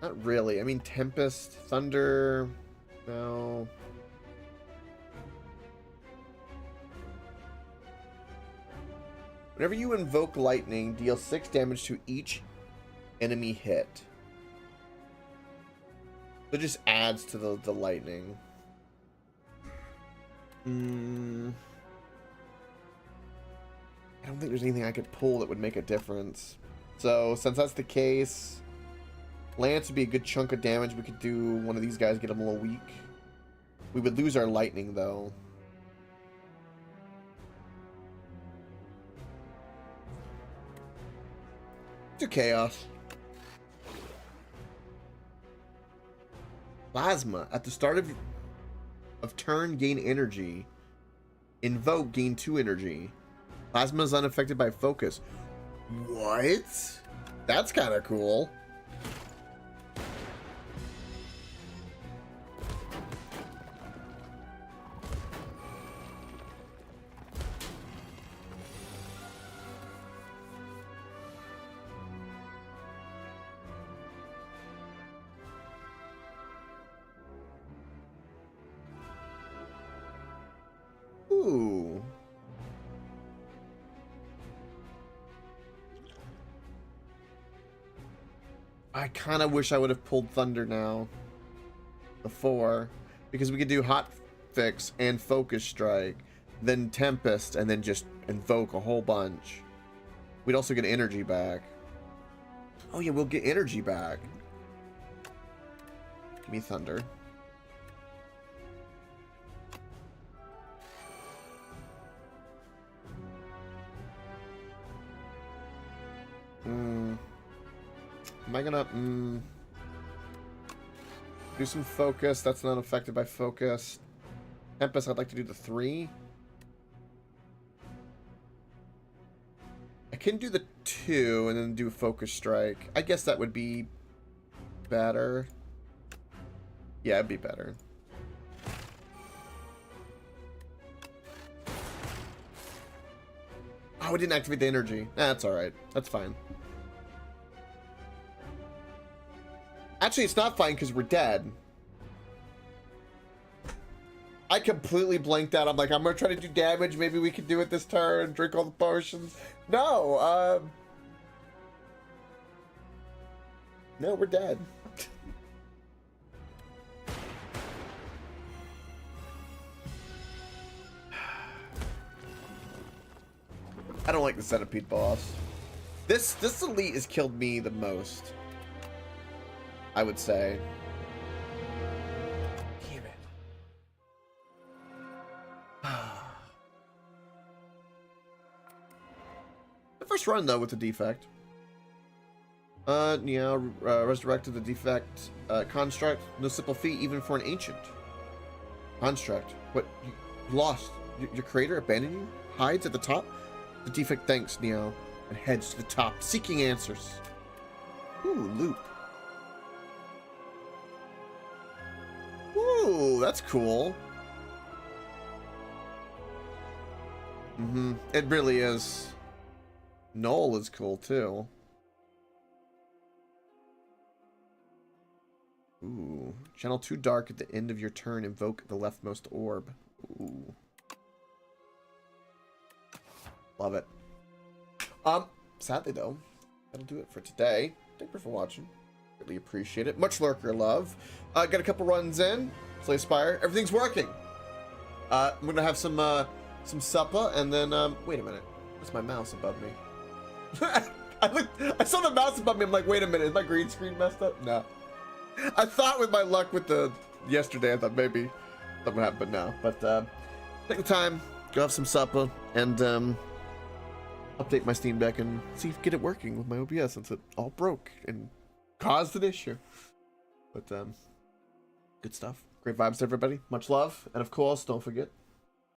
Not really. I mean, Tempest, Thunder, no. Whenever you invoke lightning, deal 6 damage to each enemy hit. So it just adds to the lightning. I don't think there's anything I could pull that would make a difference. So, since that's the case, Lance would be a good chunk of damage. We could do one of these guys, get him a little weak. We would lose our lightning, though. Do Chaos. Plasma. At the start of turn, gain energy. Invoke, gain 2 energy. Plasma is unaffected by focus. What? That's kind of cool. Ooh. I kind of wish I would have pulled Thunder now. Before. Because we could do Hot Fix and Focus Strike. Then Tempest. And then just invoke a whole bunch. We'd also get energy back. Oh yeah, we'll get energy back. Give me Thunder. Am I gonna do some focus? That's not affected by focus. Tempest, I'd like to do the 3. I can do the 2 and then do a Focus Strike. I guess that would be better. Yeah, it'd be better. Oh, we didn't activate the energy. That's alright. That's fine. Actually, it's not fine because we're dead. I completely blanked out. I'm like, I'm going to try to do damage. Maybe we can do it this turn. Drink all the potions. No, no, we're dead. I don't like the centipede boss. This elite has killed me the most, I would say. Damn it. The first run though with the defect. Resurrected the defect construct. No simple feat even for an ancient. Construct. What? You lost. Your creator abandoned you? Hides at the top? The defect thanks Neo and heads to the top, seeking answers. Ooh, loop. Ooh, that's cool. It really is. Null is cool too. Ooh. Channel 2 dark at the end of your turn. Invoke the leftmost orb. Ooh. Love it. Sadly though, that'll do it for today. Thank you for watching. Really appreciate it. Much lurker love. Got a couple runs in. Slay Spire. Everything's working. I'm gonna have some supper and then wait a minute. That's my mouse above me. I saw the mouse above me. I'm like, wait a minute, is my green screen messed up? No. I thought with my luck with the yesterday, I thought maybe something happened, but no. But take the time, go have some supper, and update my Steam Deck and get it working with my OBS since it all broke and caused an issue. But good stuff. Great vibes to everybody. Much love, and of course, don't forget